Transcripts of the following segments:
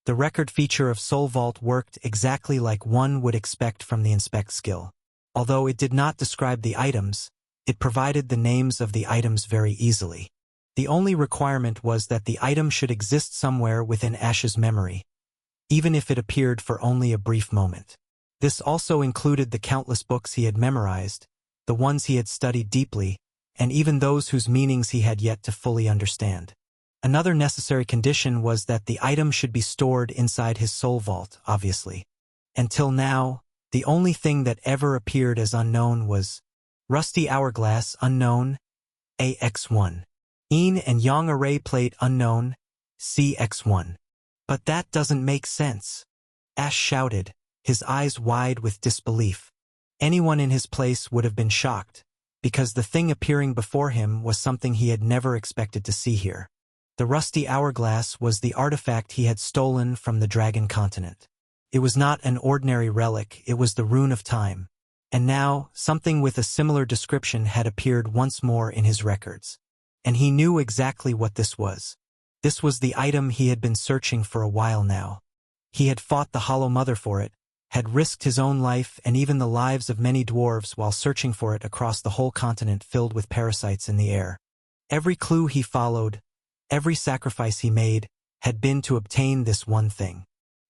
The record feature of Soul Vault worked exactly like one would expect from the inspect skill. Although it did not describe the items, it provided the names of the items very easily. The only requirement was that the item should exist somewhere within Ash's memory, even if it appeared for only a brief moment. This also included the countless books he had memorized, the ones he had studied deeply, and even those whose meanings he had yet to fully understand. Another necessary condition was that the item should be stored inside his soul vault, obviously. Until now, the only thing that ever appeared as unknown was Rusty Hourglass Unknown, AX1. Yin and Yang Array Plate Unknown, CX1. But that doesn't make sense. Ash shouted, his eyes wide with disbelief. Anyone in his place would have been shocked, because the thing appearing before him was something he had never expected to see here. The rusty hourglass was the artifact he had stolen from the Dragon Continent. It was not an ordinary relic, it was the Rune of Time. And now, something with a similar description had appeared once more in his records. And he knew exactly what this was. This was the item he had been searching for a while now. He had fought the Hollow Mother for it, had risked his own life and even the lives of many dwarves while searching for it across the whole continent filled with parasites in the air. Every clue he followed, every sacrifice he made, had been to obtain this one thing.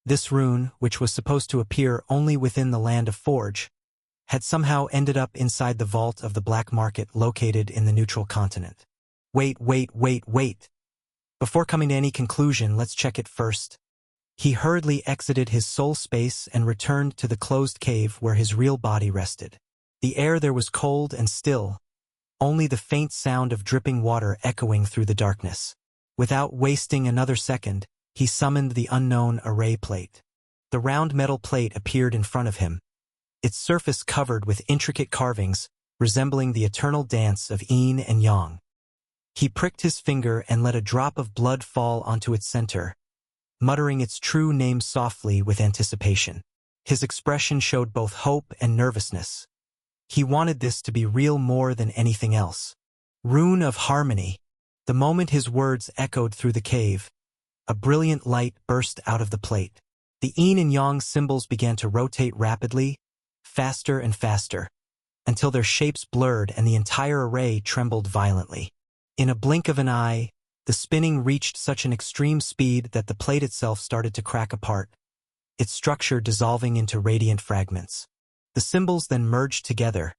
This rune, which was supposed to appear only within the land of Forge, had somehow ended up inside the vault of the black market located in the neutral continent. Wait. Before coming to any conclusion, let's check it first. He hurriedly exited his soul space and returned to the closed cave where his real body rested. The air there was cold and still, only the faint sound of dripping water echoing through the darkness. Without wasting another second, he summoned the unknown array plate. The round metal plate appeared in front of him, its surface covered with intricate carvings resembling the eternal dance of yin and yang. He pricked his finger and let a drop of blood fall onto its center, muttering its true name softly with anticipation. His expression showed both hope and nervousness. He wanted this to be real more than anything else. Rune of Harmony. The moment his words echoed through the cave, a brilliant light burst out of the plate. The yin and yang symbols began to rotate rapidly, faster and faster, until their shapes blurred and the entire array trembled violently. In a blink of an eye, the spinning reached such an extreme speed that the plate itself started to crack apart, its structure dissolving into radiant fragments. The symbols then merged together,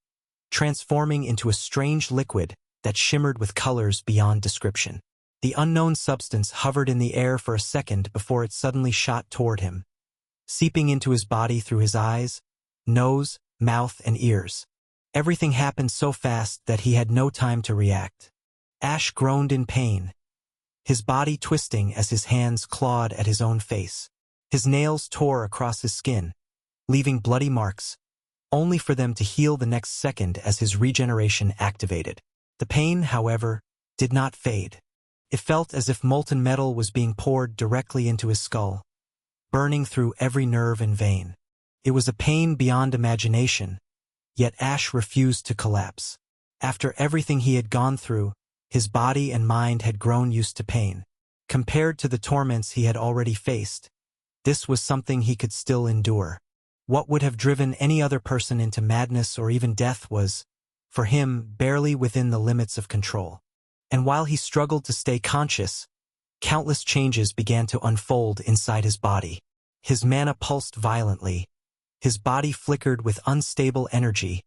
transforming into a strange liquid that shimmered with colors beyond description. The unknown substance hovered in the air for a second before it suddenly shot toward him, seeping into his body through his eyes, nose, mouth, and ears. Everything happened so fast that he had no time to react. Ash groaned in pain, his body twisting as his hands clawed at his own face. His nails tore across his skin, leaving bloody marks, only for them to heal the next second as his regeneration activated. The pain, however, did not fade. It felt as if molten metal was being poured directly into his skull, burning through every nerve and vein. It was a pain beyond imagination, yet Ash refused to collapse. After everything he had gone through, his body and mind had grown used to pain. Compared to the torments he had already faced, this was something he could still endure. What would have driven any other person into madness or even death was, for him, barely within the limits of control. And while he struggled to stay conscious, countless changes began to unfold inside his body. His mana pulsed violently, his body flickered with unstable energy,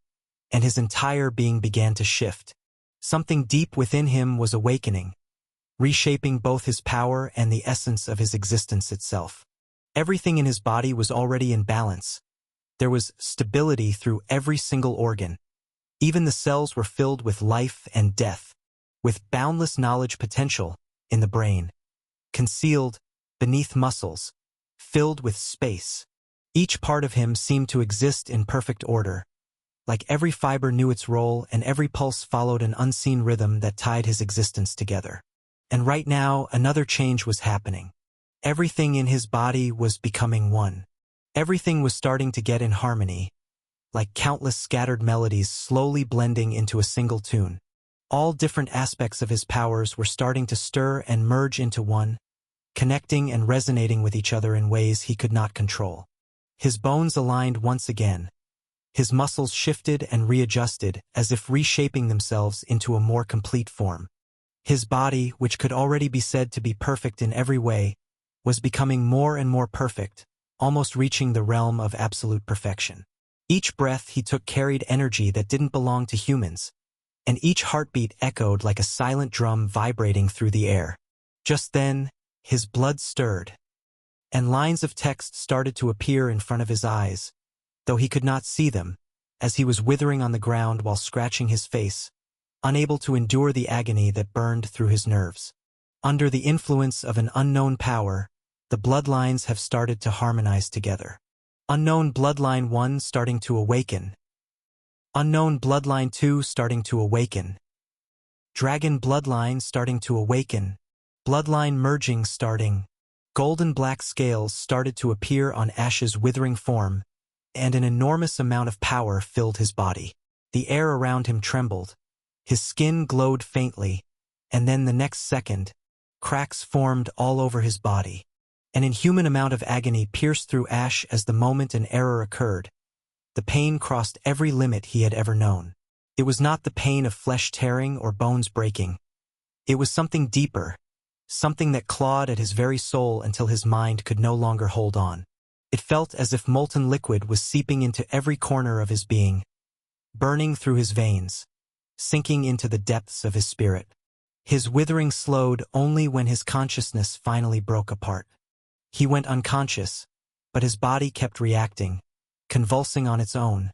and his entire being began to shift. Something deep within him was awakening, reshaping both his power and the essence of his existence itself. Everything in his body was already in balance. There was stability through every single organ. Even the cells were filled with life and death, with boundless knowledge potential in the brain, concealed beneath muscles, filled with space. Each part of him seemed to exist in perfect order, like every fiber knew its role and every pulse followed an unseen rhythm that tied his existence together. And right now, another change was happening. Everything in his body was becoming one. Everything was starting to get in harmony, like countless scattered melodies slowly blending into a single tune. All different aspects of his powers were starting to stir and merge into one, connecting and resonating with each other in ways he could not control. His bones aligned once again. His muscles shifted and readjusted as if reshaping themselves into a more complete form. His body, which could already be said to be perfect in every way, was becoming more and more perfect, almost reaching the realm of absolute perfection. Each breath he took carried energy that didn't belong to humans, and each heartbeat echoed like a silent drum vibrating through the air. Just then, his blood stirred, and lines of text started to appear in front of his eyes, though he could not see them, as he was withering on the ground while scratching his face, unable to endure the agony that burned through his nerves. Under the influence of an unknown power, the bloodlines have started to harmonize together. Unknown Bloodline 1 starting to awaken. Unknown Bloodline 2 starting to awaken. Dragon Bloodline starting to awaken. Bloodline merging starting. Golden black scales started to appear on Ash's withering form, and an enormous amount of power filled his body. The air around him trembled. His skin glowed faintly, and then the next second, cracks formed all over his body. An inhuman amount of agony pierced through Ash as the moment an error occurred. The pain crossed every limit he had ever known. It was not the pain of flesh tearing or bones breaking. It was something deeper, something that clawed at his very soul until his mind could no longer hold on. It felt as if molten liquid was seeping into every corner of his being, burning through his veins, sinking into the depths of his spirit. His withering slowed only when his consciousness finally broke apart. He went unconscious, but his body kept reacting, convulsing on its own,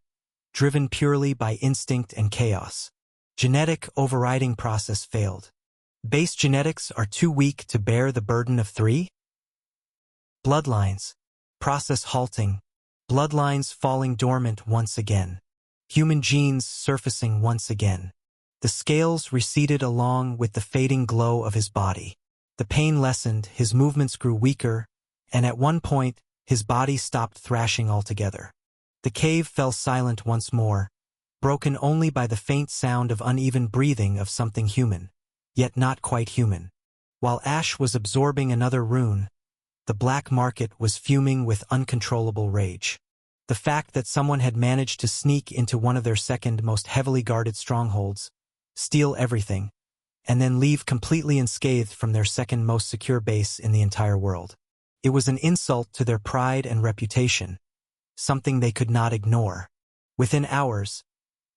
driven purely by instinct and chaos. Genetic overriding process failed. Base genetics are too weak to bear the burden of 3? Bloodlines. Process halting. Bloodlines falling dormant once again. Human genes surfacing once again. The scales receded along with the fading glow of his body. The pain lessened, his movements grew weaker, and at one point, his body stopped thrashing altogether. The cave fell silent once more, broken only by the faint sound of uneven breathing of something human, yet not quite human. While Ash was absorbing another rune, the black market was fuming with uncontrollable rage. The fact that someone had managed to sneak into one of their second most heavily guarded strongholds, steal everything, and then leave completely unscathed from their second most secure base in the entire world. It was an insult to their pride and reputation, something they could not ignore. Within hours,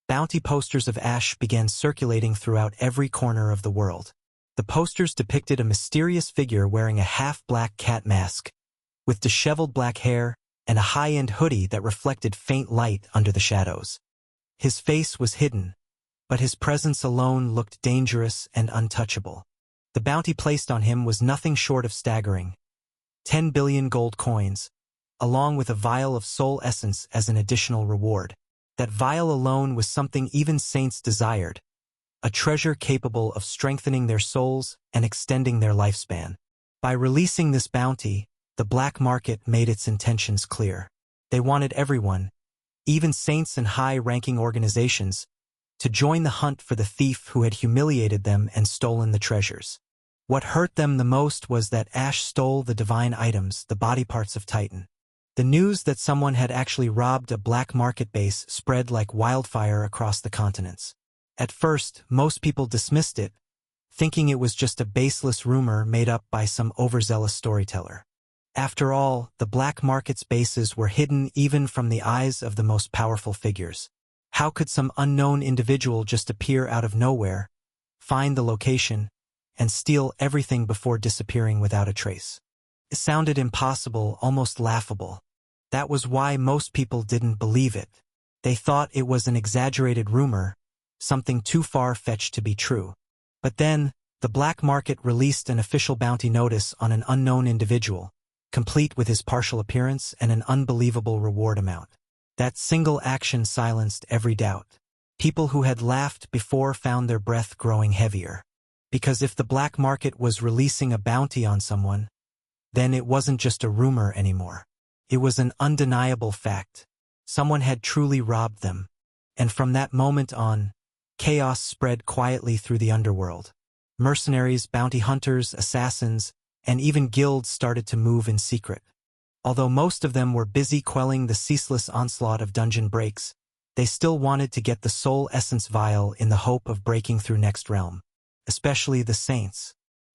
bounty posters of Ash began circulating throughout every corner of the world. The posters depicted a mysterious figure wearing a half-black cat mask, with disheveled black hair and a high-end hoodie that reflected faint light under the shadows. His face was hidden, but his presence alone looked dangerous and untouchable. The bounty placed on him was nothing short of staggering. 10 billion gold coins, along with a vial of soul essence as an additional reward. That vial alone was something even saints desired, a treasure capable of strengthening their souls and extending their lifespan. By releasing this bounty, the black market made its intentions clear. They wanted everyone, even saints and high-ranking organizations, to join the hunt for the thief who had humiliated them and stolen the treasures. What hurt them the most was that Ash stole the divine items, the body parts of Titan. The news that someone had actually robbed a black market base spread like wildfire across the continents. At first, most people dismissed it, thinking it was just a baseless rumor made up by some overzealous storyteller. After all, the black market's bases were hidden even from the eyes of the most powerful figures. How could some unknown individual just appear out of nowhere, find the location, and steal everything before disappearing without a trace? It sounded impossible, almost laughable. That was why most people didn't believe it. They thought it was an exaggerated rumor, something too far-fetched to be true. But then, the black market released an official bounty notice on an unknown individual, complete with his partial appearance and an unbelievable reward amount. That single action silenced every doubt. People who had laughed before found their breath growing heavier. Because if the black market was releasing a bounty on someone, then it wasn't just a rumor anymore. It was an undeniable fact. Someone had truly robbed them. And from that moment on, chaos spread quietly through the underworld. Mercenaries, bounty hunters, assassins, and even guilds started to move in secret. Although most of them were busy quelling the ceaseless onslaught of dungeon breaks, they still wanted to get the soul essence vial in the hope of breaking through Next Realm, especially the Saints.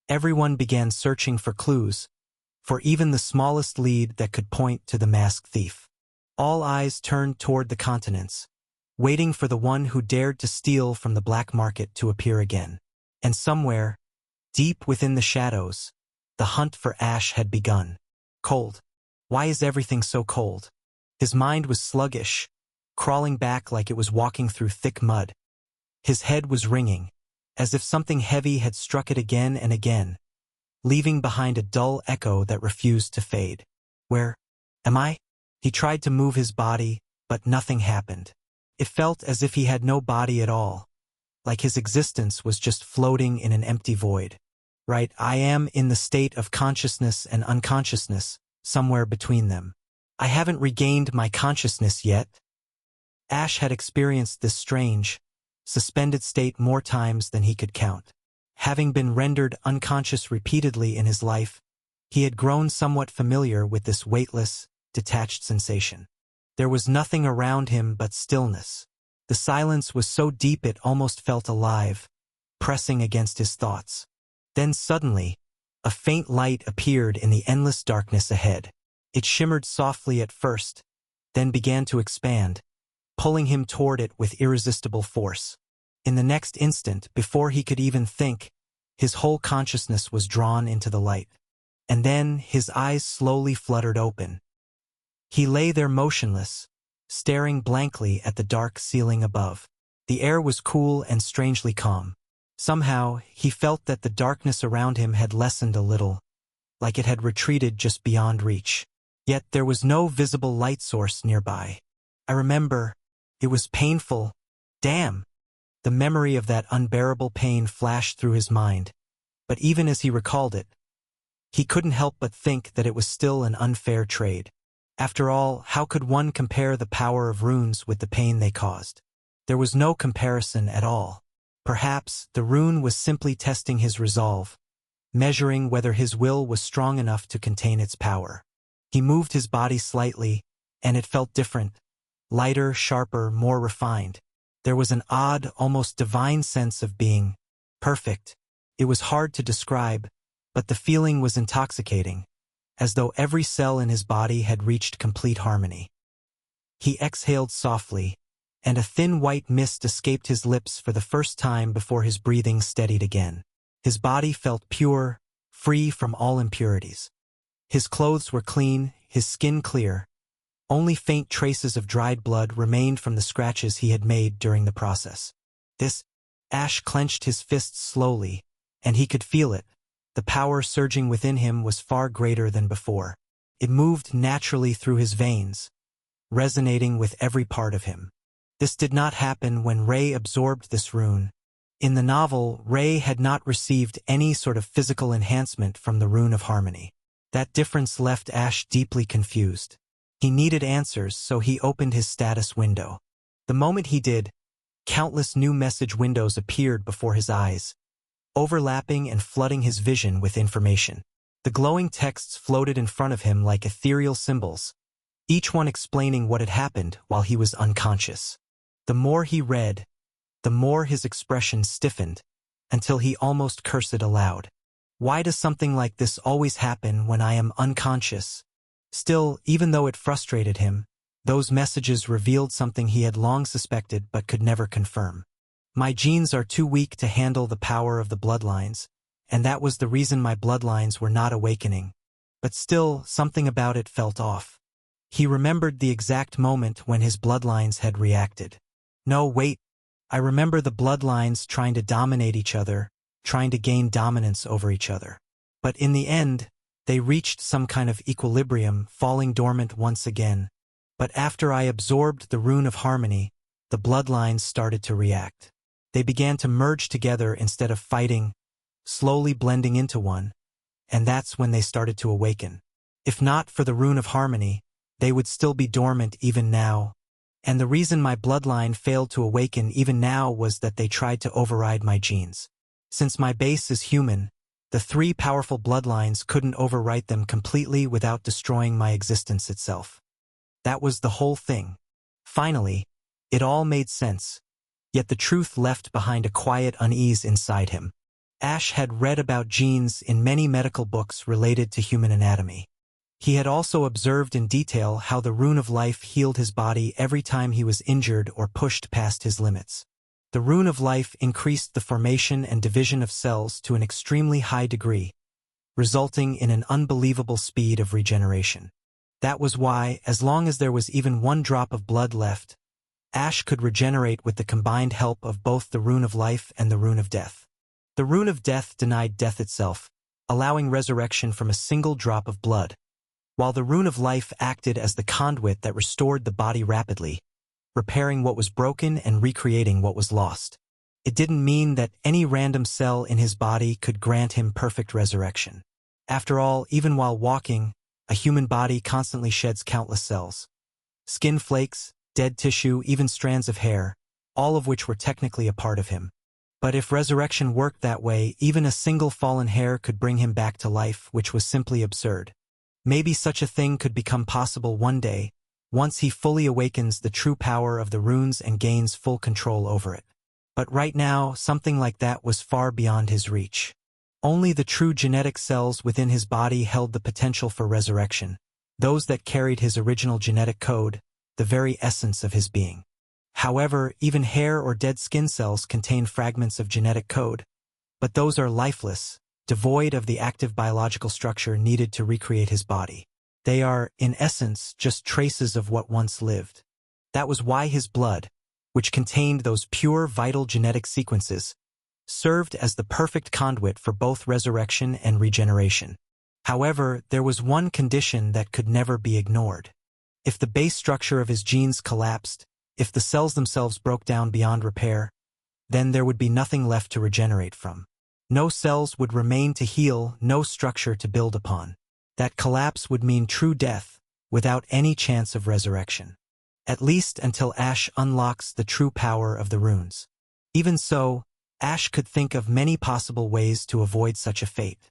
Everyone began searching for clues, for even the smallest lead that could point to the masked thief. All eyes turned toward the continents, waiting for the one who dared to steal from the black market to appear again. And somewhere, deep within the shadows, the hunt for Ash had begun. Cold. Why is everything so cold? His mind was sluggish, crawling back like it was walking through thick mud. His head was ringing, as if something heavy had struck it again and again, leaving behind a dull echo that refused to fade. Where am I? He tried to move his body, but nothing happened. It felt as if he had no body at all, like his existence was just floating in an empty void. Right, I am in the state of consciousness and unconsciousness, somewhere between them. I haven't regained my consciousness yet. Ash had experienced this strange, suspended state more times than he could count. Having been rendered unconscious repeatedly in his life, he had grown somewhat familiar with this weightless, detached sensation. There was nothing around him but stillness. The silence was so deep it almost felt alive, pressing against his thoughts. Then suddenly, a faint light appeared in the endless darkness ahead. It shimmered softly at first, then began to expand, pulling him toward it with irresistible force. In the next instant, before he could even think, his whole consciousness was drawn into the light. And then his eyes slowly fluttered open. He lay there motionless, staring blankly at the dark ceiling above. The air was cool and strangely calm. Somehow, he felt that the darkness around him had lessened a little, like it had retreated just beyond reach. Yet there was no visible light source nearby. I remember, it was painful. Damn! The memory of that unbearable pain flashed through his mind, but even as he recalled it, he couldn't help but think that it was still an unfair trade. After all, how could one compare the power of runes with the pain they caused? There was no comparison at all. Perhaps the rune was simply testing his resolve, measuring whether his will was strong enough to contain its power. He moved his body slightly, and it felt different, lighter, sharper, more refined. There was an odd, almost divine sense of being perfect. It was hard to describe, but the feeling was intoxicating, as though every cell in his body had reached complete harmony. He exhaled softly, and a thin white mist escaped his lips for the first time before his breathing steadied again. His body felt pure, free from all impurities. His clothes were clean, his skin clear. Only faint traces of dried blood remained from the scratches he had made during the process. Ash clenched his fists slowly, and he could feel it. The power surging within him was far greater than before. It moved naturally through his veins, resonating with every part of him. This did not happen when Ray absorbed this rune. In the novel, Ray had not received any sort of physical enhancement from the Rune of Harmony. That difference left Ash deeply confused. He needed answers, so he opened his status window. The moment he did, countless new message windows appeared before his eyes, overlapping and flooding his vision with information. The glowing texts floated in front of him like ethereal symbols, each one explaining what had happened while he was unconscious. The more he read, the more his expression stiffened, until he almost cursed aloud. Why does something like this always happen when I am unconscious? Still, even though it frustrated him, those messages revealed something he had long suspected but could never confirm. My genes are too weak to handle the power of the bloodlines, and that was the reason my bloodlines were not awakening. But still, something about it felt off. He remembered the exact moment when his bloodlines had reacted. No, wait. I remember the bloodlines trying to dominate each other, trying to gain dominance over each other. But in the end, they reached some kind of equilibrium, falling dormant once again. But after I absorbed the Rune of Harmony, the bloodlines started to react. They began to merge together instead of fighting, slowly blending into one, and that's when they started to awaken. If not for the Rune of Harmony, they would still be dormant even now. And the reason my bloodline failed to awaken even now was that they tried to override my genes. Since my base is human, The three powerful bloodlines couldn't overwrite them completely without destroying my existence itself. That was the whole thing. Finally, it all made sense, yet the truth left behind a quiet unease inside him. Ash had read about genes in many medical books related to human anatomy. He had also observed in detail how the rune of life healed his body every time he was injured or pushed past his limits. The rune of life increased the formation and division of cells to an extremely high degree, resulting in an unbelievable speed of regeneration. That was why, as long as there was even one drop of blood left, Ash could regenerate with the combined help of both the rune of life and the rune of death. The rune of death denied death itself, allowing resurrection from a single drop of blood, while the rune of life acted as the conduit that restored the body rapidly, repairing what was broken and recreating what was lost. It didn't mean that any random cell in his body could grant him perfect resurrection. After all, even while walking, a human body constantly sheds countless cells. Skin flakes, dead tissue, even strands of hair, all of which were technically a part of him. But if resurrection worked that way, even a single fallen hair could bring him back to life, which was simply absurd. Maybe such a thing could become possible one day, once he fully awakens the true power of the runes and gains full control over it. But right now, something like that was far beyond his reach. Only the true genetic cells within his body held the potential for resurrection, those that carried his original genetic code, the very essence of his being. However, even hair or dead skin cells contain fragments of genetic code, but those are lifeless, devoid of the active biological structure needed to recreate his body. They are, in essence, just traces of what once lived. That was why his blood, which contained those pure vital genetic sequences, served as the perfect conduit for both resurrection and regeneration. However, there was one condition that could never be ignored. If the base structure of his genes collapsed, if the cells themselves broke down beyond repair, then there would be nothing left to regenerate from. No cells would remain to heal, no structure to build upon. That collapse would mean true death, without any chance of resurrection. At least until Ash unlocks the true power of the runes. Even so, Ash could think of many possible ways to avoid such a fate.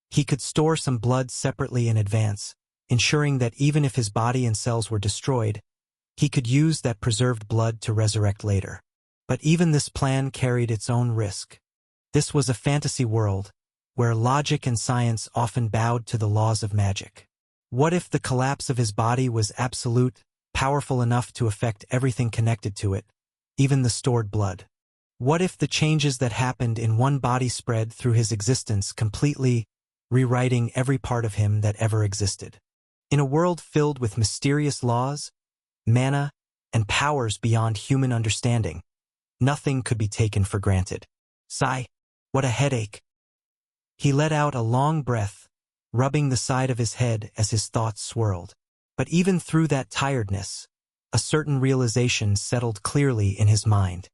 He could store some blood separately in advance, ensuring that even if his body and cells were destroyed, he could use that preserved blood to resurrect later. But even this plan carried its own risk. This was a fantasy world, where logic and science often bowed to the laws of magic. What if the collapse of his body was absolute, powerful enough to affect everything connected to it, even the stored blood? What if the changes that happened in one body spread through his existence, completely rewriting every part of him that ever existed? In a world filled with mysterious laws, mana, and powers beyond human understanding, nothing could be taken for granted. Sigh, what a headache. He let out a long breath, rubbing the side of his head as his thoughts swirled. But even through that tiredness, a certain realization settled clearly in his mind.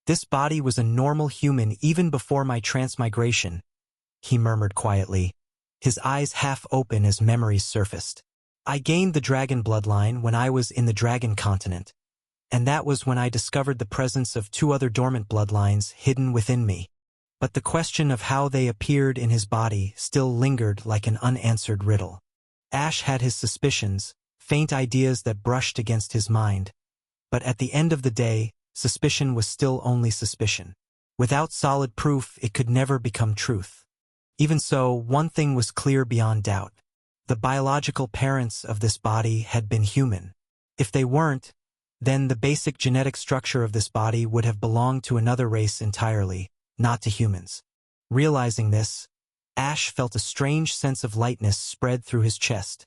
This body was a normal human even before my transmigration, he murmured quietly, his eyes half open as memories surfaced. I gained the dragon bloodline when I was in the dragon continent, and that was when I discovered the presence of two other dormant bloodlines hidden within me. But the question of how they appeared in his body still lingered like an unanswered riddle. Ash had his suspicions, faint ideas that brushed against his mind. But at the end of the day, suspicion was still only suspicion. Without solid proof, it could never become truth. Even so, one thing was clear beyond doubt. The biological parents of this body had been human. If they weren't, then the basic genetic structure of this body would have belonged to another race entirely, not to humans. Realizing this, Ash felt a strange sense of lightness spread through his chest,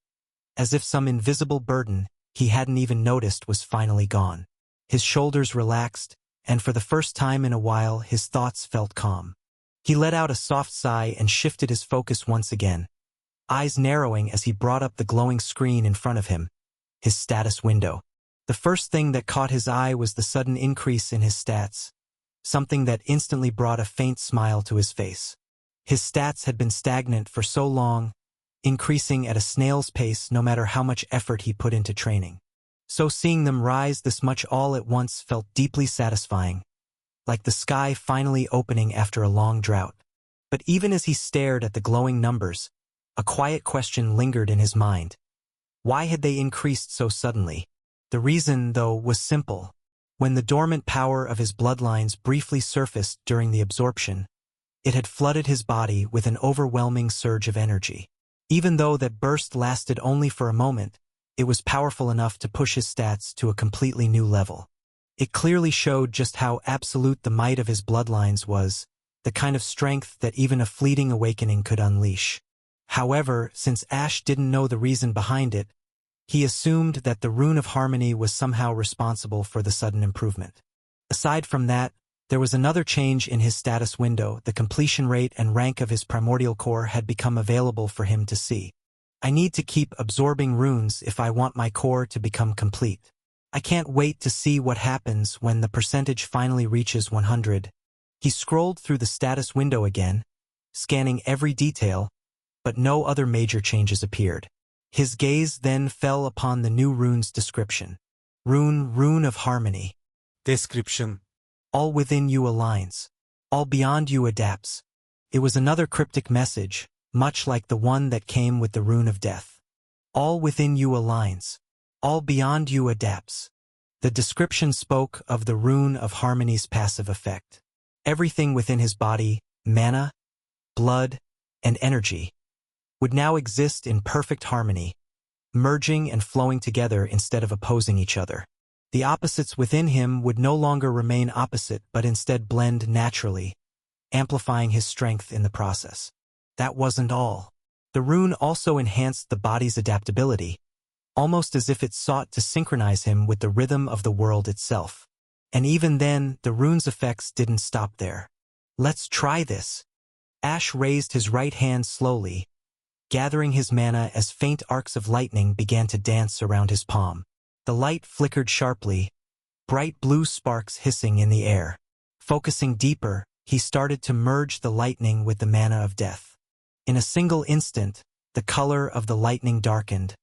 as if some invisible burden he hadn't even noticed was finally gone. His shoulders relaxed, and for the first time in a while his thoughts felt calm. He let out a soft sigh and shifted his focus once again, eyes narrowing as he brought up the glowing screen in front of him, his status window. The first thing that caught his eye was the sudden increase in his stats, something that instantly brought a faint smile to his face. His stats had been stagnant for so long, increasing at a snail's pace no matter how much effort he put into training. So seeing them rise this much all at once felt deeply satisfying, like the sky finally opening after a long drought. But even as he stared at the glowing numbers, a quiet question lingered in his mind. Why had they increased so suddenly? The reason, though, was simple. When the dormant power of his bloodlines briefly surfaced during the absorption, it had flooded his body with an overwhelming surge of energy. Even though that burst lasted only for a moment, it was powerful enough to push his stats to a completely new level. It clearly showed just how absolute the might of his bloodlines was, the kind of strength that even a fleeting awakening could unleash. However, since Ash didn't know the reason behind it, he assumed that the Rune of Harmony was somehow responsible for the sudden improvement. Aside from that, there was another change in his status window. The completion rate and rank of his primordial core had become available for him to see. I need to keep absorbing runes if I want my core to become complete. I can't wait to see what happens when the percentage finally reaches 100. He scrolled through the status window again, scanning every detail, but no other major changes appeared. His gaze then fell upon the new rune's description. Rune of Harmony. Description. All within you aligns. All beyond you adapts. It was another cryptic message, much like the one that came with the Rune of Death. All within you aligns. All beyond you adapts. The description spoke of the Rune of Harmony's passive effect. Everything within his body, mana, blood, and energy, would now exist in perfect harmony, merging and flowing together instead of opposing each other. The opposites within him would no longer remain opposite but instead blend naturally, amplifying his strength in the process. That wasn't all. The rune also enhanced the body's adaptability, almost as if it sought to synchronize him with the rhythm of the world itself. And even then, the rune's effects didn't stop there. Let's try this. Ash raised his right hand slowly, gathering his mana as faint arcs of lightning began to dance around his palm. The light flickered sharply, bright blue sparks hissing in the air. Focusing deeper, he started to merge the lightning with the mana of death. In a single instant, the color of the lightning darkened,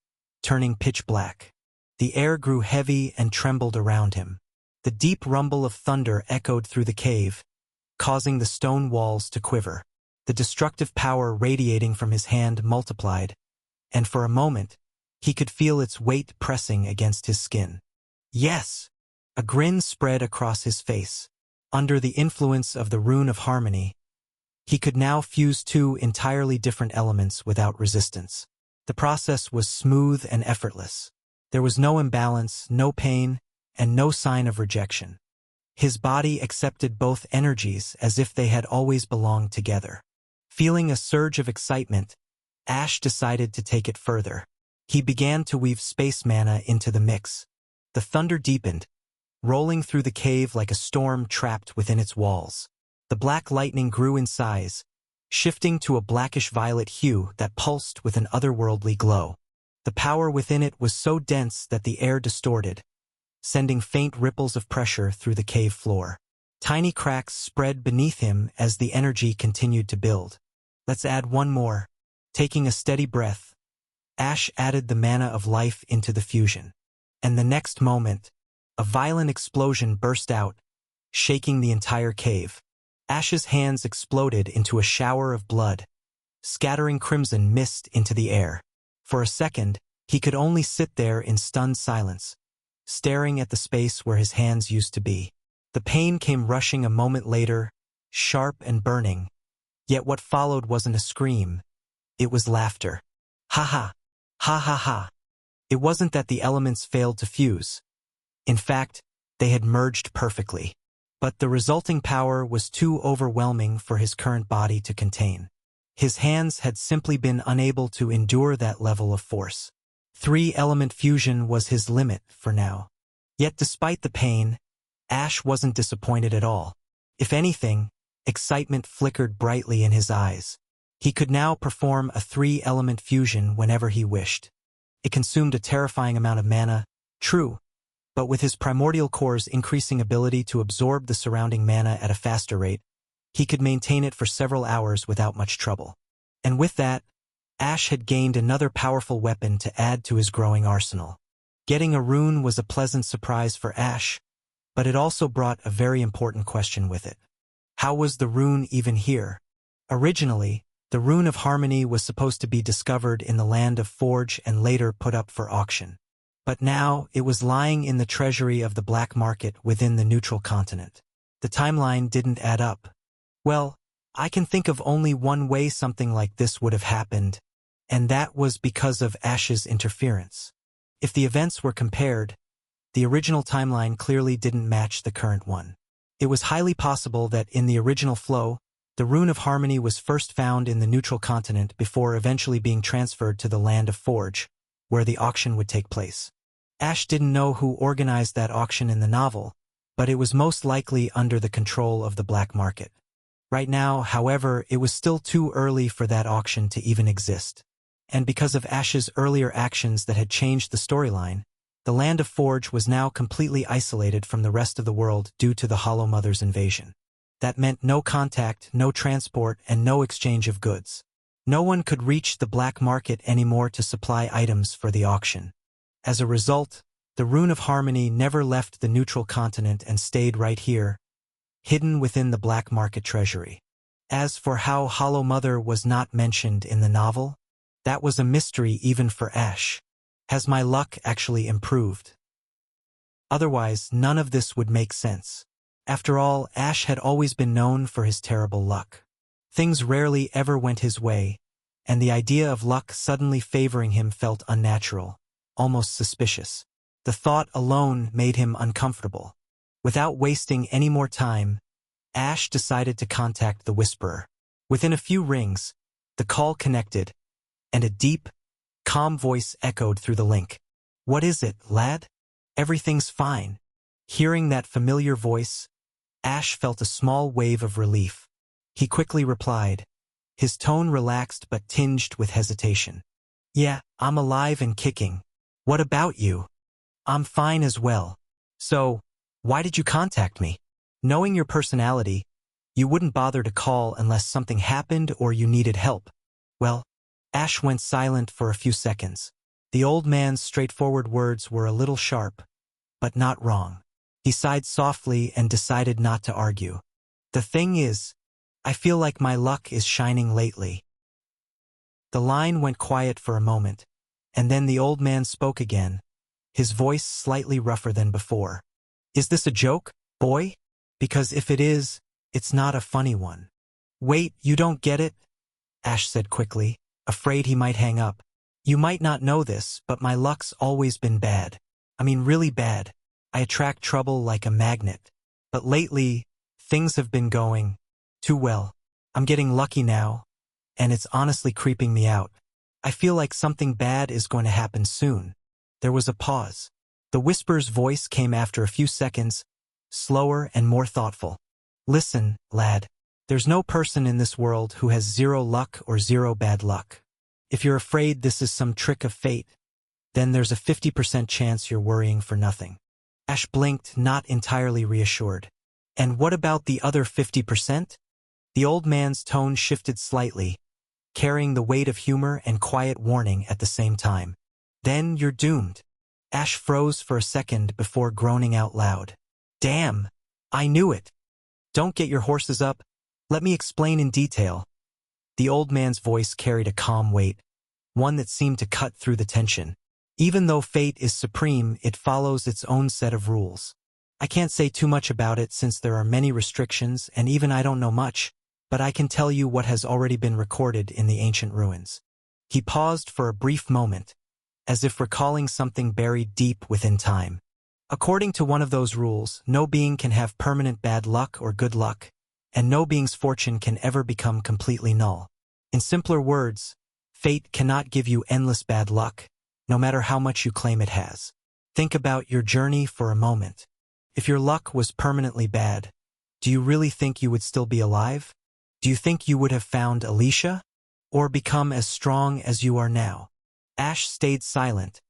turning pitch black. The air grew heavy and trembled around him. The deep rumble of thunder echoed through the cave, causing the stone walls to quiver. The destructive power radiating from his hand multiplied, and for a moment, he could feel its weight pressing against his skin. Yes! A grin spread across his face. Under the influence of the Rune of Harmony, he could now fuse two entirely different elements without resistance. The process was smooth and effortless. There was no imbalance, no pain, and no sign of rejection. His body accepted both energies as if they had always belonged together. Feeling a surge of excitement, Ash decided to take it further. He began to weave space mana into the mix. The thunder deepened, rolling through the cave like a storm trapped within its walls. The black lightning grew in size, shifting to a blackish-violet hue that pulsed with an otherworldly glow. The power within it was so dense that the air distorted, sending faint ripples of pressure through the cave floor. Tiny cracks spread beneath him as the energy continued to build. Let's add one more. Taking a steady breath, Ash added the mana of life into the fusion. And the next moment, a violent explosion burst out, shaking the entire cave. Ash's hands exploded into a shower of blood, scattering crimson mist into the air. For a second, he could only sit there in stunned silence, staring at the space where his hands used to be. The pain came rushing a moment later, sharp and burning. Yet what followed wasn't a scream. It was laughter. Ha ha. Ha ha ha. It wasn't that the elements failed to fuse. In fact, they had merged perfectly. But the resulting power was too overwhelming for his current body to contain. His hands had simply been unable to endure that level of force. 3-element fusion was his limit for now. Yet despite the pain, Ash wasn't disappointed at all. If anything, excitement flickered brightly in his eyes. He could now perform a 3-element fusion whenever he wished. It consumed a terrifying amount of mana, true, but with his primordial core's increasing ability to absorb the surrounding mana at a faster rate, he could maintain it for several hours without much trouble. And with that, Ash had gained another powerful weapon to add to his growing arsenal. Getting a rune was a pleasant surprise for Ash, but it also brought a very important question with it. How was the rune even here? Originally, the Rune of Harmony was supposed to be discovered in the land of Forge and later put up for auction. But now, it was lying in the treasury of the black market within the neutral continent. The timeline didn't add up. Well, I can think of only one way something like this would have happened, and that was because of Ash's interference. If the events were compared, the original timeline clearly didn't match the current one. It was highly possible that in the original flow, the Rune of Harmony was first found in the neutral continent before eventually being transferred to the land of Forge, where the auction would take place. Ash didn't know who organized that auction in the novel, but it was most likely under the control of the black market. Right now, however, it was still too early for that auction to even exist. And because of Ash's earlier actions that had changed the storyline, the land of Forge was now completely isolated from the rest of the world due to the Hollow Mother's invasion. That meant no contact, no transport, and no exchange of goods. No one could reach the black market anymore to supply items for the auction. As a result, the Rune of Harmony never left the neutral continent and stayed right here, hidden within the black market treasury. As for how Hollow Mother was not mentioned in the novel, that was a mystery even for Ash. Has my luck actually improved? Otherwise, none of this would make sense. After all, Ash had always been known for his terrible luck. Things rarely ever went his way, and the idea of luck suddenly favoring him felt unnatural, almost suspicious. The thought alone made him uncomfortable. Without wasting any more time, Ash decided to contact the Whisperer. Within a few rings, the call connected, and a deep, calm voice echoed through the link. "What is it, lad? Everything's fine." Hearing that familiar voice, Ash felt a small wave of relief. He quickly replied, his tone relaxed but tinged with hesitation. "Yeah, I'm alive and kicking. What about you?" "I'm fine as well. So, why did you contact me?" "Knowing your personality, you wouldn't bother to call unless something happened or you needed help." "Well," Ash went silent for a few seconds. The old man's straightforward words were a little sharp, but not wrong. He sighed softly and decided not to argue. "The thing is, I feel like my luck is shining lately." The line went quiet for a moment, and then the old man spoke again, his voice slightly rougher than before. "Is this a joke, boy? Because if it is, it's not a funny one." "Wait, you don't get it?" Ash said quickly, afraid he might hang up. "You might not know this, but my luck's always been bad. I mean really bad. I attract trouble like a magnet. But lately, things have been going too well. I'm getting lucky now, and it's honestly creeping me out. I feel like something bad is going to happen soon." There was a pause. The Whisperer's voice came after a few seconds, slower and more thoughtful. "Listen, lad. There's no person in this world who has zero luck or zero bad luck. If you're afraid this is some trick of fate, then there's a 50% chance you're worrying for nothing." Ash blinked, not entirely reassured. "And what about the other 50%? The old man's tone shifted slightly, carrying the weight of humor and quiet warning at the same time. "Then you're doomed." Ash froze for a second before groaning out loud. "Damn! I knew it! Don't get your horses up. Let me explain in detail." The old man's voice carried a calm weight, one that seemed to cut through the tension. "Even though fate is supreme, it follows its own set of rules. I can't say too much about it since there are many restrictions and even I don't know much, but I can tell you what has already been recorded in the ancient ruins." He paused for a brief moment, as if recalling something buried deep within time. "According to one of those rules, no being can have permanent bad luck or good luck, and no being's fortune can ever become completely null. In simpler words, fate cannot give you endless bad luck, no matter how much you claim it has. Think about your journey for a moment. If your luck was permanently bad, do you really think you would still be alive? Do you think you would have found Alicia? Or become as strong as you are now?" Ash stayed silent,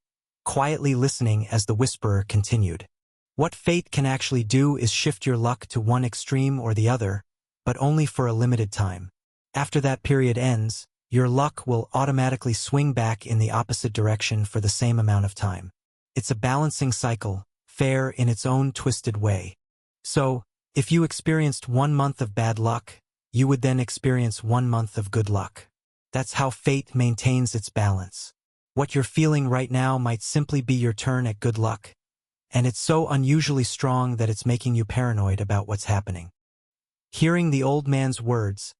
quietly listening as the Whisperer continued. "What fate can actually do is shift your luck to one extreme or the other, but only for a limited time. After that period ends, your luck will automatically swing back in the opposite direction for the same amount of time. It's a balancing cycle, fair in its own twisted way. So, if you experienced 1 month of bad luck, you would then experience 1 month of good luck. That's how fate maintains its balance. What you're feeling right now might simply be your turn at good luck, and it's so unusually strong that it's making you paranoid about what's happening. Hearing the old man's words,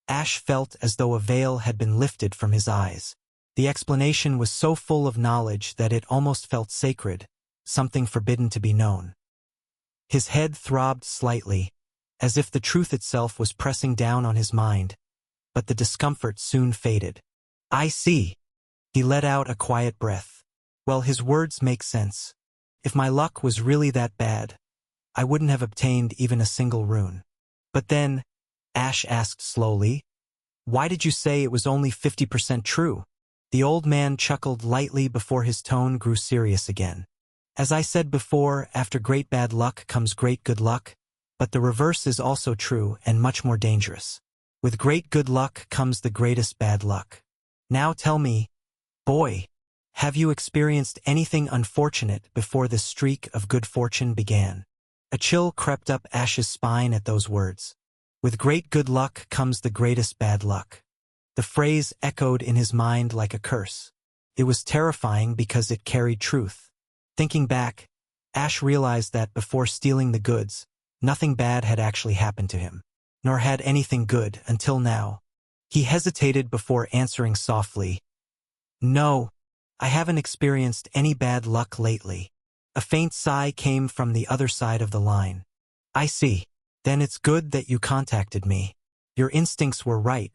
Ash felt as though a veil had been lifted from his eyes. The explanation was so full of knowledge that it almost felt sacred, something forbidden to be known. His head throbbed slightly, as if the truth itself was pressing down on his mind, but the discomfort soon faded. I see. He let out a quiet breath. Well, his words make sense. If my luck was really that bad, I wouldn't have obtained even a single rune. But then, Ash asked slowly, why did you say it was only 50% true? The old man chuckled lightly before his tone grew serious again. As I said before, after great bad luck comes great good luck, but the reverse is also true and much more dangerous. With great good luck comes the greatest bad luck. Now tell me, boy, have you experienced anything unfortunate before this streak of good fortune began? A chill crept up Ash's spine at those words. With great good luck comes the greatest bad luck. The phrase echoed in his mind like a curse. It was terrifying because it carried truth. Thinking back, Ash realized that before stealing the goods, nothing bad had actually happened to him, nor had anything good until now. He hesitated before answering softly, no, I haven't experienced any bad luck lately. A faint sigh came from the other side of the line. I see. Then it's good that you contacted me. Your instincts were right.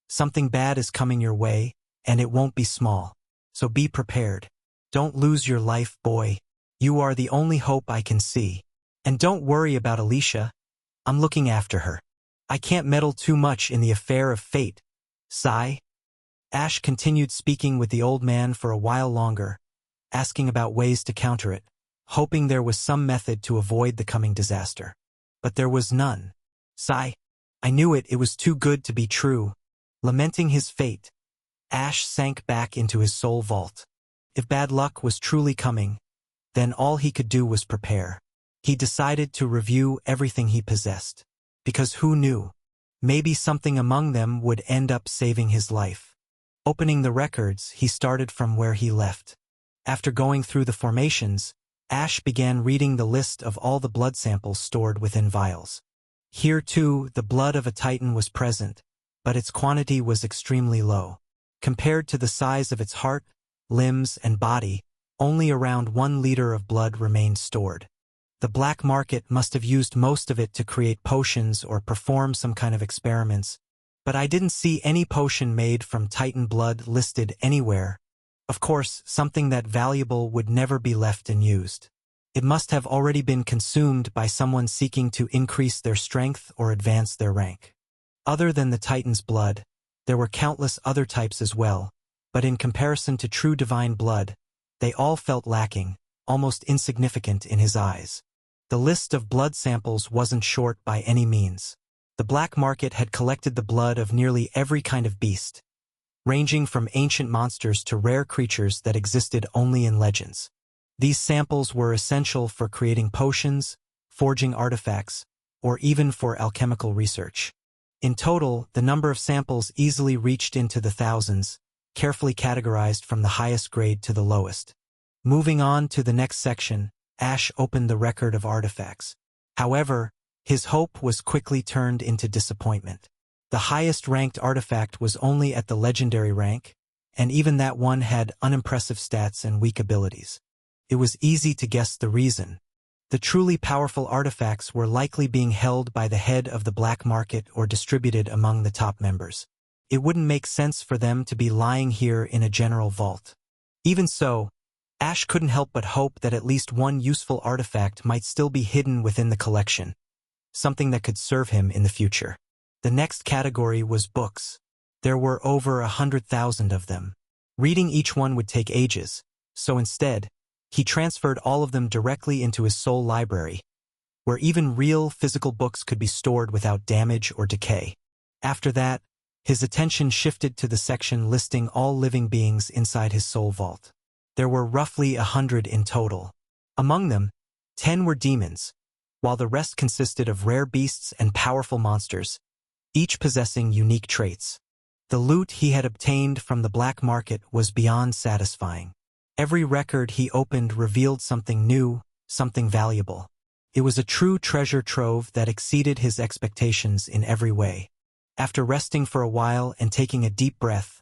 Something bad is coming your way, and it won't be small. So be prepared. Don't lose your life, boy. You are the only hope I can see. And don't worry about Alicia. I'm looking after her. I can't meddle too much in the affair of fate. Sigh. Ash continued speaking with the old man for a while longer, asking about ways to counter it, hoping there was some method to avoid the coming disaster. But there was none. Sigh. I knew it was too good to be true. Lamenting his fate, Ash sank back into his soul vault. If bad luck was truly coming, then all he could do was prepare. He decided to review everything he possessed. Because who knew? Maybe something among them would end up saving his life. Opening the records, he started from where he left. After going through the formations, Ash began reading the list of all the blood samples stored within vials. Here too, the blood of a Titan was present, but its quantity was extremely low. Compared to the size of its heart, limbs, and body, only around 1 liter of blood remained stored. The black market must have used most of it to create potions or perform some kind of experiments, but I didn't see any potion made from Titan blood listed anywhere. Of course, something that valuable would never be left unused. It must have already been consumed by someone seeking to increase their strength or advance their rank. Other than the Titan's blood, there were countless other types as well, but in comparison to true divine blood, they all felt lacking, almost insignificant in his eyes. The list of blood samples wasn't short by any means. The black market had collected the blood of nearly every kind of beast, ranging from ancient monsters to rare creatures that existed only in legends. These samples were essential for creating potions, forging artifacts, or even for alchemical research. In total, the number of samples easily reached into the thousands, carefully categorized from the highest grade to the lowest. Moving on to the next section, Ash opened the record of artifacts. However, his hope was quickly turned into disappointment. The highest-ranked artifact was only at the legendary rank, and even that one had unimpressive stats and weak abilities. It was easy to guess the reason. The truly powerful artifacts were likely being held by the head of the black market or distributed among the top members. It wouldn't make sense for them to be lying here in a general vault. Even so, Ash couldn't help but hope that at least one useful artifact might still be hidden within the collection, something that could serve him in the future. The next category was books. There were over 100,000 of them. Reading each one would take ages, so instead, he transferred all of them directly into his soul library, where even real physical books could be stored without damage or decay. After that, his attention shifted to the section listing all living beings inside his soul vault. There were roughly 100 in total. Among them, 10 were demons, while the rest consisted of rare beasts and powerful monsters. each possessing unique traits. The loot he had obtained from the black market was beyond satisfying. Every record he opened revealed something new, something valuable. It was a true treasure trove that exceeded his expectations in every way. After resting for a while and taking a deep breath,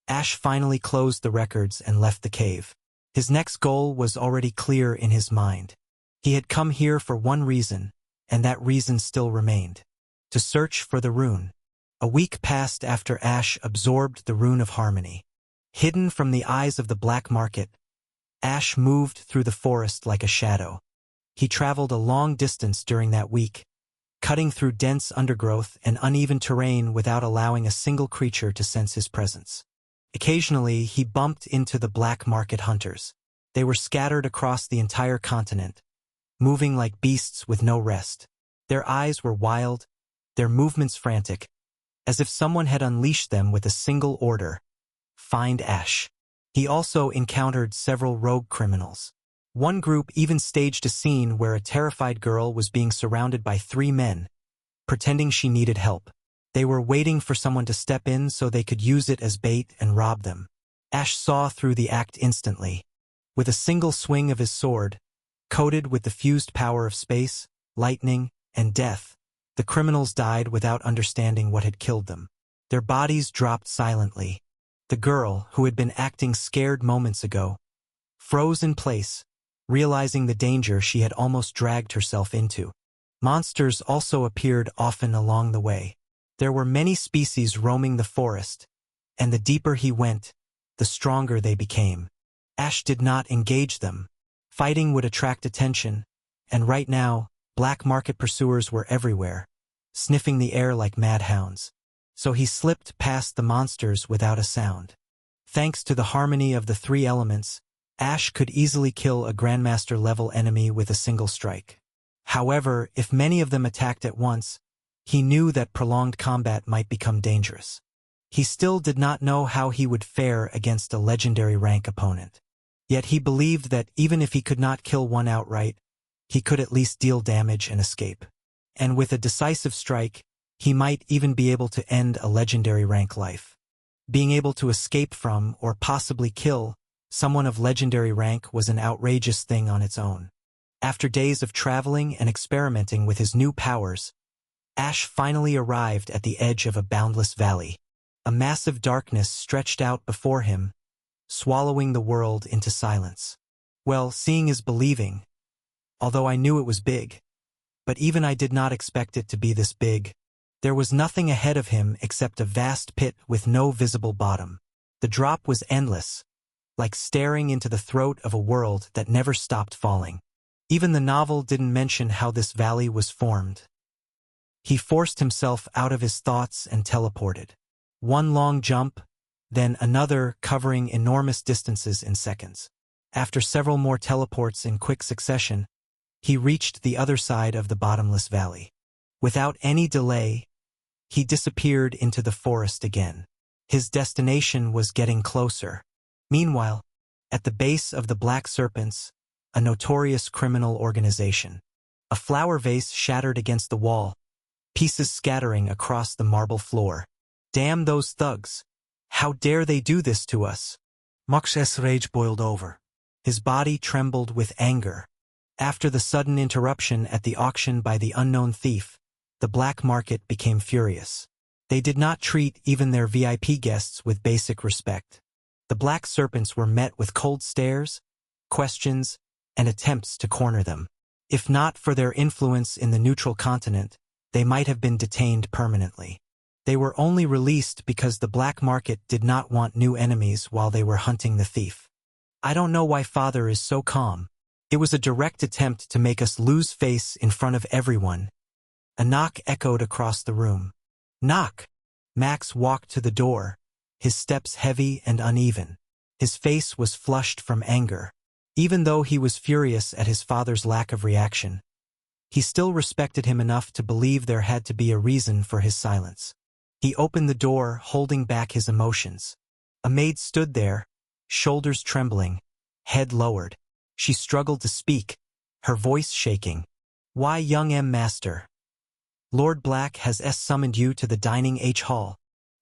Ash finally closed the records and left the cave. His next goal was already clear in his mind. He had come here for one reason, and that reason still remained: to search for the rune. A week passed after Ash absorbed the Rune of Harmony. Hidden from the eyes of the black market, Ash moved through the forest like a shadow. He traveled a long distance during that week, cutting through dense undergrowth and uneven terrain without allowing a single creature to sense his presence. Occasionally, he bumped into the black market hunters. They were scattered across the entire continent, moving like beasts with no rest. Their eyes were wild, their movements frantic, as if someone had unleashed them with a single order: find Ash. He also encountered several rogue criminals. One group even staged a scene where a terrified girl was being surrounded by 3 men, pretending she needed help. They were waiting for someone to step in so they could use it as bait and rob them. Ash saw through the act instantly. With a single swing of his sword, coated with the fused power of space, lightning, and death, the criminals died without understanding what had killed them. Their bodies dropped silently. The girl, who had been acting scared moments ago, froze in place, realizing the danger she had almost dragged herself into. Monsters also appeared often along the way. There were many species roaming the forest, and the deeper he went, the stronger they became. Ash did not engage them. Fighting would attract attention, and right now, black market pursuers were everywhere, sniffing the air like madhounds. So he slipped past the monsters without a sound. Thanks to the harmony of the 3 elements, Ash could easily kill a Grandmaster-level enemy with a single strike. However, if many of them attacked at once, he knew that prolonged combat might become dangerous. He still did not know how he would fare against a legendary rank opponent. Yet he believed that even if he could not kill one outright, he could at least deal damage and escape. And with a decisive strike, he might even be able to end a legendary rank life. Being able to escape from, or possibly kill, someone of legendary rank was an outrageous thing on its own. After days of traveling and experimenting with his new powers, Ash finally arrived at the edge of a boundless valley. A massive darkness stretched out before him, swallowing the world into silence. Well, seeing is believing, although I knew it was big. But even I did not expect it to be this big. There was nothing ahead of him except a vast pit with no visible bottom. The drop was endless, like staring into the throat of a world that never stopped falling. Even the novel didn't mention how this valley was formed. He forced himself out of his thoughts and teleported. One long jump, then another, covering enormous distances in seconds. After several more teleports in quick succession, he reached the other side of the bottomless valley. Without any delay, he disappeared into the forest again. His destination was getting closer. Meanwhile, at the base of the Black Serpents, a notorious criminal organization, a flower vase shattered against the wall, pieces scattering across the marble floor. Damn those thugs! How dare they do this to us? Mox's rage boiled over. His body trembled with anger. After the sudden interruption at the auction by the unknown thief, the black market became furious. They did not treat even their VIP guests with basic respect. The Black Serpents were met with cold stares, questions, and attempts to corner them. If not for their influence in the neutral continent, they might have been detained permanently. They were only released because the black market did not want new enemies while they were hunting the thief. I don't know why Father is so calm. It was a direct attempt to make us lose face in front of everyone. A knock echoed across the room. Knock! Max walked to the door, his steps heavy and uneven. His face was flushed from anger. Even though he was furious at his father's lack of reaction, he still respected him enough to believe there had to be a reason for his silence. He opened the door, holding back his emotions. A maid stood there, shoulders trembling, head lowered. She struggled to speak, her voice shaking. Why, young M. Master? Lord Black has summoned you to the dining hall.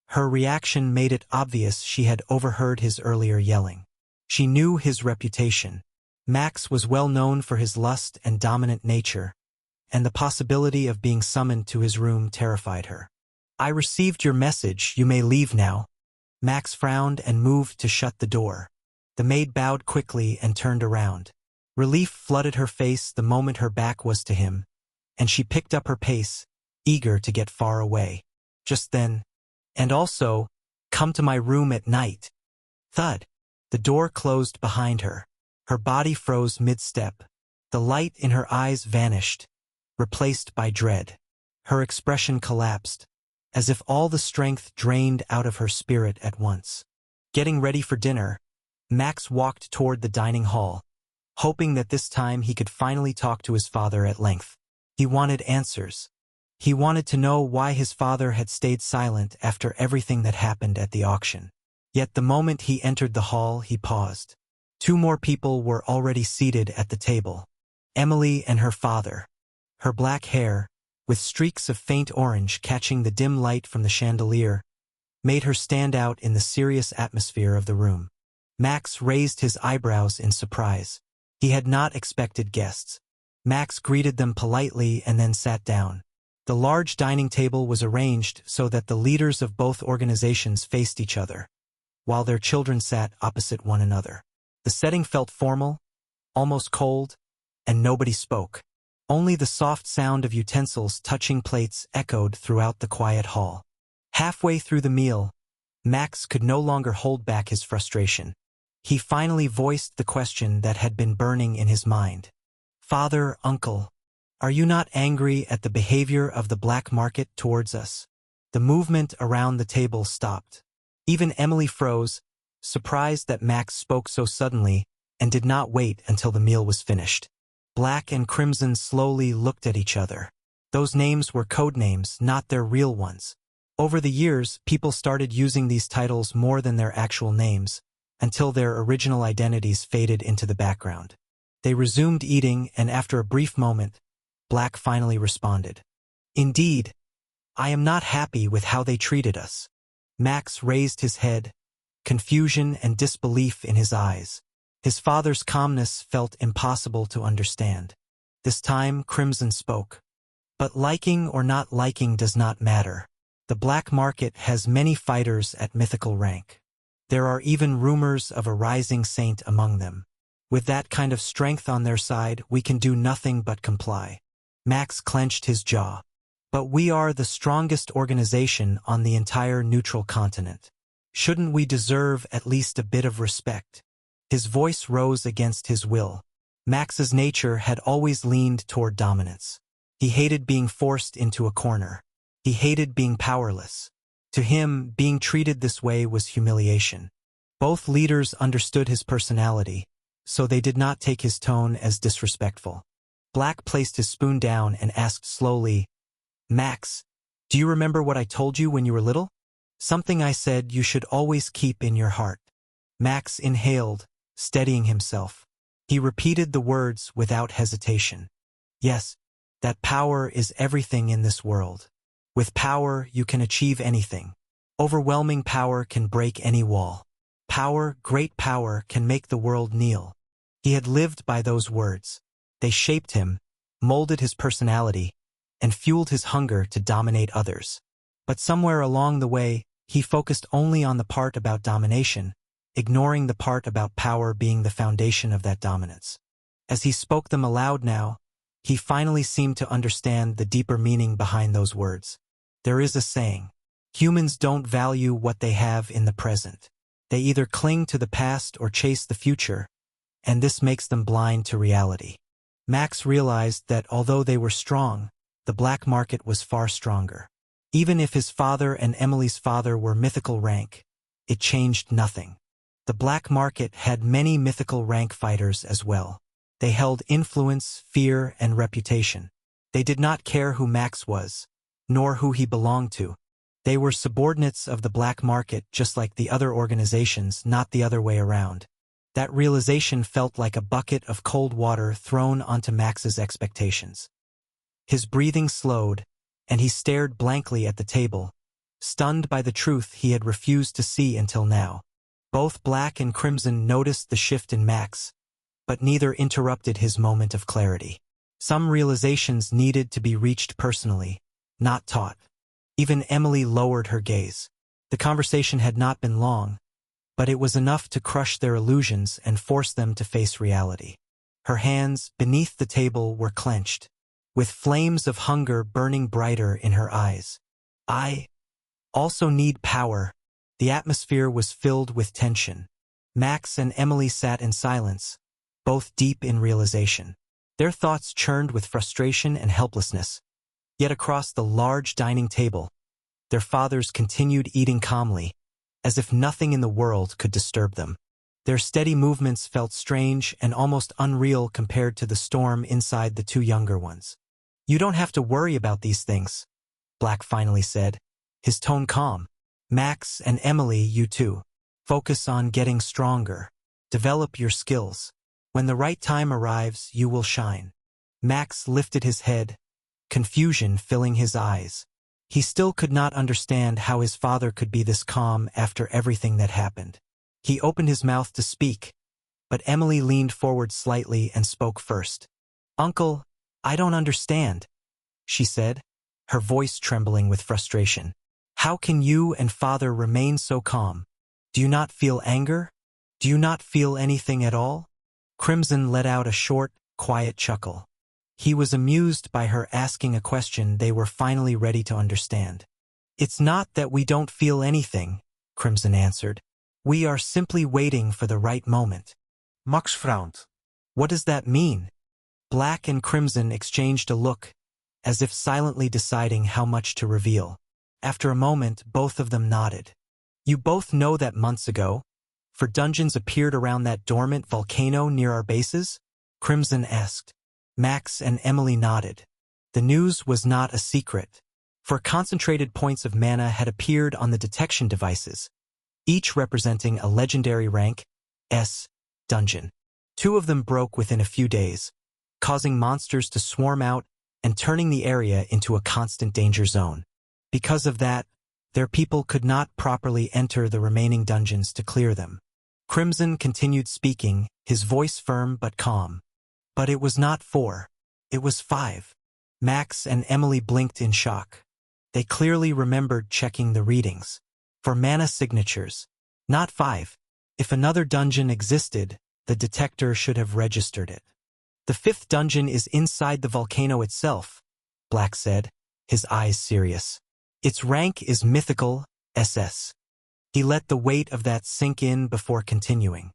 Her reaction made it obvious she had overheard his earlier yelling. She knew his reputation. Max was well known for his lust and dominant nature, and the possibility of being summoned to his room terrified her. I received your message, you may leave now. Max frowned and moved to shut the door. The maid bowed quickly and turned around. Relief flooded her face the moment her back was to him, and she picked up her pace, eager to get far away. Just then, and also, come to my room at night. Thud. The door closed behind her. Her body froze mid-step. The light in her eyes vanished, replaced by dread. Her expression collapsed, as if all the strength drained out of her spirit at once. Getting ready for dinner, Max walked toward the dining hall, hoping that this time he could finally talk to his father at length. He wanted answers. He wanted to know why his father had stayed silent after everything that happened at the auction. Yet the moment he entered the hall, he paused. Two more people were already seated at the table. Emily and her father. Her black hair, with streaks of faint orange catching the dim light from the chandelier, made her stand out in the serious atmosphere of the room. Max raised his eyebrows in surprise. He had not expected guests. Max greeted them politely and then sat down. The large dining table was arranged so that the leaders of both organizations faced each other, while their children sat opposite one another. The setting felt formal, almost cold, and nobody spoke. Only the soft sound of utensils touching plates echoed throughout the quiet hall. Halfway through the meal, Max could no longer hold back his frustration. He finally voiced the question that had been burning in his mind. Father, uncle, are you not angry at the behavior of the black market towards us? The movement around the table stopped. Even Emily froze, surprised that Max spoke so suddenly, and did not wait until the meal was finished. Black and Crimson slowly looked at each other. Those names were code names, not their real ones. Over the years, people started using these titles more than their actual names, until their original identities faded into the background. They resumed eating, and after a brief moment, Black finally responded. Indeed, I am not happy with how they treated us. Max raised his head, confusion and disbelief in his eyes. His father's calmness felt impossible to understand. This time, Crimson spoke. But liking or not liking does not matter. The black market has many fighters at mythical rank. There are even rumors of a rising saint among them. With that kind of strength on their side, we can do nothing but comply. Max clenched his jaw. But we are the strongest organization on the entire neutral continent. Shouldn't we deserve at least a bit of respect? His voice rose against his will. Max's nature had always leaned toward dominance. He hated being forced into a corner. He hated being powerless. To him, being treated this way was humiliation. Both leaders understood his personality, so they did not take his tone as disrespectful. Black placed his spoon down and asked slowly, Max, do you remember what I told you when you were little? Something I said you should always keep in your heart. Max inhaled, steadying himself. He repeated the words without hesitation. Yes, that power is everything in this world. With power, you can achieve anything. Overwhelming power can break any wall. Power, great power, can make the world kneel. He had lived by those words. They shaped him, molded his personality, and fueled his hunger to dominate others. But somewhere along the way, he focused only on the part about domination, ignoring the part about power being the foundation of that dominance. As he spoke them aloud now, he finally seemed to understand the deeper meaning behind those words. There is a saying, humans don't value what they have in the present. They either cling to the past or chase the future, and this makes them blind to reality. Max realized that although they were strong, the black market was far stronger. Even if his father and Emily's father were mythical rank, it changed nothing. The black market had many mythical rank fighters as well. They held influence, fear, and reputation. They did not care who Max was, nor who he belonged to. They were subordinates of the black market just like the other organizations, not the other way around. That realization felt like a bucket of cold water thrown onto Max's expectations. His breathing slowed, and he stared blankly at the table, stunned by the truth he had refused to see until now. Both Black and Crimson noticed the shift in Max, but neither interrupted his moment of clarity. Some realizations needed to be reached personally, not taught. Even Emily lowered her gaze. The conversation had not been long, but it was enough to crush their illusions and force them to face reality. Her hands, beneath the table, were clenched, with flames of hunger burning brighter in her eyes. I also need power. The atmosphere was filled with tension. Max and Emily sat in silence, both deep in realization. Their thoughts churned with frustration and helplessness. Yet across the large dining table, their fathers continued eating calmly, as if nothing in the world could disturb them. Their steady movements felt strange and almost unreal compared to the storm inside the two younger ones. "You don't have to worry about these things," Black finally said, his tone calm. "Max and Emily, you too. Focus on getting stronger. Develop your skills. When the right time arrives, you will shine." Max lifted his head, confusion filling his eyes. He still could not understand how his father could be this calm after everything that happened. He opened his mouth to speak, but Emily leaned forward slightly and spoke first. "Uncle, I don't understand," she said, her voice trembling with frustration. "How can you and father remain so calm? Do you not feel anger? Do you not feel anything at all?" Crimson let out a short, quiet chuckle. He was amused by her asking a question they were finally ready to understand. "It's not that we don't feel anything," Crimson answered. "We are simply waiting for the right moment." Max frowned. "What does that mean?" Black and Crimson exchanged a look, as if silently deciding how much to reveal. After a moment, both of them nodded. "You both know that months ago, dungeons appeared around that dormant volcano near our bases?" Crimson asked. Max and Emily nodded. The news was not a secret, for concentrated points of mana had appeared on the detection devices, each representing a legendary rank S dungeon. Two of them broke within a few days, causing monsters to swarm out and turning the area into a constant danger zone. Because of that, their people could not properly enter the remaining dungeons to clear them. Crimson continued speaking, his voice firm but calm. "But it was not 4. It was 5. Max and Emily blinked in shock. They clearly remembered checking the readings. For mana signatures, not 5. If another dungeon existed, the detector should have registered it. "The 5th dungeon is inside the volcano itself," Black said, his eyes serious. "Its rank is mythical, SS." He let the weight of that sink in before continuing.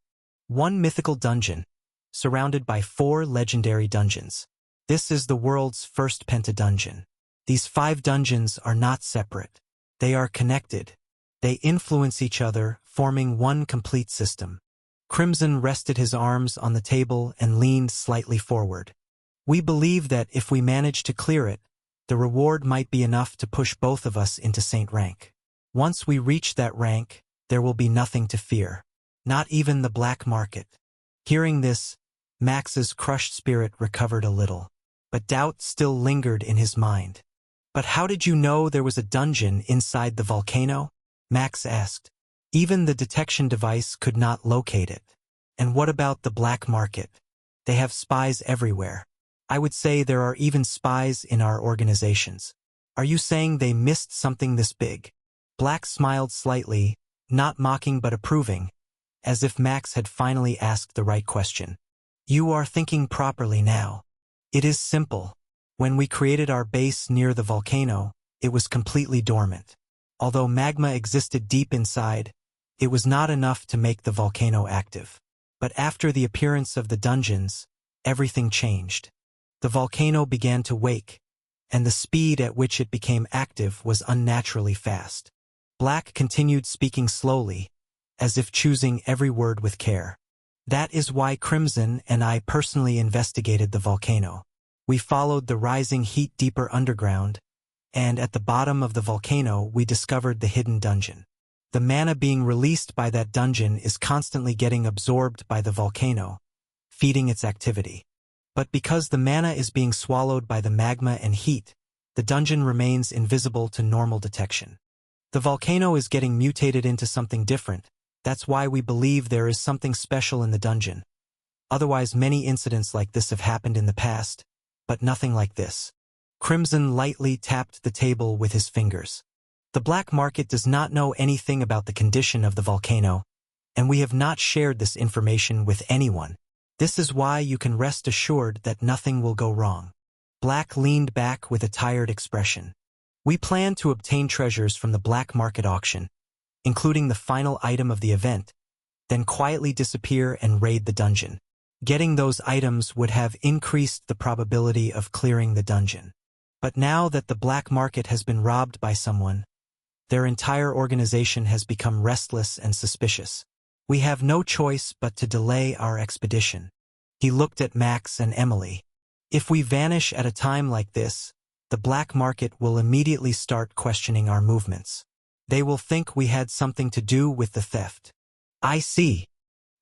"One mythical dungeon, surrounded by 4 legendary dungeons. This is the world's first penta-dungeon. These 5 dungeons are not separate. They are connected. They influence each other, forming one complete system." Crimson rested his arms on the table and leaned slightly forward. "We believe that if we manage to clear it, the reward might be enough to push both of us into Saint rank. Once we reach that rank, there will be nothing to fear. Not even the black market." Hearing this, Max's crushed spirit recovered a little, but doubt still lingered in his mind. "But how did you know there was a dungeon inside the volcano?" Max asked. "Even the detection device could not locate it. And what about the black market? They have spies everywhere. I would say there are even spies in our organizations. Are you saying they missed something this big?" Black smiled slightly, not mocking but approving, as if Max had finally asked the right question. "You are thinking properly now. It is simple. When we created our base near the volcano, it was completely dormant. Although magma existed deep inside, it was not enough to make the volcano active. But after the appearance of the dungeons, everything changed. The volcano began to wake, and the speed at which it became active was unnaturally fast." Black continued speaking slowly, as if choosing every word with care. "That is why Crimson and I personally investigated the volcano. We followed the rising heat deeper underground, and at the bottom of the volcano we discovered the hidden dungeon. The mana being released by that dungeon is constantly getting absorbed by the volcano, feeding its activity. But because the mana is being swallowed by the magma and heat, The dungeon remains invisible to normal detection. The volcano is getting mutated into something different. That's why we believe there is something special in the dungeon. Otherwise, many incidents like this have happened in the past, but nothing like this. Crimson lightly tapped the table with his fingers. The black market does not know anything about the condition of the volcano, and we have not shared this information with anyone. This is why you can rest assured that nothing will go wrong. Black leaned back with a tired expression. We plan to obtain treasures from the black market auction, including the final item of the event, then quietly disappear and raid the dungeon. Getting those items would have increased the probability of clearing the dungeon. But now that the black market has been robbed by someone, their entire organization has become restless and suspicious. We have no choice but to delay our expedition. He looked at Max and Emily. If we vanish at a time like this, the black market will immediately start questioning our movements. They will think we had something to do with the theft. I see.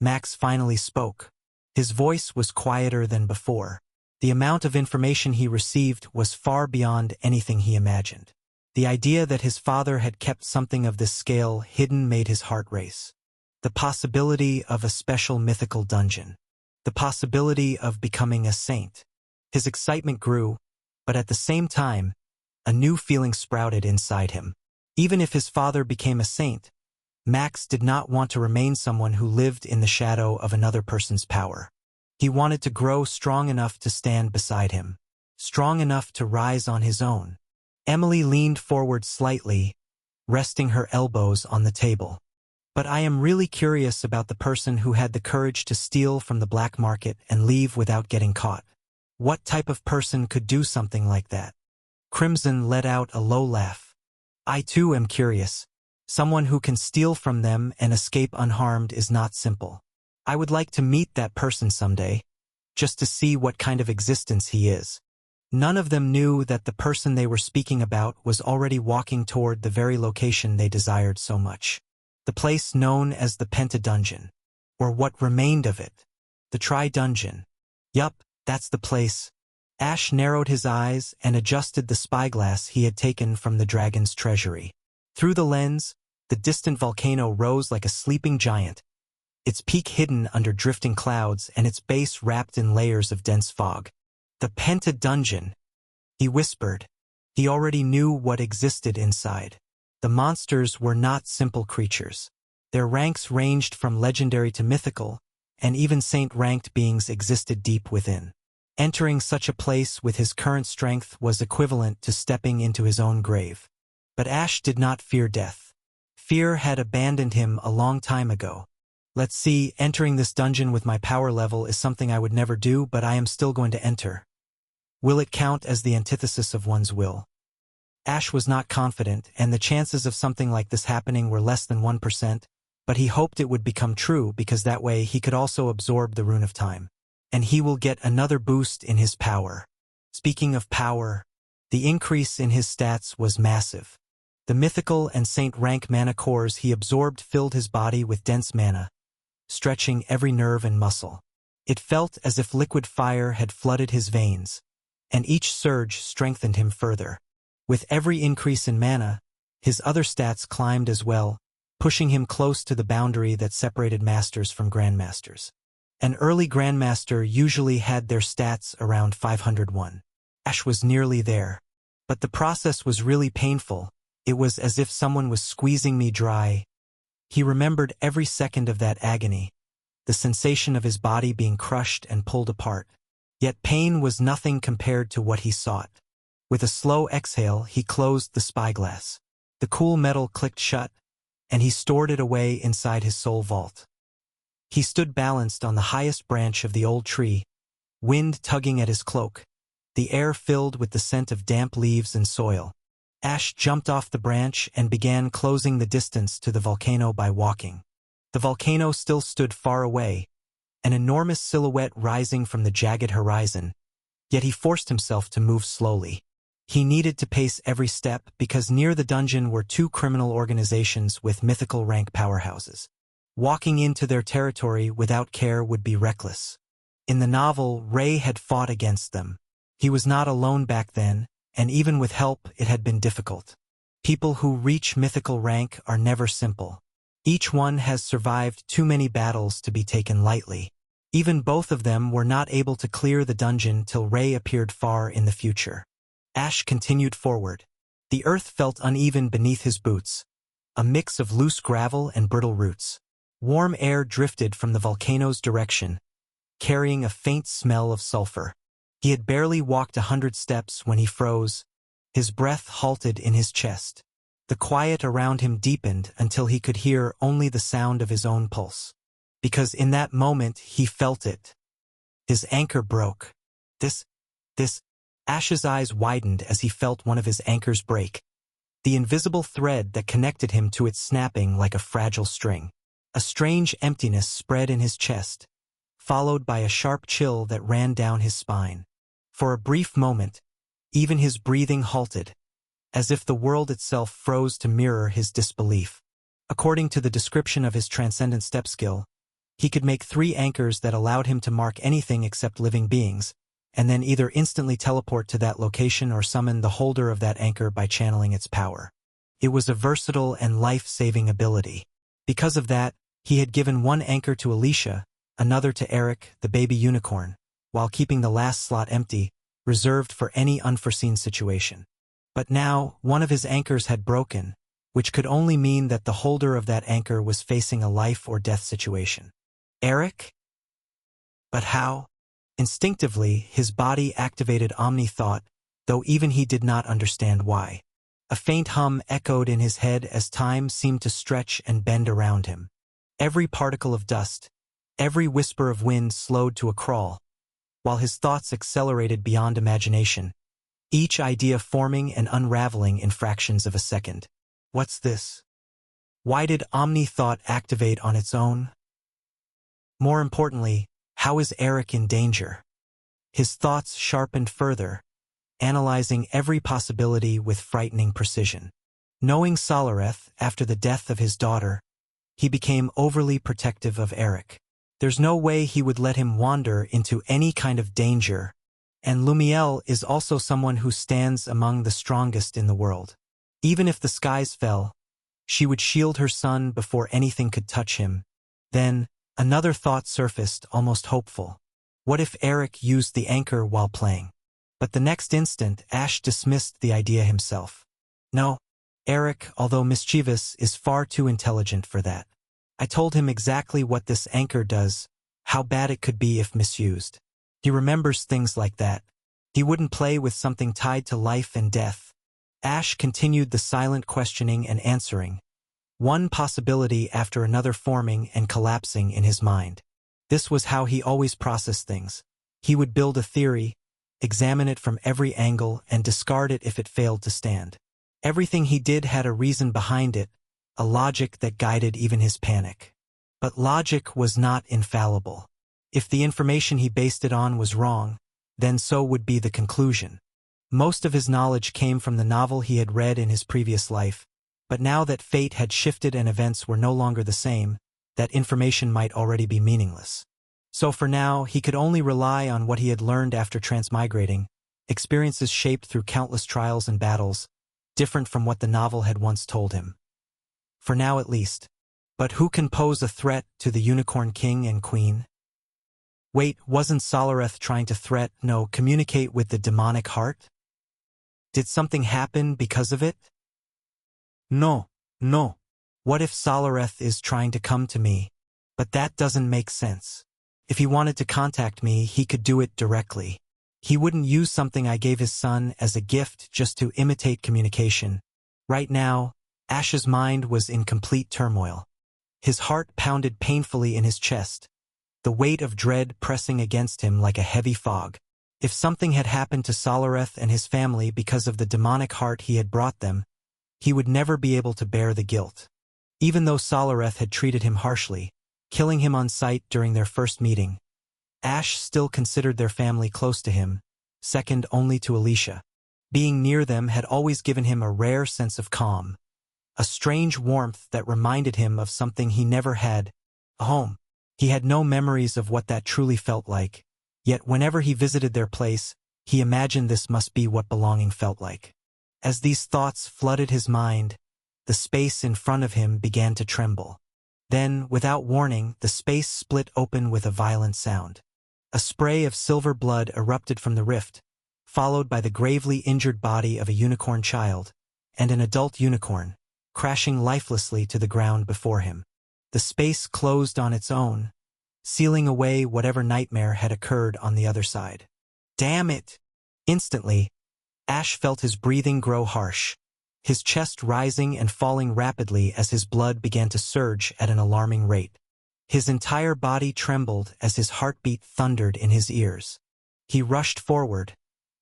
Max finally spoke. His voice was quieter than before. The amount of information he received was far beyond anything he imagined. The idea that his father had kept something of this scale hidden made his heart race. The possibility of a special mythical dungeon. The possibility of becoming a saint. His excitement grew, but at the same time, a new feeling sprouted inside him. Even if his father became a saint, Max did not want to remain someone who lived in the shadow of another person's power. He wanted to grow strong enough to stand beside him, strong enough to rise on his own. Emily leaned forward slightly, resting her elbows on the table. But I am really curious about the person who had the courage to steal from the black market and leave without getting caught. What type of person could do something like that? Crimson let out a low laugh. I too am curious. Someone who can steal from them and escape unharmed is not simple. I would like to meet that person someday, just to see what kind of existence he is. None of them knew that the person they were speaking about was already walking toward the very location they desired so much. The place known as the Penta Dungeon, or what remained of it. The Tri-Dungeon. Yup, that's the place. Ash narrowed his eyes and adjusted the spyglass he had taken from the dragon's treasury. Through the lens, the distant volcano rose like a sleeping giant, its peak hidden under drifting clouds and its base wrapped in layers of dense fog. The Penta Dungeon, he whispered. He already knew what existed inside. The monsters were not simple creatures. Their ranks ranged from legendary to mythical, and even saint-ranked beings existed deep within. Entering such a place with his current strength was equivalent to stepping into his own grave. But Ash did not fear death. Fear had abandoned him a long time ago. Let's see, entering this dungeon with my power level is something I would never do, but I am still going to enter. Will it count as the antithesis of one's will? Ash was not confident, and the chances of something like this happening were less than 1%, but he hoped it would become true because that way he could also absorb the Rune of Time. And he will get another boost in his power. Speaking of power, the increase in his stats was massive. The mythical and saint rank mana cores he absorbed filled his body with dense mana, stretching every nerve and muscle. It felt as if liquid fire had flooded his veins, and each surge strengthened him further. With every increase in mana, his other stats climbed as well, pushing him close to the boundary that separated masters from grandmasters. An early grandmaster usually had their stats around 501. Ash was nearly there. But the process was really painful. It was as if someone was squeezing me dry. He remembered every second of that agony, the sensation of his body being crushed and pulled apart. Yet pain was nothing compared to what he sought. With a slow exhale, he closed the spyglass. The cool metal clicked shut, and he stored it away inside his soul vault. He stood balanced on the highest branch of the old tree, wind tugging at his cloak, the air filled with the scent of damp leaves and soil. Ash jumped off the branch and began closing the distance to the volcano by walking. The volcano still stood far away, an enormous silhouette rising from the jagged horizon, yet he forced himself to move slowly. He needed to pace every step because near the dungeon were two criminal organizations with mythical rank powerhouses. Walking into their territory without care would be reckless. In the novel, Ray had fought against them. He was not alone back then, and even with help it had been difficult. People who reach mythical rank are never simple. Each one has survived too many battles to be taken lightly. Even both of them were not able to clear the dungeon till Ray appeared far in the future. Ash continued forward. The earth felt uneven beneath his boots, a mix of loose gravel and brittle roots. Warm air drifted from the volcano's direction, carrying a faint smell of sulfur. He had barely walked 100 steps when he froze. His breath halted in his chest. The quiet around him deepened until he could hear only the sound of his own pulse. Because in that moment he felt it. His anchor broke. This. Ash's eyes widened as he felt one of his anchors break. The invisible thread that connected him to it snapping like a fragile string. A strange emptiness spread in his chest, followed by a sharp chill that ran down his spine. For a brief moment, even his breathing halted, as if the world itself froze to mirror his disbelief. According to the description of his transcendent step skill, he could make 3 anchors that allowed him to mark anything except living beings, and then either instantly teleport to that location or summon the holder of that anchor by channeling its power. It was a versatile and life-saving ability. Because of that, he had given one anchor to Alicia, another to Eric, the baby unicorn, while keeping the last slot empty, reserved for any unforeseen situation. But now, one of his anchors had broken, which could only mean that the holder of that anchor was facing a life-or-death situation. Eric? But how? Instinctively, his body activated Omni-Thought, though even he did not understand why. A faint hum echoed in his head as time seemed to stretch and bend around him. Every particle of dust, every whisper of wind slowed to a crawl, while his thoughts accelerated beyond imagination, each idea forming and unraveling in fractions of a second. What's this? Why did Omni-Thought activate on its own? More importantly, how is Eric in danger? His thoughts sharpened further, analyzing every possibility with frightening precision. Knowing Solareth after the death of his daughter, he became overly protective of Eric. There's no way he would let him wander into any kind of danger, and Lumiel is also someone who stands among the strongest in the world. Even if the skies fell, she would shield her son before anything could touch him. Then, another thought surfaced, almost hopeful. What if Eric used the anchor while playing? But the next instant, Ash dismissed the idea himself. No, Eric, although mischievous, is far too intelligent for that. I told him exactly what this anchor does, how bad it could be if misused. He remembers things like that. He wouldn't play with something tied to life and death. Ash continued the silent questioning and answering, one possibility after another forming and collapsing in his mind. This was how he always processed things. He would build a theory, examine it from every angle, and discard it if it failed to stand. Everything he did had a reason behind it, a logic that guided even his panic. But logic was not infallible. If the information he based it on was wrong, then so would be the conclusion. Most of his knowledge came from the novel he had read in his previous life, but now that fate had shifted and events were no longer the same, that information might already be meaningless. So for now, he could only rely on what he had learned after transmigrating, experiences shaped through countless trials and battles, different from what the novel had once told him. For now at least. But who can pose a threat to the Unicorn King and Queen? Wait, wasn't Solareth trying to communicate with the demonic heart? Did something happen because of it? No. What if Solareth is trying to come to me? But that doesn't make sense. If he wanted to contact me, he could do it directly. He wouldn't use something I gave his son as a gift just to imitate communication. Right now, Ash's mind was in complete turmoil. His heart pounded painfully in his chest, the weight of dread pressing against him like a heavy fog. If something had happened to Solareth and his family because of the demonic heart he had brought them, he would never be able to bear the guilt. Even though Solareth had treated him harshly, killing him on sight during their first meeting, Ash still considered their family close to him, second only to Alicia. Being near them had always given him a rare sense of calm, a strange warmth that reminded him of something he never had, a home. He had no memories of what that truly felt like, yet whenever he visited their place, He imagined this must be what belonging felt like. As these thoughts flooded his mind, the space in front of him began to tremble. Then, without warning, the space split open with a violent sound. A spray of silver blood erupted from the rift, followed by the gravely injured body of a unicorn child, and an adult unicorn, crashing lifelessly to the ground before him. The space closed on its own, sealing away whatever nightmare had occurred on the other side. Damn it! Instantly, Ash felt his breathing grow harsh, his chest rising and falling rapidly as his blood began to surge at an alarming rate. His entire body trembled as his heartbeat thundered in his ears. He rushed forward,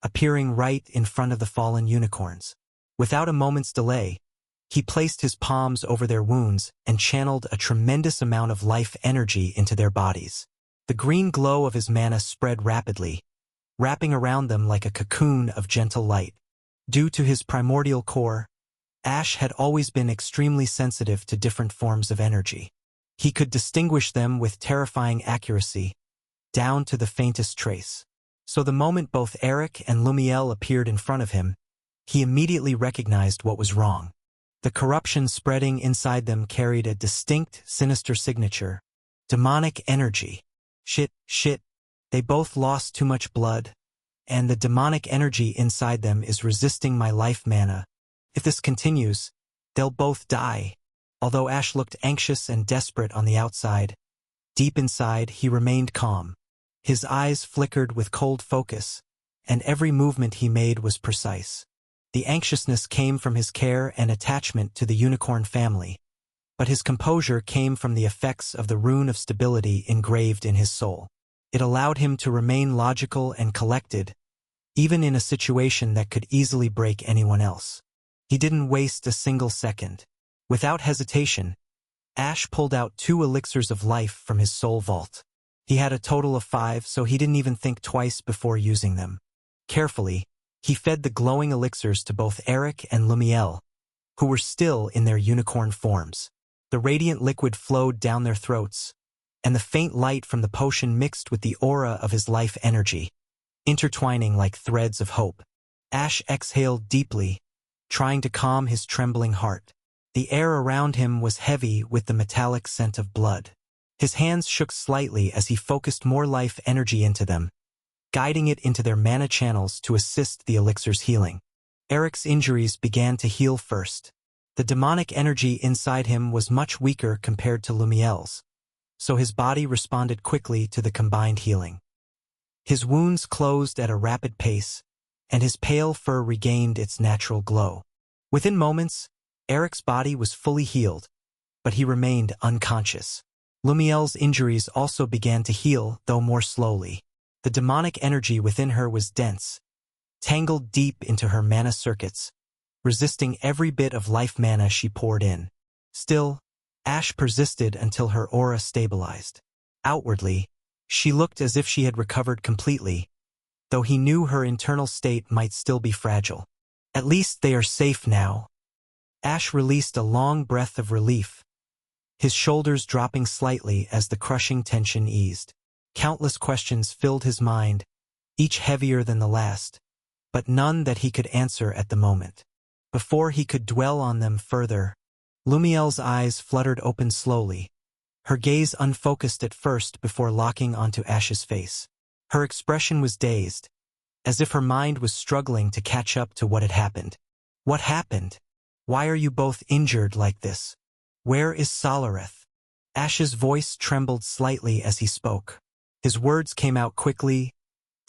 appearing right in front of the fallen unicorns. Without a moment's delay, he placed his palms over their wounds and channeled a tremendous amount of life energy into their bodies. The green glow of his mana spread rapidly, wrapping around them like a cocoon of gentle light. Due to his primordial core, Ash had always been extremely sensitive to different forms of energy. He could distinguish them with terrifying accuracy, down to the faintest trace. So the moment both Eric and Lumiel appeared in front of him, he immediately recognized what was wrong. The corruption spreading inside them carried a distinct, sinister signature. Demonic energy. Shit. They both lost too much blood, and the demonic energy inside them is resisting my life mana. If this continues, they'll both die. Although Ash looked anxious and desperate on the outside, deep inside he remained calm. His eyes flickered with cold focus, and every movement he made was precise. The anxiousness came from his care and attachment to the unicorn family, but his composure came from the effects of the rune of stability engraved in his soul. It allowed him to remain logical and collected, even in a situation that could easily break anyone else. He didn't waste a single second. Without hesitation, Ash pulled out 2 elixirs of life from his soul vault. He had a total of 5, so he didn't even think twice before using them. Carefully, he fed the glowing elixirs to both Eric and Lumiel, who were still in their unicorn forms. The radiant liquid flowed down their throats, and the faint light from the potion mixed with the aura of his life energy, intertwining like threads of hope. Ash exhaled deeply, trying to calm his trembling heart. The air around him was heavy with the metallic scent of blood. His hands shook slightly as he focused more life energy into them, guiding it into their mana channels to assist the elixir's healing. Eric's injuries began to heal first. The demonic energy inside him was much weaker compared to Lumiel's, so his body responded quickly to the combined healing. His wounds closed at a rapid pace, and his pale fur regained its natural glow. Within moments, Eric's body was fully healed, but he remained unconscious. Lumiel's injuries also began to heal, though more slowly. The demonic energy within her was dense, tangled deep into her mana circuits, resisting every bit of life mana she poured in. Still, Ash persisted until her aura stabilized. Outwardly, she looked as if she had recovered completely, though he knew her internal state might still be fragile. At least they are safe now. Ash released a long breath of relief, his shoulders dropping slightly as the crushing tension eased. Countless questions filled his mind, each heavier than the last, but none that he could answer at the moment. Before he could dwell on them further, Lumiel's eyes fluttered open slowly, her gaze unfocused at first before locking onto Ash's face. Her expression was dazed, as if her mind was struggling to catch up to what had happened. What happened? Why are you both injured like this? Where is Solareth? Ash's voice trembled slightly as he spoke. His words came out quickly,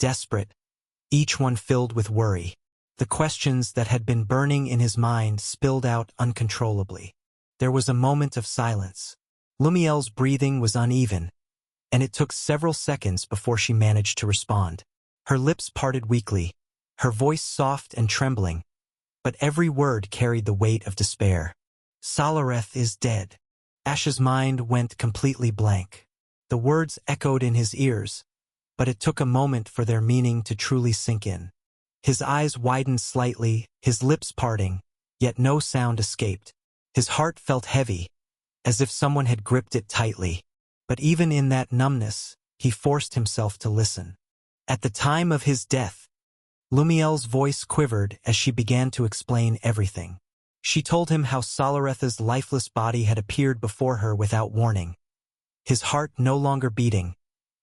desperate, each one filled with worry. The questions that had been burning in his mind spilled out uncontrollably. There was a moment of silence. Lumiel's breathing was uneven, and it took several seconds before she managed to respond. Her lips parted weakly, her voice soft and trembling, but every word carried the weight of despair. Solareth is dead. Ash's mind went completely blank. The words echoed in his ears, but it took a moment for their meaning to truly sink in. His eyes widened slightly, his lips parting, yet no sound escaped. His heart felt heavy, as if someone had gripped it tightly. But even in that numbness, he forced himself to listen. At the time of his death, Lumiel's voice quivered as she began to explain everything. She told him how Salaretha's lifeless body had appeared before her without warning. His heart no longer beating,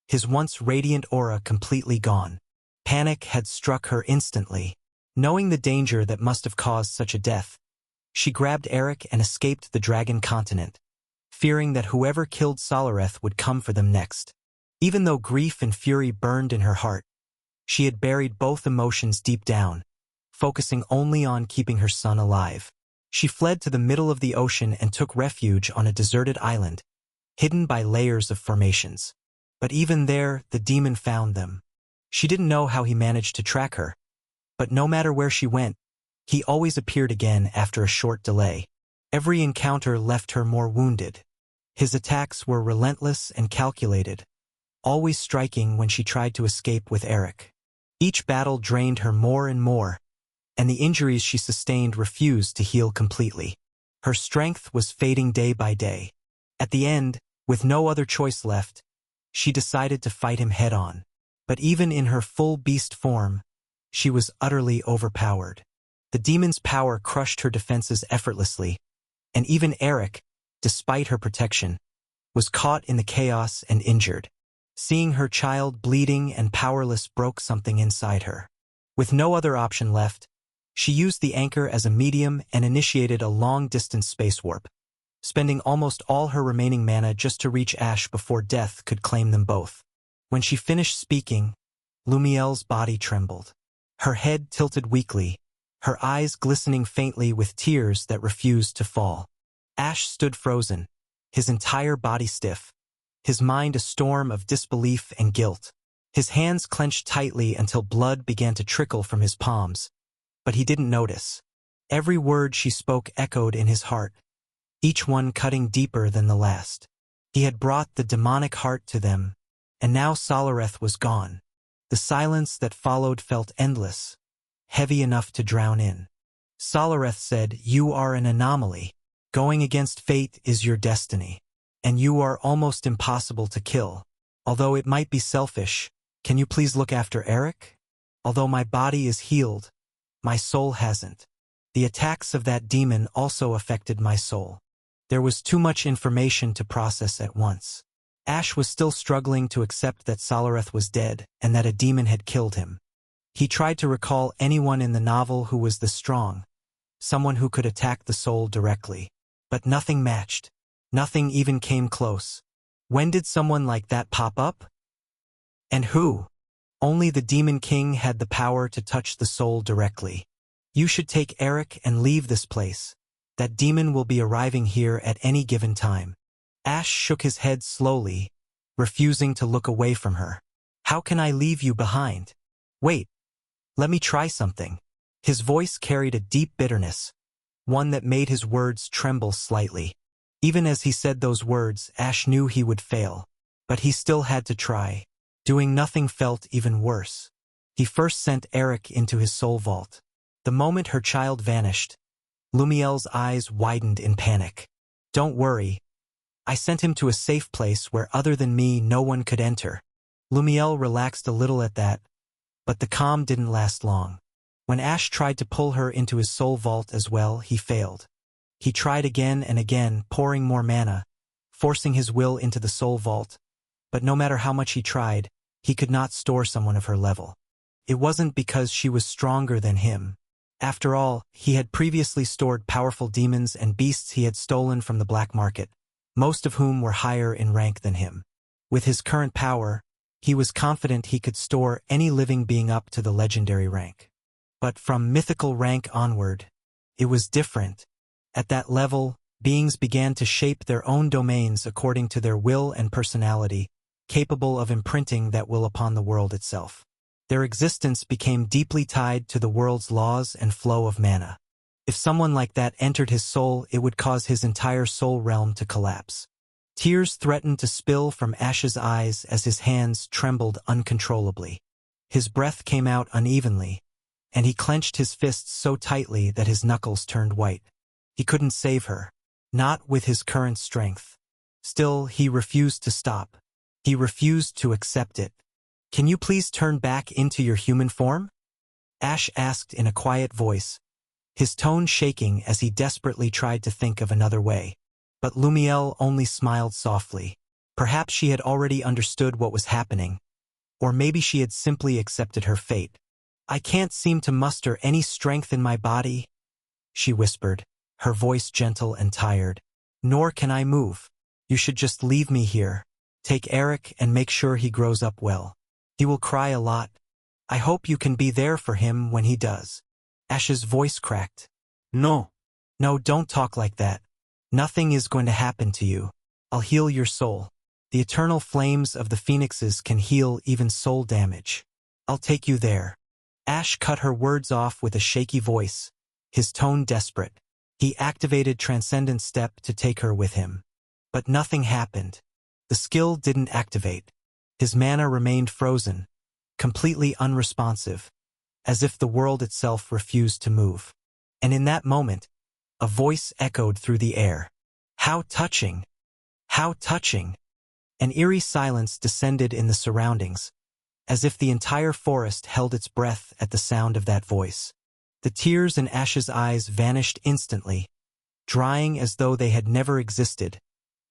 his once radiant aura completely gone. Panic had struck her instantly. Knowing the danger that must have caused such a death, she grabbed Eric and escaped the Dragon Continent, fearing that whoever killed Salareth would come for them next. Even though grief and fury burned in her heart, she had buried both emotions deep down, focusing only on keeping her son alive. She fled to the middle of the ocean and took refuge on a deserted island, hidden by layers of formations. But even there, the demon found them. She didn't know how he managed to track her, but no matter where she went, he always appeared again after a short delay. Every encounter left her more wounded. His attacks were relentless and calculated, always striking when she tried to escape with Eric. Each battle drained her more and more, and the injuries she sustained refused to heal completely. Her strength was fading day by day. At the end, with no other choice left, she decided to fight him head-on. But even in her full beast form, she was utterly overpowered. The demon's power crushed her defenses effortlessly, and even Eric, despite her protection, was caught in the chaos and injured. Seeing her child bleeding and powerless broke something inside her. With no other option left, she used the anchor as a medium and initiated a long-distance space warp, spending almost all her remaining mana just to reach Ash before death could claim them both. When she finished speaking, Lumiel's body trembled. Her head tilted weakly, her eyes glistening faintly with tears that refused to fall. Ash stood frozen, his entire body stiff, his mind a storm of disbelief and guilt. His hands clenched tightly until blood began to trickle from his palms, but he didn't notice. Every word she spoke echoed in his heart, each one cutting deeper than the last. He had brought the demonic heart to them, and now Salareth was gone. The silence that followed felt endless, heavy enough to drown in. Salareth said, "You are an anomaly. Going against fate is your destiny. And you are almost impossible to kill. Although it might be selfish, can you please look after Eric? Although my body is healed, my soul hasn't. The attacks of that demon also affected my soul." There was too much information to process at once. Ash was still struggling to accept that Salareth was dead and that a demon had killed him. He tried to recall anyone in the novel who was this strong, someone who could attack the soul directly. But nothing matched. Nothing even came close. When did someone like that pop up? And who? Only the Demon King had the power to touch the soul directly. You should take Eric and leave this place. That demon will be arriving here at any given time. Ash shook his head slowly, refusing to look away from her. How can I leave you behind? Wait, let me try something. His voice carried a deep bitterness, one that made his words tremble slightly. Even as he said those words, Ash knew he would fail. But he still had to try. Doing nothing felt even worse. He first sent Eric into his soul vault. The moment her child vanished, Lumiel's eyes widened in panic. Don't worry. I sent him to a safe place where other than me no one could enter. Lumiel relaxed a little at that, but the calm didn't last long. When Ash tried to pull her into his soul vault as well, he failed. He tried again and again, pouring more mana, forcing his will into the soul vault, but no matter how much he tried, he could not store someone of her level. It wasn't because she was stronger than him. After all, he had previously stored powerful demons and beasts he had stolen from the black market, most of whom were higher in rank than him. With his current power, he was confident he could store any living being up to the legendary rank. But from mythical rank onward, it was different. At that level, beings began to shape their own domains according to their will and personality, capable of imprinting that will upon the world itself. Their existence became deeply tied to the world's laws and flow of mana. If someone like that entered his soul, it would cause his entire soul realm to collapse. Tears threatened to spill from Ash's eyes as his hands trembled uncontrollably. His breath came out unevenly, and he clenched his fists so tightly that his knuckles turned white. He couldn't save her, not with his current strength. Still, he refused to stop. He refused to accept it. Can you please turn back into your human form? Ash asked in a quiet voice, his tone shaking as he desperately tried to think of another way. But Lumiel only smiled softly. Perhaps she had already understood what was happening, or maybe she had simply accepted her fate. "I can't seem to muster any strength in my body," she whispered, her voice gentle and tired. "Nor can I move. You should just leave me here. Take Eric and make sure he grows up well. He will cry a lot. I hope you can be there for him when he does." Ash's voice cracked. No. "No, don't talk like that. Nothing is going to happen to you. I'll heal your soul. The eternal flames of the phoenixes can heal even soul damage. I'll take you there." Ash cut her words off with a shaky voice, his tone desperate. He activated Transcendent Step to take her with him. But nothing happened. The skill didn't activate. His mana remained frozen, completely unresponsive, as if the world itself refused to move. And in that moment, a voice echoed through the air. "How touching! How touching!" An eerie silence descended in the surroundings, as if the entire forest held its breath at the sound of that voice. The tears in Ash's eyes vanished instantly, drying as though they had never existed,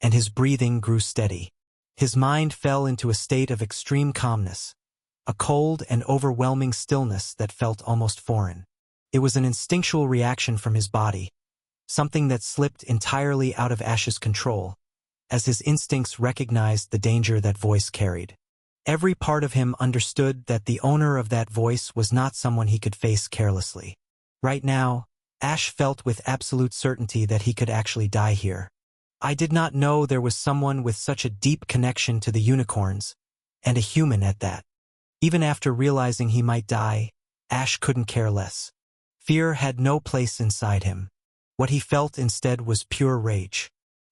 and his breathing grew steady. His mind fell into a state of extreme calmness, a cold and overwhelming stillness that felt almost foreign. It was an instinctual reaction from his body, something that slipped entirely out of Ash's control, as his instincts recognized the danger that voice carried. Every part of him understood that the owner of that voice was not someone he could face carelessly. Right now, Ash felt with absolute certainty that he could actually die here. "I did not know there was someone with such a deep connection to the unicorns, and a human at that." Even after realizing he might die, Ash couldn't care less. Fear had no place inside him. What he felt instead was pure rage.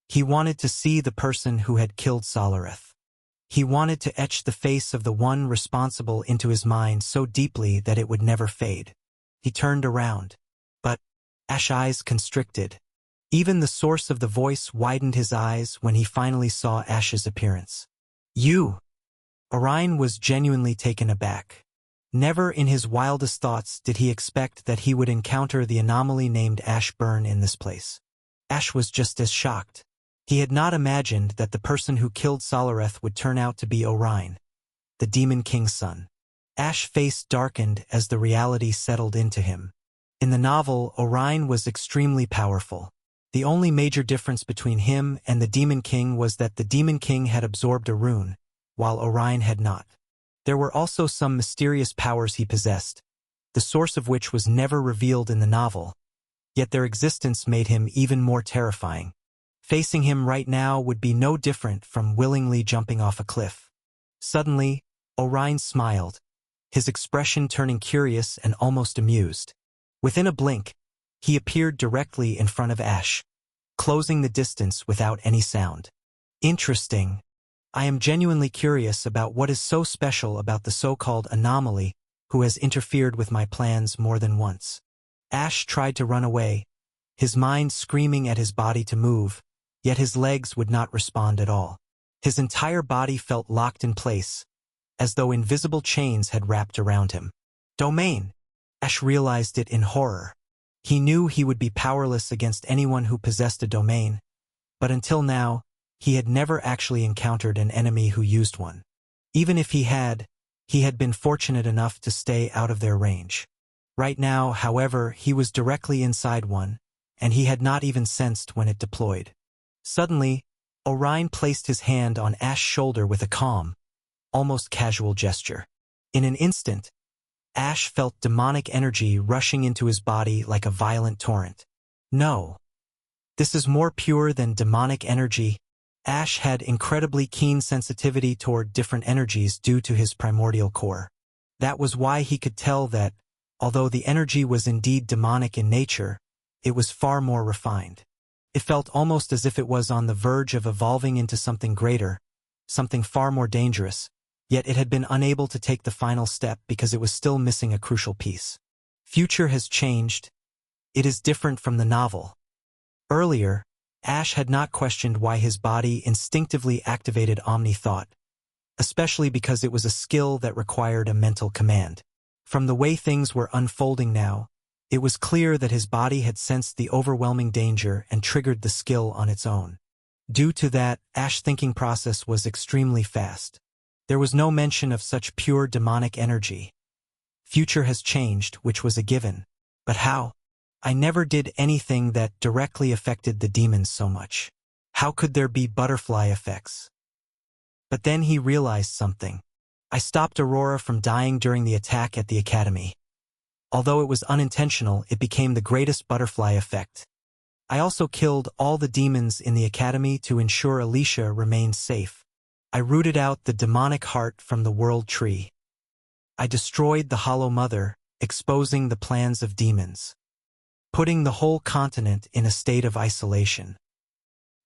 He wanted to see the person who had killed Solareth. He wanted to etch the face of the one responsible into his mind so deeply that it would never fade. He turned around. But Ash's eyes constricted. Even the source of the voice widened his eyes when he finally saw Ash's appearance. "You!" Orion was genuinely taken aback. Never in his wildest thoughts did he expect that he would encounter the anomaly named Ash Burn in this place. Ash was just as shocked. He had not imagined that the person who killed Solareth would turn out to be Orion, the Demon King's son. Ash's face darkened as the reality settled into him. In the novel, Orion was extremely powerful. The only major difference between him and the Demon King was that the Demon King had absorbed a rune, while Orion had not. There were also some mysterious powers he possessed, the source of which was never revealed in the novel, yet their existence made him even more terrifying. Facing him right now would be no different from willingly jumping off a cliff. Suddenly, Orion smiled, his expression turning curious and almost amused. Within a blink, he appeared directly in front of Ash, closing the distance without any sound. "Interesting. I am genuinely curious about what is so special about the so-called anomaly who has interfered with my plans more than once." Ash tried to run away, his mind screaming at his body to move, yet his legs would not respond at all. His entire body felt locked in place, as though invisible chains had wrapped around him. Domain! Ash realized it in horror. He knew he would be powerless against anyone who possessed a domain, but until now, he had never actually encountered an enemy who used one. Even if he had been fortunate enough to stay out of their range. Right now, however, he was directly inside one, and he had not even sensed when it deployed. Suddenly, Orion placed his hand on Ash's shoulder with a calm, almost casual gesture. In an instant, Ash felt demonic energy rushing into his body like a violent torrent. No. This is more pure than demonic energy. Ash had incredibly keen sensitivity toward different energies due to his primordial core. That was why he could tell that, although the energy was indeed demonic in nature, it was far more refined. It felt almost as if it was on the verge of evolving into something greater, something far more dangerous, yet it had been unable to take the final step because it was still missing a crucial piece. Future has changed. It is different from the novel. Earlier, Ash had not questioned why his body instinctively activated Omni Thought, especially because it was a skill that required a mental command. From the way things were unfolding now, it was clear that his body had sensed the overwhelming danger and triggered the skill on its own. Due to that, Ash's thinking process was extremely fast. There was no mention of such pure demonic energy. Future has changed, which was a given. But how? I never did anything that directly affected the demons so much. How could there be butterfly effects? But then he realized something. I stopped Aurora from dying during the attack at the academy. Although it was unintentional, it became the greatest butterfly effect. I also killed all the demons in the academy to ensure Alicia remained safe. I rooted out the demonic heart from the world tree. I destroyed the Hollow Mother, exposing the plans of demons, putting the whole continent in a state of isolation.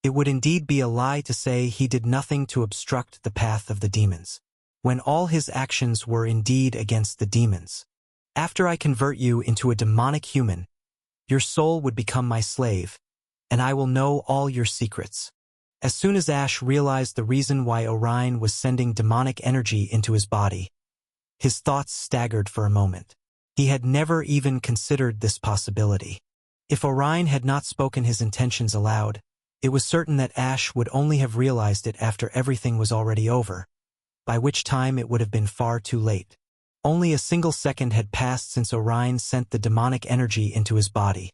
It would indeed be a lie to say he did nothing to obstruct the path of the demons, when all his actions were indeed against the demons. After I convert you into a demonic human, your soul would become my slave, and I will know all your secrets. As soon as Ash realized the reason why Orion was sending demonic energy into his body, his thoughts staggered for a moment. He had never even considered this possibility. If Orion had not spoken his intentions aloud, it was certain that Ash would only have realized it after everything was already over, by which time it would have been far too late. Only a single second had passed since Orion sent the demonic energy into his body.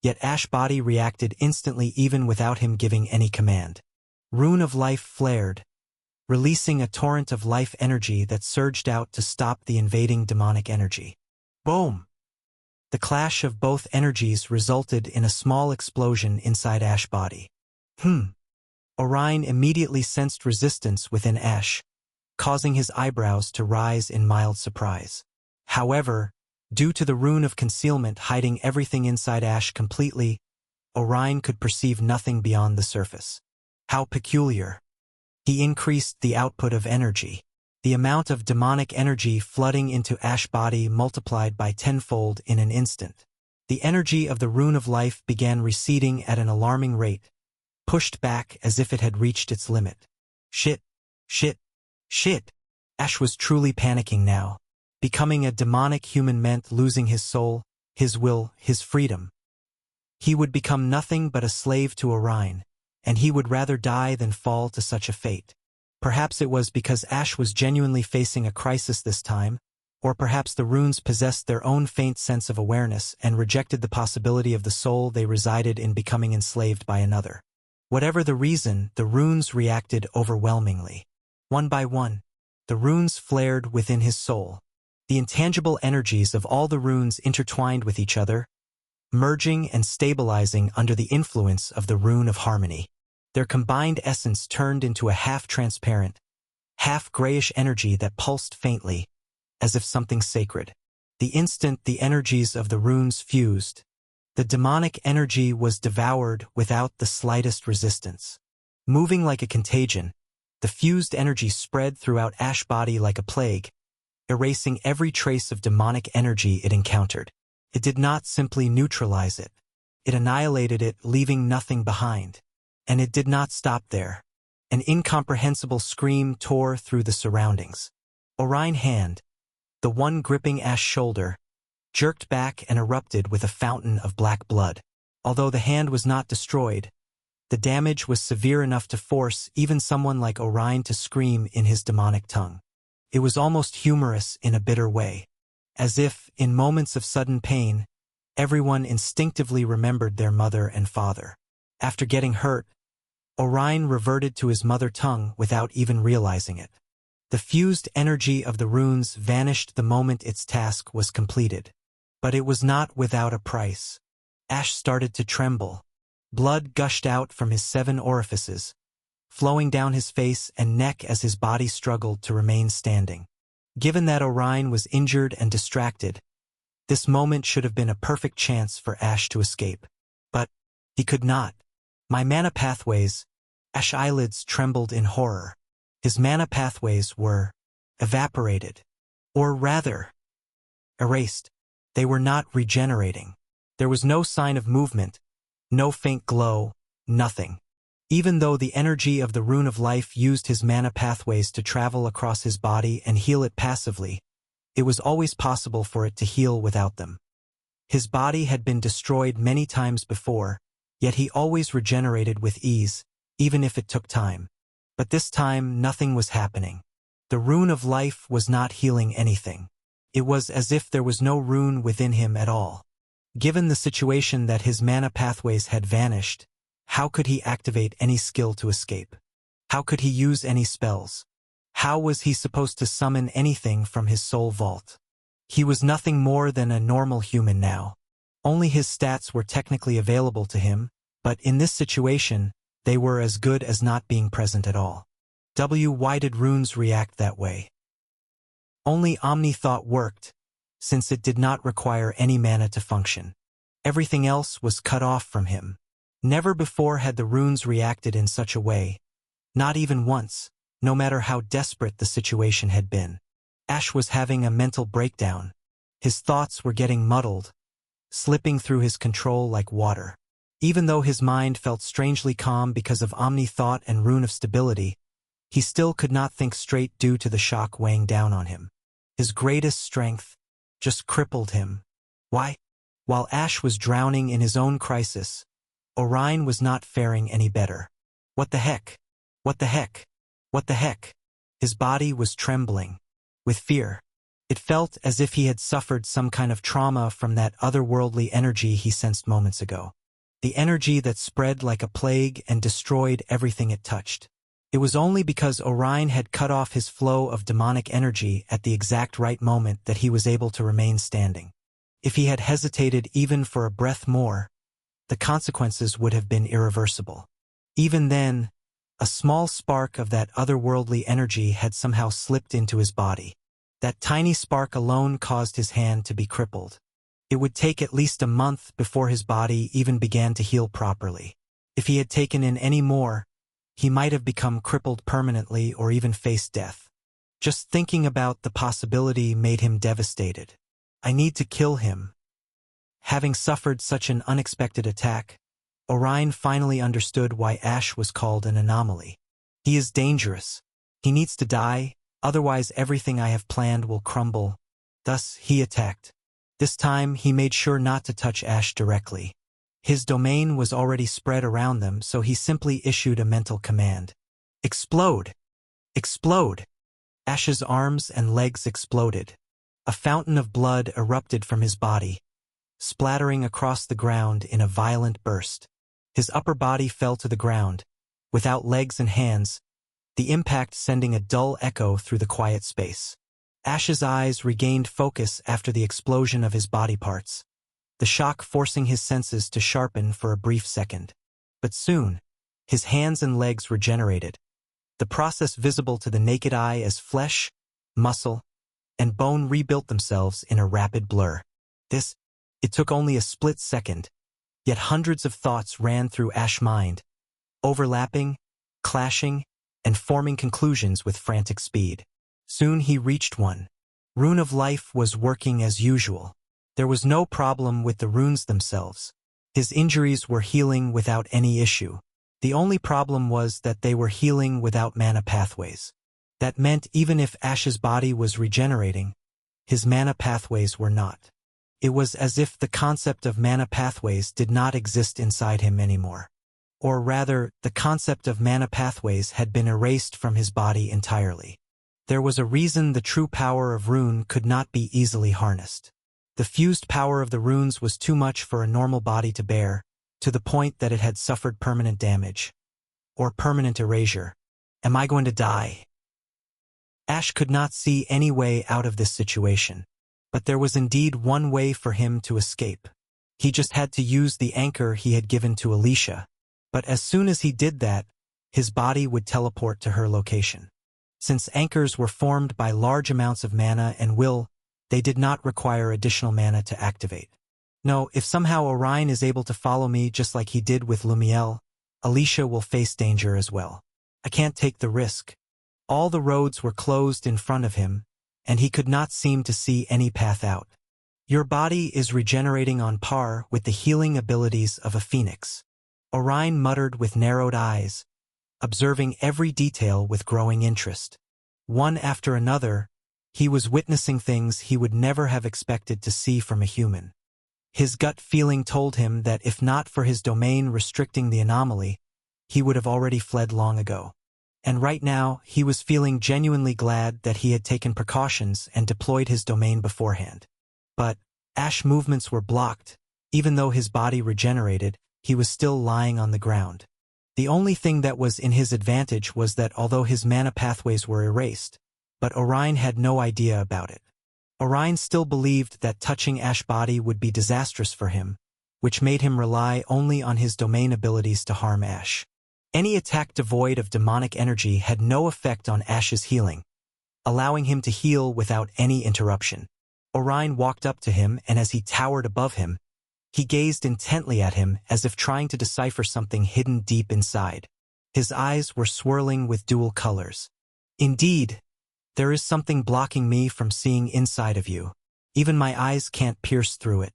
Yet Ash's body reacted instantly even without him giving any command. Rune of Life flared, releasing a torrent of life energy that surged out to stop the invading demonic energy. Boom! The clash of both energies resulted in a small explosion inside Ash's body. Orion immediately sensed resistance within Ash, causing his eyebrows to rise in mild surprise. However, due to the rune of concealment hiding everything inside Ash completely, Orion could perceive nothing beyond the surface. How peculiar. He increased the output of energy. The amount of demonic energy flooding into Ash's body multiplied by tenfold in an instant. The energy of the Rune of Life began receding at an alarming rate, pushed back as if it had reached its limit. Shit! Ash was truly panicking now. Becoming a demonic human meant losing his soul, his will, his freedom. He would become nothing but a slave to Orion, and he would rather die than fall to such a fate. Perhaps it was because Ash was genuinely facing a crisis this time, or perhaps the runes possessed their own faint sense of awareness and rejected the possibility of the soul they resided in becoming enslaved by another. Whatever the reason, the runes reacted overwhelmingly. One by one, the runes flared within his soul. The intangible energies of all the runes intertwined with each other, merging and stabilizing under the influence of the Rune of Harmony. Their combined essence turned into a half-transparent, half-grayish energy that pulsed faintly, as if something sacred. The instant the energies of the runes fused, the demonic energy was devoured without the slightest resistance. Moving like a contagion, the fused energy spread throughout Ash's body like a plague, erasing every trace of demonic energy it encountered. It did not simply neutralize it. It annihilated it, leaving nothing behind. And it did not stop there. An incomprehensible scream tore through the surroundings. Orion's hand, the one gripping Ash's shoulder, jerked back and erupted with a fountain of black blood. Although the hand was not destroyed, the damage was severe enough to force even someone like Orion to scream in his demonic tongue. It was almost humorous in a bitter way. As if, in moments of sudden pain, everyone instinctively remembered their mother and father. After getting hurt, Orion reverted to his mother tongue without even realizing it. The fused energy of the runes vanished the moment its task was completed. But it was not without a price. Ash started to tremble. Blood gushed out from his 7 orifices, flowing down his face and neck as his body struggled to remain standing. Given that Orion was injured and distracted, this moment should have been a perfect chance for Ash to escape. But he could not. My mana pathways. Ash's eyelids trembled in horror. His mana pathways were evaporated. Or rather, erased. They were not regenerating. There was no sign of movement, no faint glow, nothing. Even though the energy of the Rune of Life used his mana pathways to travel across his body and heal it passively, It was always possible for it to heal without them. His body had been destroyed many times before, yet he always regenerated with ease, even if it took time. But this time, nothing was happening. The rune of life was not healing anything. It was as if there was no rune within him at all. Given the situation that his mana pathways had vanished, how could he activate any skill to escape? How could he use any spells? How was he supposed to summon anything from his soul vault? He was nothing more than a normal human now. Only his stats were technically available to him, but in this situation, they were as good as not being present at all. Why did runes react that way? Only Omni Thought worked, since it did not require any mana to function. Everything else was cut off from him. Never before had the runes reacted in such a way. Not even once, no matter how desperate the situation had been. Ash was having a mental breakdown. His thoughts were getting muddled, slipping through his control like water. Even though his mind felt strangely calm because of Omni Thought and Rune of Stability, he still could not think straight due to the shock weighing down on him. His greatest strength just crippled him. Why? While Ash was drowning in his own crisis, Orion was not faring any better. What the heck? What the heck? What the heck? His body was trembling with fear. It felt as if he had suffered some kind of trauma from that otherworldly energy he sensed moments ago. The energy that spread like a plague and destroyed everything it touched. It was only because Orion had cut off his flow of demonic energy at the exact right moment that he was able to remain standing. If he had hesitated even for a breath more, the consequences would have been irreversible. Even then, a small spark of that otherworldly energy had somehow slipped into his body. That tiny spark alone caused his hand to be crippled. It would take at least a month before his body even began to heal properly. If he had taken in any more, he might have become crippled permanently or even faced death. Just thinking about the possibility made him devastated. I need to kill him. Having suffered such an unexpected attack, Orion finally understood why Ash was called an anomaly. He is dangerous. He needs to die, otherwise everything I have planned will crumble. Thus, he attacked. This time, he made sure not to touch Ash directly. His domain was already spread around them, so he simply issued a mental command. Explode! Explode! Ash's arms and legs exploded. A fountain of blood erupted from his body, splattering across the ground in a violent burst. His upper body fell to the ground, without legs and hands, the impact sending a dull echo through the quiet space. Ash's eyes regained focus after the explosion of his body parts, the shock forcing his senses to sharpen for a brief second. But soon, his hands and legs regenerated, the process visible to the naked eye as flesh, muscle, and bone rebuilt themselves in a rapid blur. It took only a split second, yet hundreds of thoughts ran through Ash's mind, overlapping, clashing, and forming conclusions with frantic speed. Soon he reached one. Rune of Life was working as usual. There was no problem with the runes themselves. His injuries were healing without any issue. The only problem was that they were healing without mana pathways. That meant even if Ash's body was regenerating, his mana pathways were not. It was as if the concept of mana pathways did not exist inside him anymore. Or rather, the concept of mana pathways had been erased from his body entirely. There was a reason the true power of rune could not be easily harnessed. The fused power of the runes was too much for a normal body to bear, to the point that it had suffered permanent damage. Or permanent erasure. Am I going to die? Ash could not see any way out of this situation. But there was indeed one way for him to escape. He just had to use the anchor he had given to Alicia. But as soon as he did that, his body would teleport to her location. Since anchors were formed by large amounts of mana and will, they did not require additional mana to activate. No, if somehow Orion is able to follow me just like he did with Lumiel, Alicia will face danger as well. I can't take the risk. All the roads were closed in front of him, and he could not seem to see any path out. Your body is regenerating on par with the healing abilities of a phoenix. Orion muttered with narrowed eyes, observing every detail with growing interest. One after another, He was witnessing things he would never have expected to see from a human. His gut feeling told him that if not for his domain restricting the anomaly, he would have already fled long ago. And right now, he was feeling genuinely glad that he had taken precautions and deployed his domain beforehand. But Ash's movements were blocked. Even though his body regenerated, he was still lying on the ground. The only thing that was in his advantage was that although his mana pathways were erased, but Orion had no idea about it. Orion still believed that touching Ash's body would be disastrous for him, which made him rely only on his domain abilities to harm Ash. Any attack devoid of demonic energy had no effect on Ash's healing, allowing him to heal without any interruption. Orion walked up to him, and as he towered above him, he gazed intently at him as if trying to decipher something hidden deep inside. His eyes were swirling with dual colors. Indeed, there is something blocking me from seeing inside of you. Even my eyes can't pierce through it.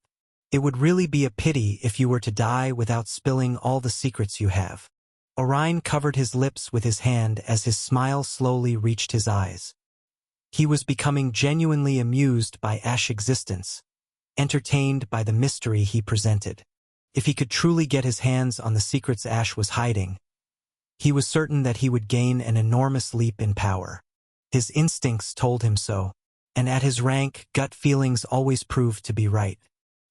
It would really be a pity if you were to die without spilling all the secrets you have. Orion covered his lips with his hand as his smile slowly reached his eyes. He was becoming genuinely amused by Ash's existence, entertained by the mystery he presented. If he could truly get his hands on the secrets Ash was hiding, he was certain that he would gain an enormous leap in power. His instincts told him so, and at his rank, gut feelings always proved to be right.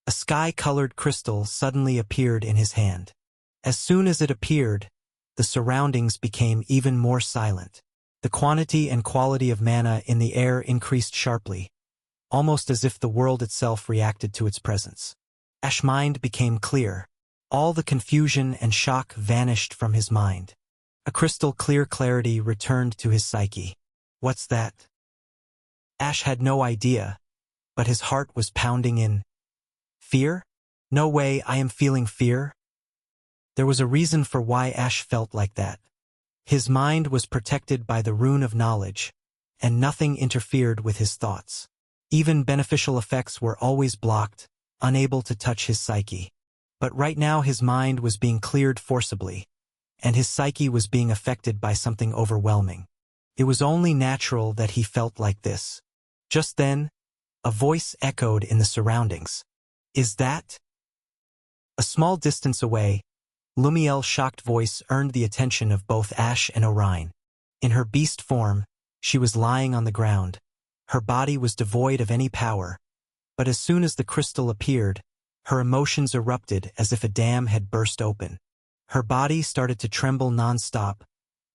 A sky-colored crystal suddenly appeared in his hand. As soon as it appeared, the surroundings became even more silent. The quantity and quality of mana in the air increased sharply, almost as if the world itself reacted to its presence. Ash's mind became clear. All the confusion and shock vanished from his mind. A crystal-clear clarity returned to his psyche. What's that? Ash had no idea, but his heart was pounding in. Fear? No way, I am feeling fear. There was a reason for why Ash felt like that. His mind was protected by the rune of knowledge, and nothing interfered with his thoughts. Even beneficial effects were always blocked, unable to touch his psyche. But right now his mind was being cleared forcibly, and his psyche was being affected by something overwhelming. It was only natural that he felt like this. Just then, a voice echoed in the surroundings. Is that? A small distance away, Lumiel's shocked voice earned the attention of both Ash and Orion. In her beast form, she was lying on the ground. Her body was devoid of any power, but as soon as the crystal appeared, her emotions erupted as if a dam had burst open. Her body started to tremble non-stop,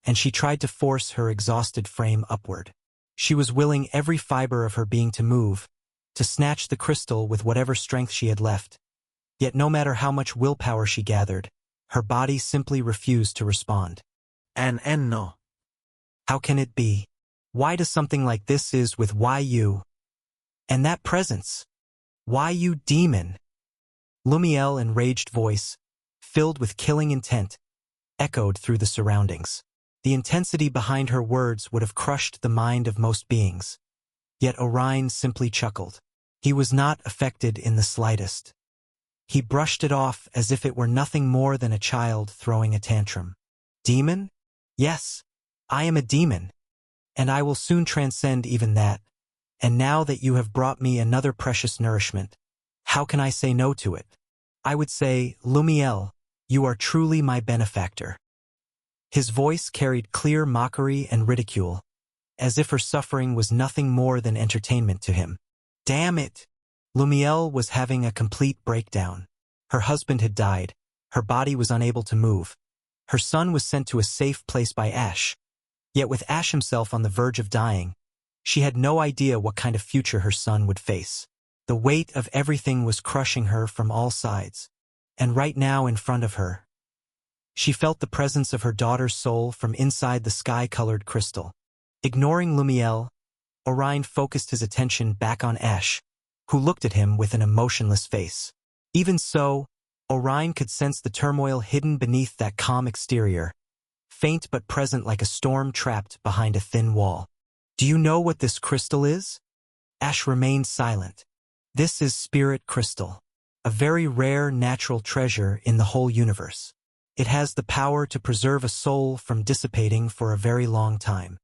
and she tried to force her exhausted frame upward. She was willing every fiber of her being to move, to snatch the crystal with whatever strength she had left. Yet no matter how much willpower she gathered, her body simply refused to respond. No. How can it be? Why does something like this is with why you? And that presence? Why you demon? Lumiel's enraged voice, filled with killing intent, echoed through the surroundings. The intensity behind her words would have crushed the mind of most beings. Yet Orion simply chuckled. He was not affected in the slightest. He brushed it off as if it were nothing more than a child throwing a tantrum. Demon? Yes, I am a demon, and I will soon transcend even that. And now that you have brought me another precious nourishment, how can I say no to it? I would say, Lumiel, you are truly my benefactor. His voice carried clear mockery and ridicule, as if her suffering was nothing more than entertainment to him. Damn it! Lumiel was having a complete breakdown. Her husband had died. Her body was unable to move. Her son was sent to a safe place by Ash. Yet with Ash himself on the verge of dying, she had no idea what kind of future her son would face. The weight of everything was crushing her from all sides. And right now in front of her, she felt the presence of her daughter's soul from inside the sky-colored crystal. Ignoring Lumiel, Orion focused his attention back on Ash, who looked at him with an emotionless face. Even so, Orion could sense the turmoil hidden beneath that calm exterior, faint but present like a storm trapped behind a thin wall. Do you know what this crystal is? Ash remained silent. This is Spirit Crystal, a very rare natural treasure in the whole universe. It has the power to preserve a soul from dissipating for a very long time.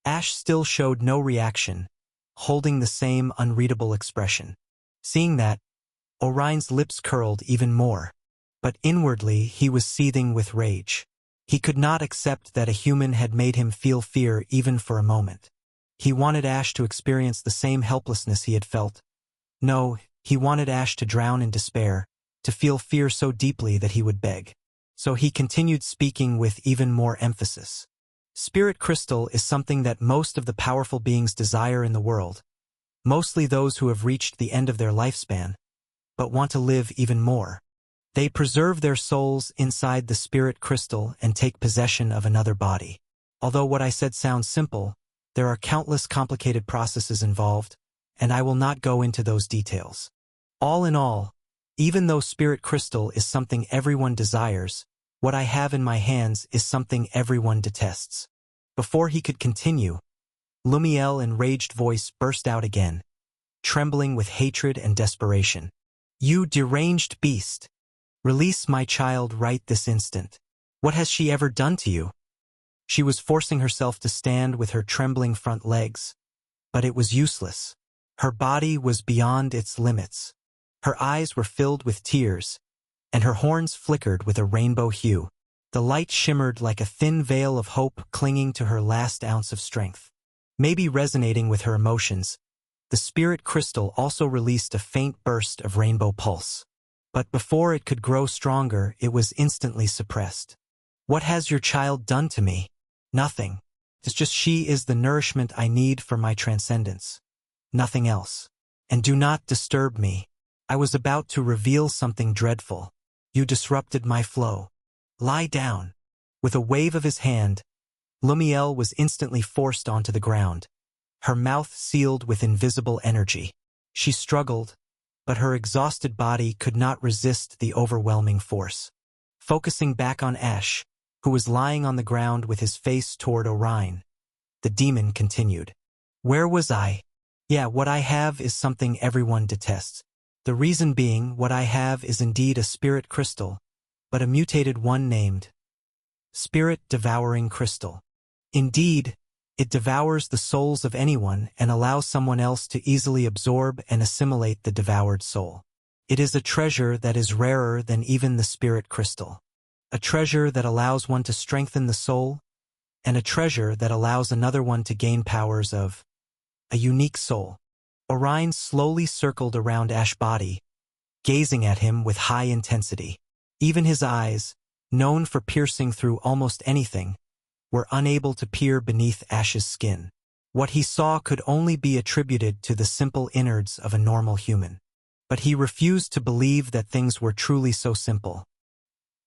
Ash still showed no reaction, holding the same unreadable expression. Seeing that, Orion's lips curled even more. But inwardly he was seething with rage. He could not accept that a human had made him feel fear even for a moment. He wanted Ash to experience the same helplessness he had felt. No, he wanted Ash to drown in despair, to feel fear so deeply that he would beg. So he continued speaking with even more emphasis. Spirit crystal is something that most of the powerful beings desire in the world, mostly those who have reached the end of their lifespan, but want to live even more. They preserve their souls inside the spirit crystal and take possession of another body. Although what I said sounds simple, there are countless complicated processes involved, and I will not go into those details. All in all, even though spirit crystal is something everyone desires, what I have in my hands is something everyone detests. Before he could continue, Lumiel's enraged voice burst out again, trembling with hatred and desperation. "You deranged beast! Release my child right this instant. What has she ever done to you?" She was forcing herself to stand with her trembling front legs, but it was useless. Her body was beyond its limits. Her eyes were filled with tears, and her horns flickered with a rainbow hue. The light shimmered like a thin veil of hope clinging to her last ounce of strength. Maybe resonating with her emotions, the spirit crystal also released a faint burst of rainbow pulse. But before it could grow stronger, it was instantly suppressed. "What has your child done to me?" "Nothing. It's just she is the nourishment I need for my transcendence. Nothing else. And do not disturb me. I was about to reveal something dreadful. You disrupted my flow. Lie down." With a wave of his hand, Lumiel was instantly forced onto the ground, her mouth sealed with invisible energy. She struggled, but her exhausted body could not resist the overwhelming force. Focusing back on Ash, who was lying on the ground with his face toward Orion, the demon continued. "Where was I? Yeah, what I have is something everyone detests. The reason being, what I have is indeed a spirit crystal, but a mutated one named Spirit-Devouring Crystal. Indeed, it devours the souls of anyone and allows someone else to easily absorb and assimilate the devoured soul. It is a treasure that is rarer than even the spirit crystal. A treasure that allows one to strengthen the soul, and a treasure that allows another one to gain powers of a unique soul." Orion slowly circled around Ash's body, gazing at him with high intensity. Even his eyes, known for piercing through almost anything, were unable to peer beneath Ash's skin. What he saw could only be attributed to the simple innards of a normal human. But he refused to believe that things were truly so simple.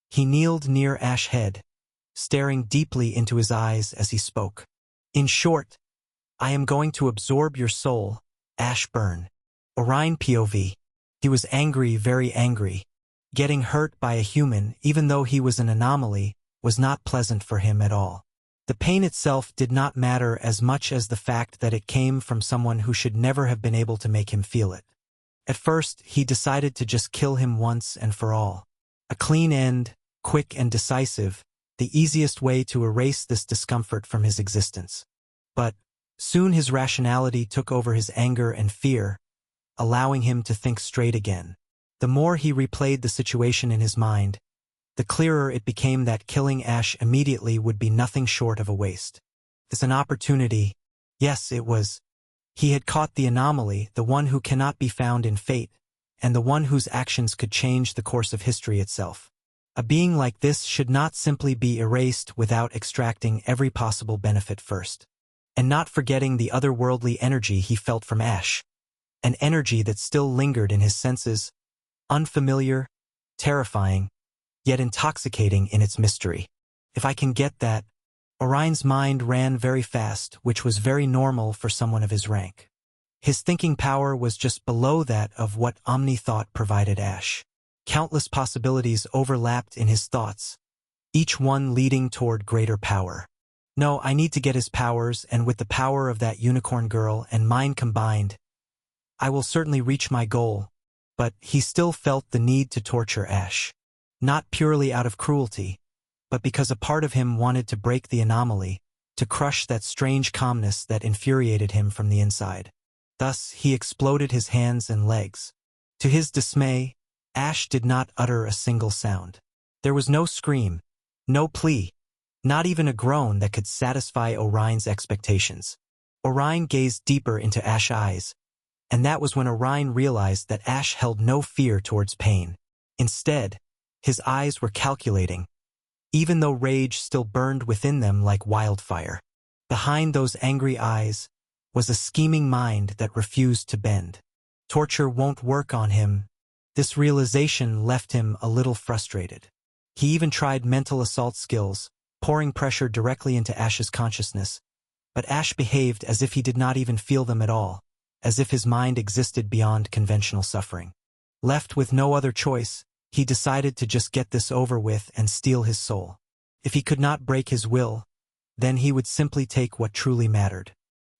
He kneeled near Ash's head, staring deeply into his eyes as he spoke. "In short, I am going to absorb your soul, Ashburn." Orion POV. He was angry, very angry. Getting hurt by a human, even though he was an anomaly, was not pleasant for him at all. The pain itself did not matter as much as the fact that it came from someone who should never have been able to make him feel it. At first, he decided to just kill him once and for all. A clean end, quick and decisive, the easiest way to erase this discomfort from his existence. But soon his rationality took over his anger and fear, allowing him to think straight again. The more he replayed the situation in his mind, the clearer it became that killing Ash immediately would be nothing short of a waste. It's an opportunity. Yes, it was. He had caught the anomaly, the one who cannot be found in fate, and the one whose actions could change the course of history itself. A being like this should not simply be erased without extracting every possible benefit first. And not forgetting the otherworldly energy he felt from Ash. An energy that still lingered in his senses, unfamiliar, terrifying, yet intoxicating in its mystery. If I can get that, Orion's mind ran very fast, which was very normal for someone of his rank. His thinking power was just below that of what Omni-Thought provided Ash. Countless possibilities overlapped in his thoughts, each one leading toward greater power. No, I need to get his powers, and with the power of that unicorn girl and mine combined, I will certainly reach my goal. But he still felt the need to torture Ash. Not purely out of cruelty, but because a part of him wanted to break the anomaly, to crush that strange calmness that infuriated him from the inside. Thus, he exploded his hands and legs. To his dismay, Ash did not utter a single sound. There was no scream, no plea, not even a groan that could satisfy Orion's expectations. Orion gazed deeper into Ash's eyes, and that was when Orion realized that Ash held no fear towards pain. Instead, his eyes were calculating, even though rage still burned within them like wildfire. Behind those angry eyes was a scheming mind that refused to bend. Torture won't work on him. This realization left him a little frustrated. He even tried mental assault skills, pouring pressure directly into Ash's consciousness, but Ash behaved as if he did not even feel them at all, as if his mind existed beyond conventional suffering. Left with no other choice, he decided to just get this over with and steal his soul. If he could not break his will, then he would simply take what truly mattered.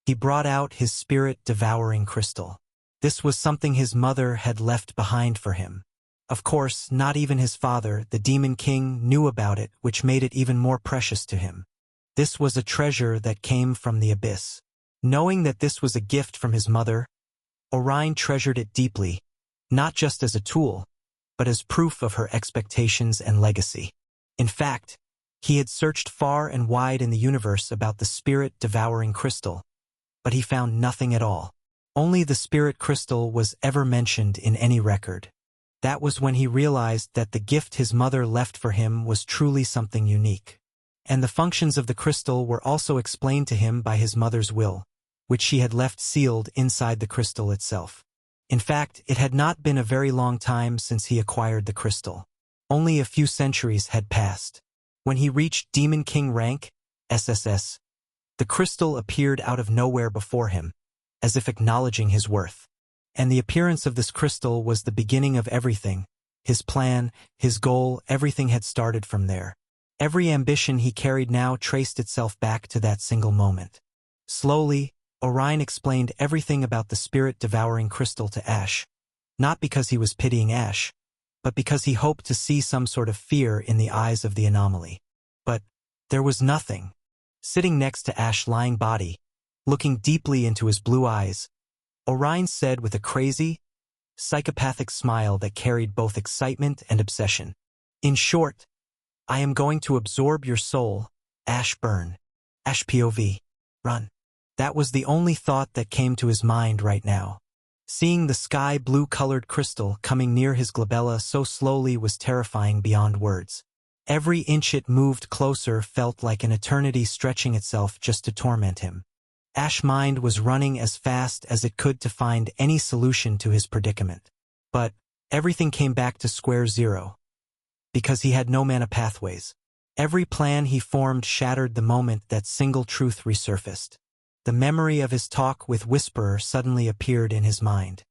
He brought out his spirit-devouring crystal. This was something his mother had left behind for him. Of course, not even his father, the Demon King, knew about it, which made it even more precious to him. This was a treasure that came from the abyss. Knowing that this was a gift from his mother, Orion treasured it deeply, not just as a tool, but as proof of her expectations and legacy. In fact, he had searched far and wide in the universe about the spirit-devouring crystal, but he found nothing at all. Only the spirit crystal was ever mentioned in any record. That was when he realized that the gift his mother left for him was truly something unique. And the functions of the crystal were also explained to him by his mother's will, which she had left sealed inside the crystal itself. In fact, it had not been a very long time since he acquired the crystal. Only a few centuries had passed. When he reached Demon King rank, SSS, the crystal appeared out of nowhere before him, as if acknowledging his worth. And the appearance of this crystal was the beginning of everything. His plan, his goal, everything had started from there. Every ambition he carried now traced itself back to that single moment. Slowly, Orion explained everything about the spirit-devouring crystal to Ash, not because he was pitying Ash, but because he hoped to see some sort of fear in the eyes of the anomaly. But there was nothing. Sitting next to Ash's lying body, looking deeply into his blue eyes, Orion said with a crazy, psychopathic smile that carried both excitement and obsession, "In short, I am going to absorb your soul, Ash Burn. Ash POV. Run." That was the only thought that came to his mind right now. Seeing the sky blue-colored crystal coming near his glabella so slowly was terrifying beyond words. Every inch it moved closer felt like an eternity stretching itself just to torment him. Ash's mind was running as fast as it could to find any solution to his predicament. But everything came back to square zero, because he had no mana pathways. Every plan he formed shattered the moment that single truth resurfaced. The memory of his talk with Whisperer suddenly appeared in his mind.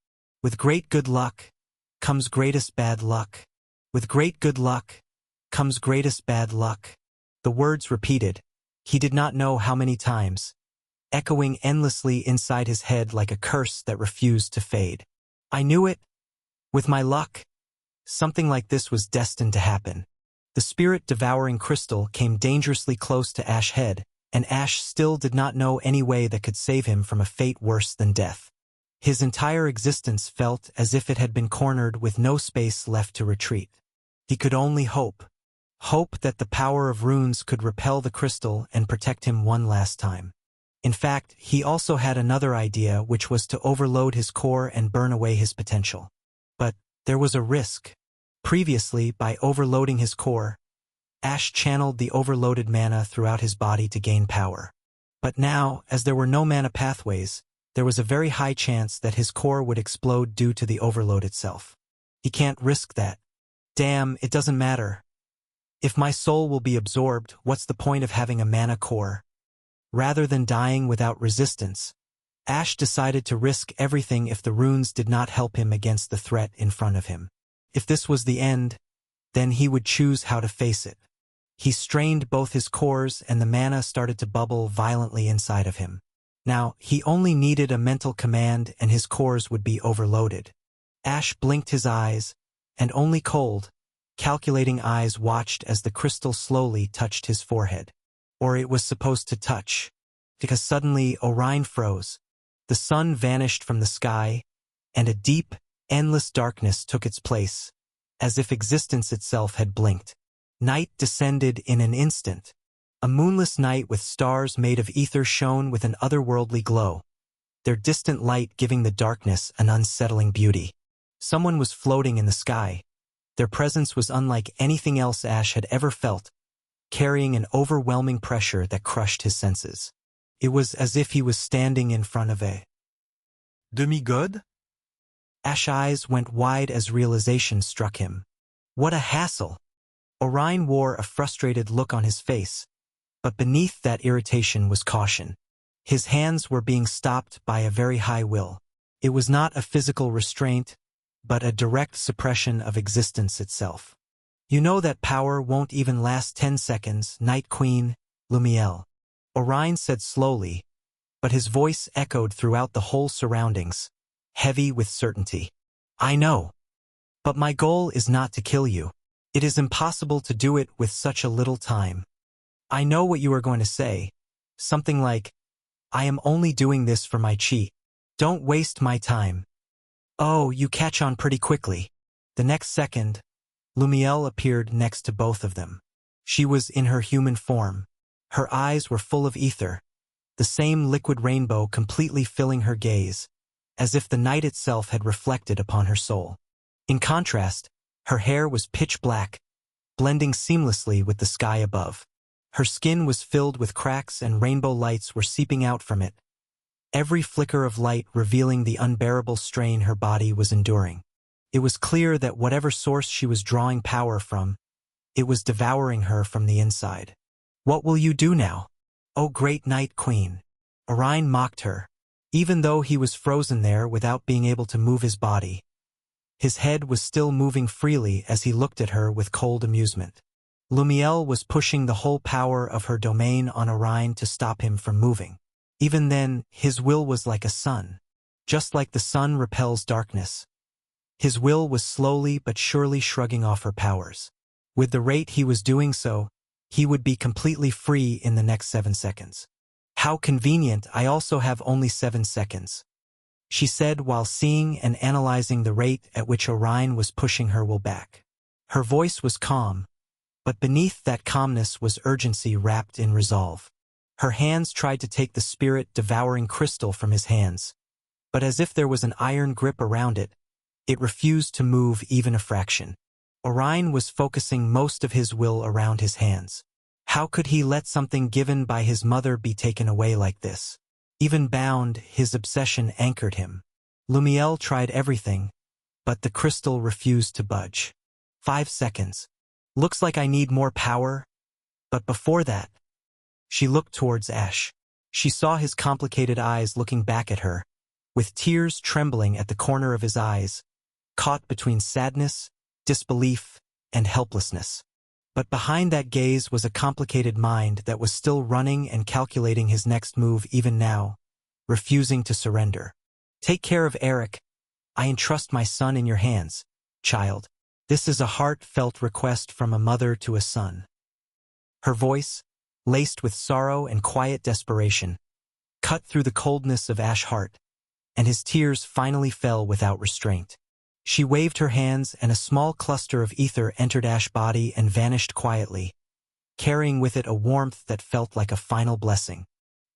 With great good luck comes greatest bad luck. With great good luck comes greatest bad luck. The words repeated, he did not know how many times, echoing endlessly inside his head like a curse that refused to fade. I knew it. With my luck, something like this was destined to happen. The spirit-devouring crystal came dangerously close to Ash's head, and Ash still did not know any way that could save him from a fate worse than death. His entire existence felt as if it had been cornered with no space left to retreat. He could only hope that the power of runes could repel the crystal and protect him one last time. In fact, he also had another idea, which was to overload his core and burn away his potential. But there was a risk. Previously, by overloading his core, Ash channeled the overloaded mana throughout his body to gain power. But now, as there were no mana pathways, there was a very high chance that his core would explode due to the overload itself. He can't risk that. Damn, it doesn't matter. If my soul will be absorbed, what's the point of having a mana core? Rather than dying without resistance, Ash decided to risk everything if the runes did not help him against the threat in front of him. If this was the end, then he would choose how to face it. He strained both his cores and the mana started to bubble violently inside of him. Now, he only needed a mental command and his cores would be overloaded. Ash blinked his eyes, and only cold, calculating eyes watched as the crystal slowly touched his forehead. Or it was supposed to touch, because suddenly Orion froze. The sun vanished from the sky, and a deep, endless darkness took its place, as if existence itself had blinked. Night descended in an instant. A moonless night with stars made of ether shone with an otherworldly glow, their distant light giving the darkness an unsettling beauty. Someone was floating in the sky. Their presence was unlike anything else Ash had ever felt, carrying an overwhelming pressure that crushed his senses. It was as if he was standing in front of a demigod? Ash's eyes went wide as realization struck him. What a hassle! Orion wore a frustrated look on his face, but beneath that irritation was caution. His hands were being stopped by a very high will. It was not a physical restraint, but a direct suppression of existence itself. You know that power won't even last 10 seconds, Night Queen, Lumiel. Orion said slowly, but his voice echoed throughout the whole surroundings, heavy with certainty. I know. But my goal is not to kill you. It is impossible to do it with such a little time. I know what you are going to say. Something like, I am only doing this for my chi. Don't waste my time. Oh, you catch on pretty quickly. The next second, Lumiel appeared next to both of them. She was in her human form. Her eyes were full of ether, the same liquid rainbow completely filling her gaze, as if the night itself had reflected upon her soul. In contrast, her hair was pitch black, blending seamlessly with the sky above. Her skin was filled with cracks and rainbow lights were seeping out from it, every flicker of light revealing the unbearable strain her body was enduring. It was clear that whatever source she was drawing power from, it was devouring her from the inside. What will you do now? Oh great Night Queen! Orion mocked her, even though he was frozen there without being able to move his body. His head was still moving freely as he looked at her with cold amusement. Lumiel was pushing the whole power of her domain on Orion to stop him from moving. Even then, his will was like a sun. Just like the sun repels darkness. His will was slowly but surely shrugging off her powers. With the rate he was doing so, he would be completely free in the next 7 seconds. How convenient, I also have only 7 seconds, she said while seeing and analyzing the rate at which Orion was pushing her will back. Her voice was calm, but beneath that calmness was urgency wrapped in resolve. Her hands tried to take the spirit-devouring crystal from his hands, but as if there was an iron grip around it, it refused to move even a fraction. Orion was focusing most of his will around his hands. How could he let something given by his mother be taken away like this? Even bound, his obsession anchored him. Lumiel tried everything, but the crystal refused to budge. 5 seconds. Looks like I need more power. But before that, she looked towards Ash. She saw his complicated eyes looking back at her, with tears trembling at the corner of his eyes, caught between sadness, disbelief, and helplessness. But behind that gaze was a complicated mind that was still running and calculating his next move even now, refusing to surrender. Take care of Eric. I entrust my son in your hands, child. This is a heartfelt request from a mother to a son. Her voice, laced with sorrow and quiet desperation, cut through the coldness of Ash's heart, and his tears finally fell without restraint. She waved her hands and a small cluster of ether entered Ash's body and vanished quietly, carrying with it a warmth that felt like a final blessing.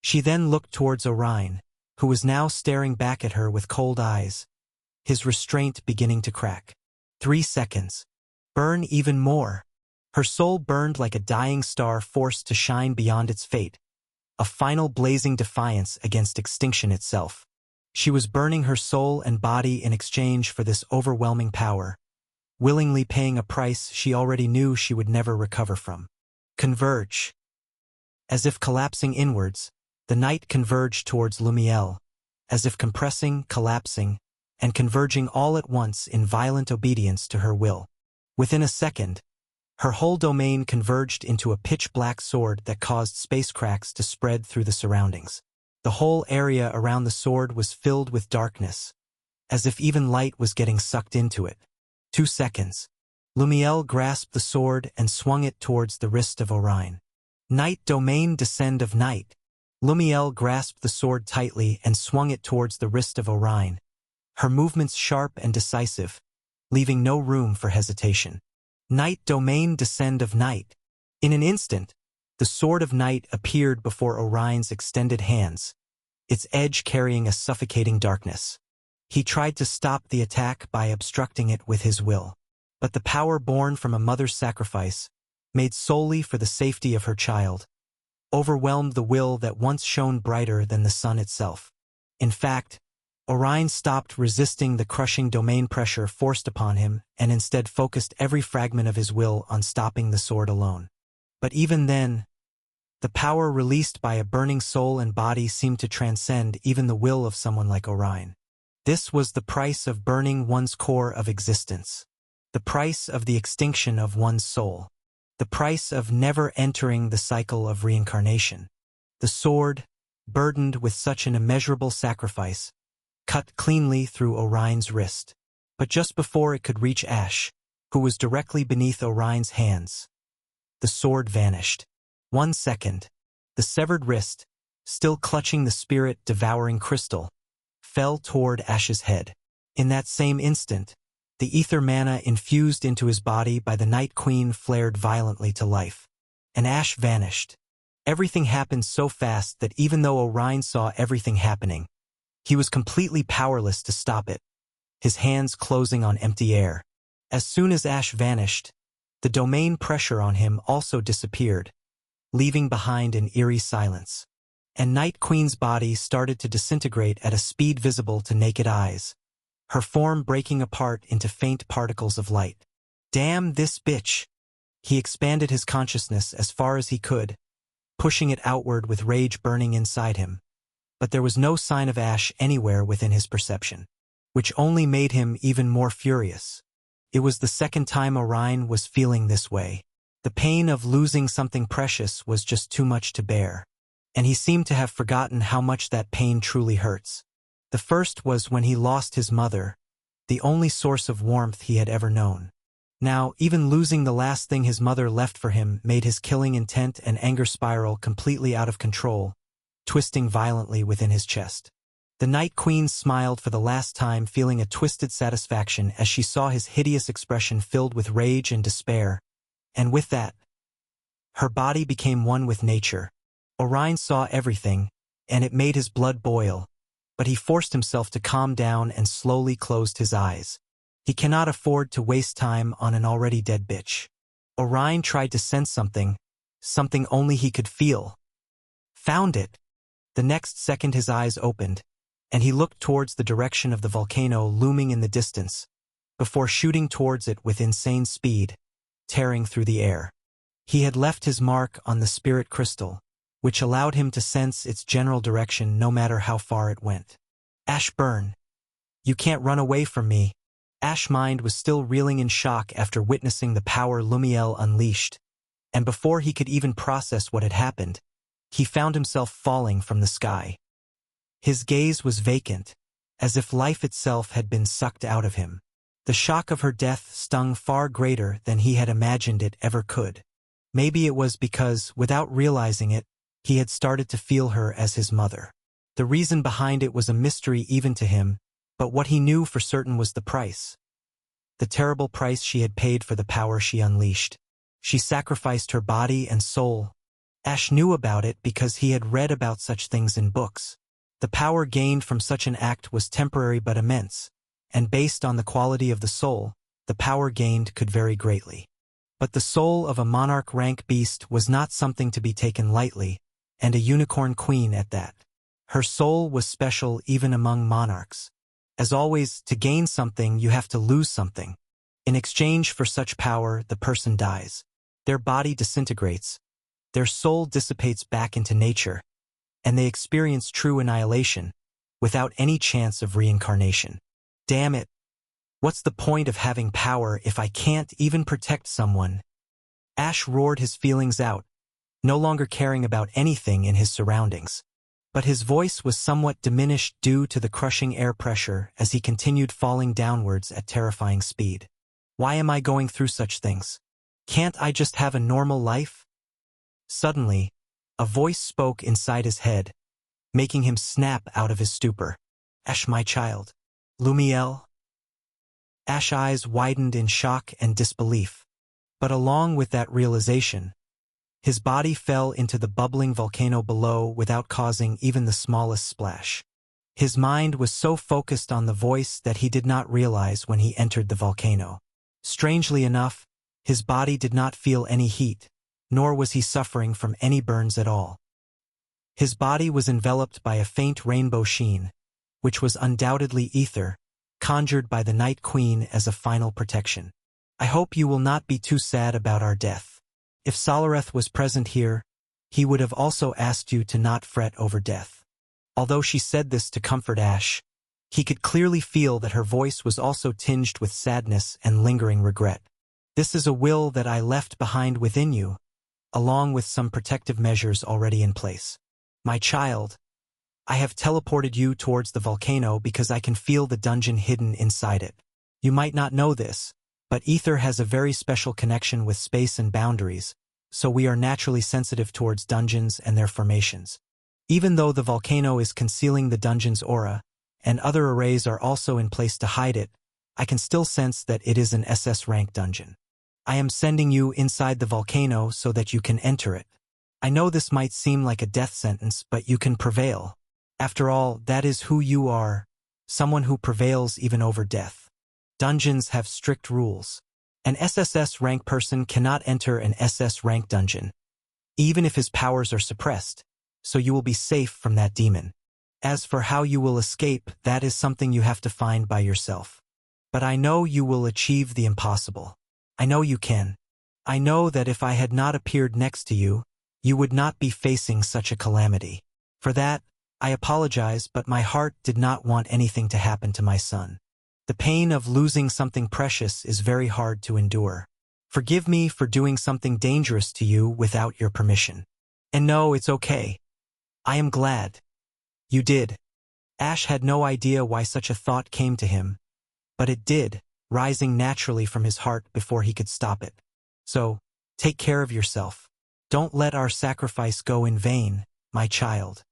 She then looked towards Orion, who was now staring back at her with cold eyes, his restraint beginning to crack. 3 seconds. Burn even more. Her soul burned like a dying star forced to shine beyond its fate, a final blazing defiance against extinction itself. She was burning her soul and body in exchange for this overwhelming power, willingly paying a price she already knew she would never recover from. Converge. As if collapsing inwards, the night converged towards Lumiel, as if compressing, collapsing, and converging all at once in violent obedience to her will. Within a second, her whole domain converged into a pitch-black sword that caused space cracks to spread through the surroundings. The whole area around the sword was filled with darkness, as if even light was getting sucked into it. 2 seconds. Lumiel grasped the sword and swung it towards the wrist of Orion. Night domain descend of night. Lumiel grasped the sword tightly and swung it towards the wrist of Orion, her movements sharp and decisive, leaving no room for hesitation. Night domain, descend of night. In an instant, the sword of night appeared before Orion's extended hands, its edge carrying a suffocating darkness. He tried to stop the attack by obstructing it with his will. But the power born from a mother's sacrifice, made solely for the safety of her child, overwhelmed the will that once shone brighter than the sun itself. In fact, Orion stopped resisting the crushing domain pressure forced upon him and instead focused every fragment of his will on stopping the sword alone. But even then, the power released by a burning soul and body seemed to transcend even the will of someone like Orion. This was the price of burning one's core of existence. The price of the extinction of one's soul. The price of never entering the cycle of reincarnation. The sword, burdened with such an immeasurable sacrifice, cut cleanly through Orion's wrist. But just before it could reach Ash, who was directly beneath Orion's hands, the sword vanished. 1 second, the severed wrist, still clutching the spirit-devouring crystal, fell toward Ash's head. In that same instant, the ether mana infused into his body by the Night Queen flared violently to life, and Ash vanished. Everything happened so fast that even though Orion saw everything happening, he was completely powerless to stop it, his hands closing on empty air. As soon as Ash vanished, the domain pressure on him also disappeared, leaving behind an eerie silence. And Night Queen's body started to disintegrate at a speed visible to naked eyes, her form breaking apart into faint particles of light. Damn this bitch! He expanded his consciousness as far as he could, pushing it outward with rage burning inside him. But there was no sign of Ash anywhere within his perception, which only made him even more furious. It was the second time Orion was feeling this way. The pain of losing something precious was just too much to bear, and he seemed to have forgotten how much that pain truly hurts. The first was when he lost his mother, the only source of warmth he had ever known. Now, even losing the last thing his mother left for him made his killing intent and anger spiral completely out of control, twisting violently within his chest. The Night Queen smiled for the last time, feeling a twisted satisfaction as she saw his hideous expression filled with rage and despair, and with that, her body became one with nature. Orion saw everything, and it made his blood boil, but he forced himself to calm down and slowly closed his eyes. He cannot afford to waste time on an already dead bitch. Orion tried to sense something only he could feel. Found it. The next second his eyes opened, and he looked towards the direction of the volcano looming in the distance, before shooting towards it with insane speed, tearing through the air. He had left his mark on the spirit crystal, which allowed him to sense its general direction no matter how far it went. Ash, burn. You can't run away from me. Ash's mind was still reeling in shock after witnessing the power Lumiel unleashed, and before he could even process what had happened, he found himself falling from the sky. His gaze was vacant, as if life itself had been sucked out of him. The shock of her death stung far greater than he had imagined it ever could. Maybe it was because, without realizing it, he had started to feel her as his mother. The reason behind it was a mystery even to him, but what he knew for certain was the price. The terrible price she had paid for the power she unleashed. She sacrificed her body and soul. Ash knew about it because he had read about such things in books. The power gained from such an act was temporary but immense, and based on the quality of the soul, the power gained could vary greatly. But the soul of a monarch-rank beast was not something to be taken lightly, and a unicorn queen at that. Her soul was special even among monarchs. As always, to gain something you have to lose something. In exchange for such power, the person dies. Their body disintegrates. Their soul dissipates back into nature, and they experience true annihilation, without any chance of reincarnation. Damn it! What's the point of having power if I can't even protect someone? Ash roared his feelings out, no longer caring about anything in his surroundings. But his voice was somewhat diminished due to the crushing air pressure as he continued falling downwards at terrifying speed. Why am I going through such things? Can't I just have a normal life? Suddenly, A voice spoke inside his head, making him snap out of his stupor. Ash, my child. Lumiel? Ash's eyes widened in shock and disbelief. But along with that realization, his body fell into the bubbling volcano below without causing even the smallest splash. His mind was so focused on the voice that he did not realize when he entered the volcano. Strangely enough, his body did not feel any heat, nor was he suffering from any burns at all. His body was enveloped by a faint rainbow sheen, which was undoubtedly ether, conjured by the Night Queen as a final protection. I hope you will not be too sad about our death. If Solareth was present here, he would have also asked you to not fret over death. Although she said this to comfort Ash, he could clearly feel that her voice was also tinged with sadness and lingering regret. This is a will that I left behind within you, along with some protective measures already in place. My child, I have teleported you towards the volcano because I can feel the dungeon hidden inside it. You might not know this, but ether has a very special connection with space and boundaries, so we are naturally sensitive towards dungeons and their formations. Even though the volcano is concealing the dungeon's aura, and other arrays are also in place to hide it, I can still sense that it is an SS rank dungeon. I am sending you inside the volcano so that you can enter it. I know this might seem like a death sentence, but you can prevail. After all, that is who you are, someone who prevails even over death. Dungeons have strict rules. An SSS rank person cannot enter an SS rank dungeon, even if his powers are suppressed, so you will be safe from that demon. As for how you will escape, that is something you have to find by yourself. But I know you will achieve the impossible. I know you can. I know that if I had not appeared next to you, you would not be facing such a calamity. For that, I apologize, but my heart did not want anything to happen to my son. The pain of losing something precious is very hard to endure. Forgive me for doing something dangerous to you without your permission. And no, it's okay. I am glad. You did. Ash had no idea why such a thought came to him, but it did, rising naturally from his heart before he could stop it. So, take care of yourself. Don't let our sacrifice go in vain, my child.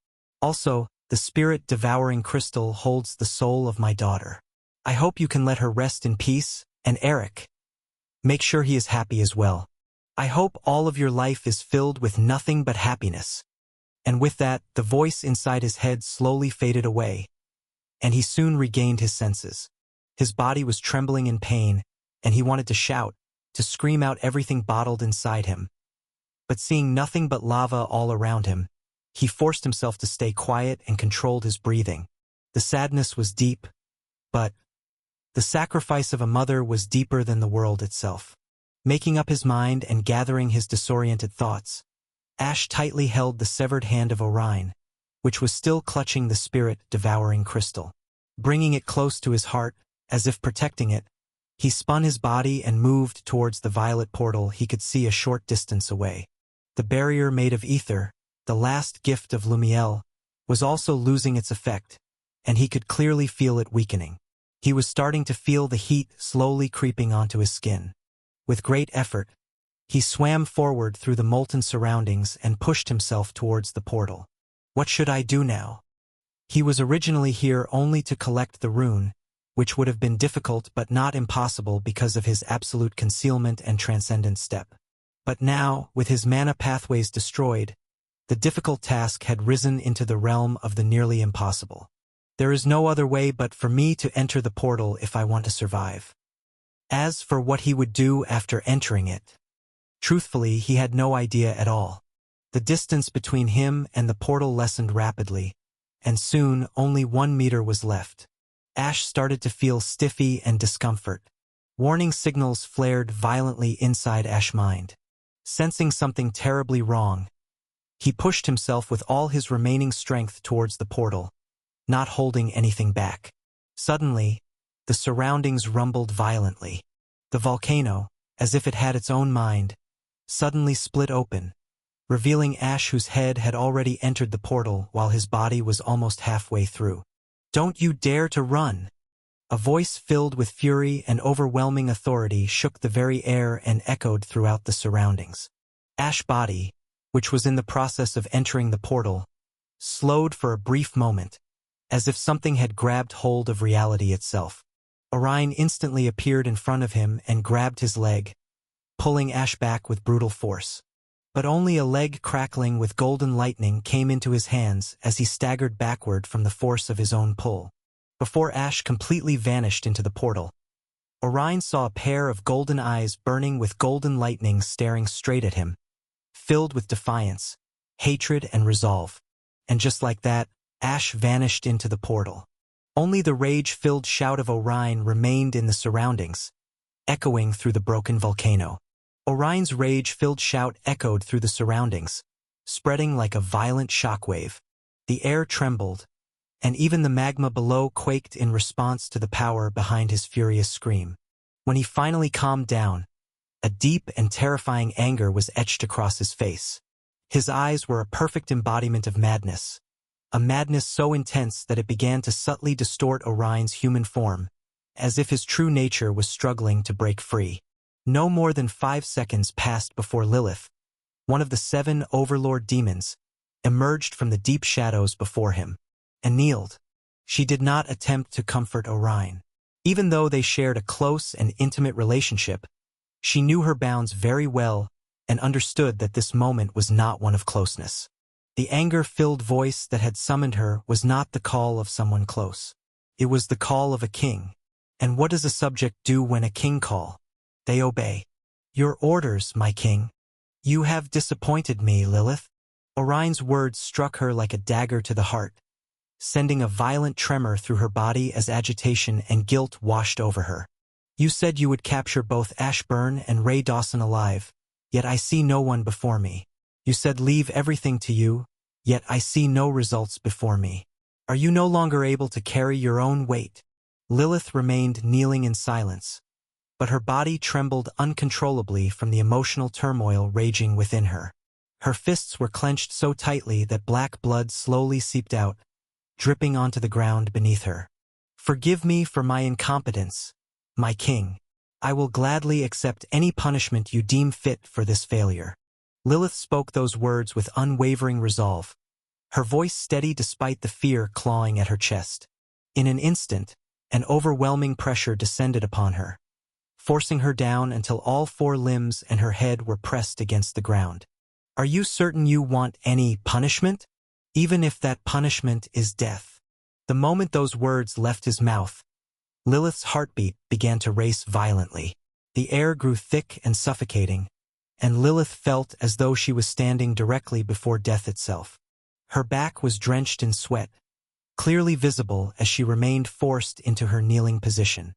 Also, the spirit-devouring crystal holds the soul of my daughter. I hope you can let her rest in peace, and Eric. Make sure he is happy as well. I hope all of your life is filled with nothing but happiness. And with that, the voice inside his head slowly faded away, and he soon regained his senses. His body was trembling in pain, and he wanted to shout, to scream out everything bottled inside him. But seeing nothing but lava all around him, he forced himself to stay quiet and controlled his breathing. The sadness was deep, but the sacrifice of a mother was deeper than the world itself. Making up his mind and gathering his disoriented thoughts, Ash tightly held the severed hand of Orion, which was still clutching the spirit-devouring crystal. Bringing it close to his heart, as if protecting it, he spun his body and moved towards the violet portal he could see a short distance away. The barrier made of ether, the last gift of Lumiel, was also losing its effect, and he could clearly feel it weakening. He was starting to feel the heat slowly creeping onto his skin. With great effort, he swam forward through the molten surroundings and pushed himself towards the portal. What should I do now? He was originally here only to collect the rune, which would have been difficult but not impossible because of his absolute concealment and transcendent step. But now, with his mana pathways destroyed, the difficult task had risen into the realm of the nearly impossible. There is no other way but for me to enter the portal if I want to survive. As for what he would do after entering it, truthfully, he had no idea at all. The distance between him and the portal lessened rapidly, and soon only 1 meter was left. Ash started to feel stiffy and discomfort. Warning signals flared violently inside Ash's mind. Sensing something terribly wrong, he pushed himself with all his remaining strength towards the portal, not holding anything back. Suddenly, the surroundings rumbled violently. The volcano, as if it had its own mind, suddenly split open, revealing Ash, whose head had already entered the portal while his body was almost halfway through. "Don't you dare to run!" A voice filled with fury and overwhelming authority shook the very air and echoed throughout the surroundings. Ash's body, which was in the process of entering the portal, slowed for a brief moment, as if something had grabbed hold of reality itself. Orion instantly appeared in front of him and grabbed his leg, pulling Ash back with brutal force. But only a leg crackling with golden lightning came into his hands as he staggered backward from the force of his own pull. Before Ash completely vanished into the portal, Orion saw a pair of golden eyes burning with golden lightning staring straight at him, filled with defiance, hatred, and resolve. And just like that, Ash vanished into the portal. Only the rage-filled shout of Orion remained in the surroundings, echoing through the broken volcano. Orion's rage-filled shout echoed through the surroundings, spreading like a violent shockwave. The air trembled, and even the magma below quaked in response to the power behind his furious scream. When he finally calmed down, a deep and terrifying anger was etched across his face. His eyes were a perfect embodiment of madness, a madness so intense that it began to subtly distort Orion's human form, as if his true nature was struggling to break free. No more than 5 seconds passed before Lilith, one of the 7 overlord demons, emerged from the deep shadows before him, and kneeled. She did not attempt to comfort Orion. Even though they shared a close and intimate relationship, she knew her bounds very well and understood that this moment was not one of closeness. The anger-filled voice that had summoned her was not the call of someone close. It was the call of a king. And what does a subject do when a king calls? They obey. Your orders, my king. You have disappointed me, Lilith. Orion's words struck her like a dagger to the heart, sending a violent tremor through her body as agitation and guilt washed over her. You said you would capture both Ashburn and Ray Dawson alive, yet I see no one before me. You said leave everything to you, yet I see no results before me. Are you no longer able to carry your own weight? Lilith remained kneeling in silence, but her body trembled uncontrollably from the emotional turmoil raging within her. Her fists were clenched so tightly that black blood slowly seeped out, dripping onto the ground beneath her. Forgive me for my incompetence, my king. I will gladly accept any punishment you deem fit for this failure. Lilith spoke those words with unwavering resolve, her voice steady despite the fear clawing at her chest. In an instant, an overwhelming pressure descended upon her, forcing her down until all 4 limbs and her head were pressed against the ground. Are you certain you want any punishment? Even if that punishment is death. The moment those words left his mouth, Lilith's heartbeat began to race violently. The air grew thick and suffocating, and Lilith felt as though she was standing directly before death itself. Her back was drenched in sweat, clearly visible as she remained forced into her kneeling position.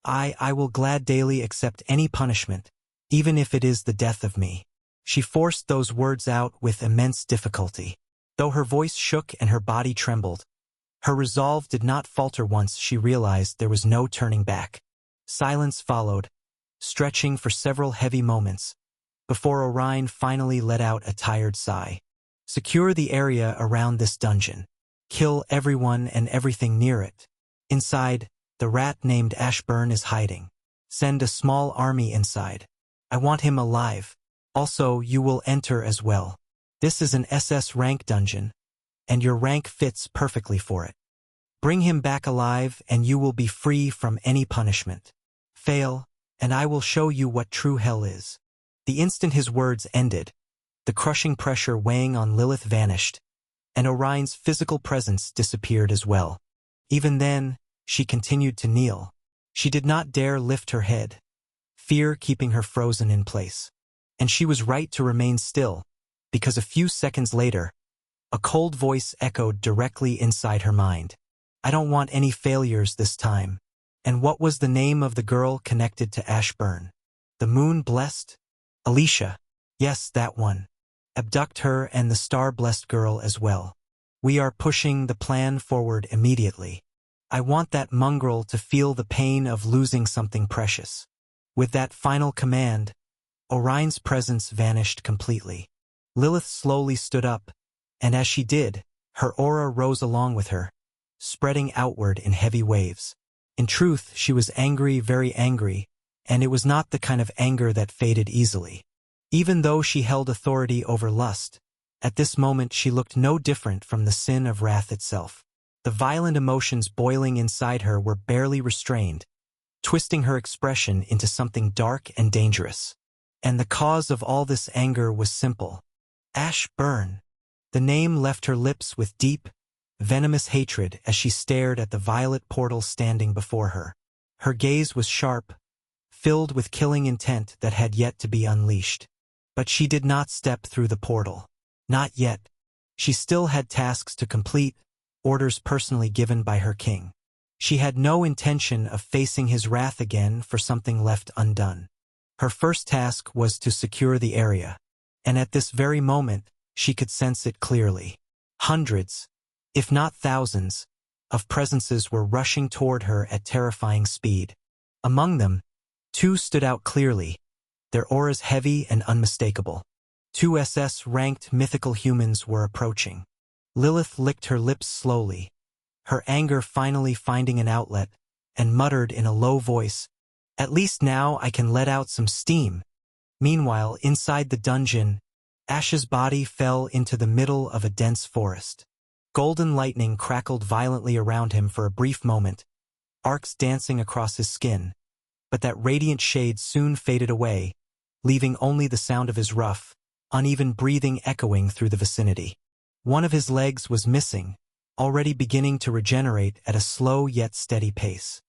I will gladly accept any punishment, even if it is the death of me. She forced those words out with immense difficulty. Though her voice shook and her body trembled, her resolve did not falter once she realized there was no turning back. Silence followed, stretching for several heavy moments, before Orion finally let out a tired sigh. Secure the area around this dungeon. Kill everyone and everything near it. Inside, the rat named Ashburn is hiding. Send a small army inside. I want him alive. Also, you will enter as well. This is an SS rank dungeon, and your rank fits perfectly for it. Bring him back alive and you will be free from any punishment. Fail, and I will show you what true hell is. The instant his words ended, the crushing pressure weighing on Lilith vanished, and Orion's physical presence disappeared as well. Even then, she continued to kneel. She did not dare lift her head, fear keeping her frozen in place. And she was right to remain still, because a few seconds later, a cold voice echoed directly inside her mind. I don't want any failures this time. And what was the name of the girl connected to Ashburn? The moon-blessed? Alicia. Yes, that one. Abduct her and the star-blessed girl as well. We are pushing the plan forward immediately. I want that mongrel to feel the pain of losing something precious. With that final command, Orion's presence vanished completely. Lilith slowly stood up, and as she did, her aura rose along with her, spreading outward in heavy waves. In truth, she was angry, very angry, and it was not the kind of anger that faded easily. Even though she held authority over lust, at this moment she looked no different from the sin of wrath itself. The violent emotions boiling inside her were barely restrained, twisting her expression into something dark and dangerous. And the cause of all this anger was simple. Ash Burn. The name left her lips with deep, venomous hatred as she stared at the violet portal standing before her. Her gaze was sharp, filled with killing intent that had yet to be unleashed. But she did not step through the portal. Not yet. She still had tasks to complete, orders personally given by her king. She had no intention of facing his wrath again for something left undone. Her first task was to secure the area, and at this very moment, she could sense it clearly. Hundreds, if not thousands, of presences were rushing toward her at terrifying speed. Among them, two stood out clearly, their auras heavy and unmistakable. Two SS-ranked mythical humans were approaching. Lilith licked her lips slowly, her anger finally finding an outlet, and muttered in a low voice, "At least now I can let out some steam." Meanwhile, inside the dungeon, Ash's body fell into the middle of a dense forest. Golden lightning crackled violently around him for a brief moment, arcs dancing across his skin, but that radiant shade soon faded away, leaving only the sound of his rough, uneven breathing echoing through the vicinity. One of his legs was missing, already beginning to regenerate at a slow yet steady pace.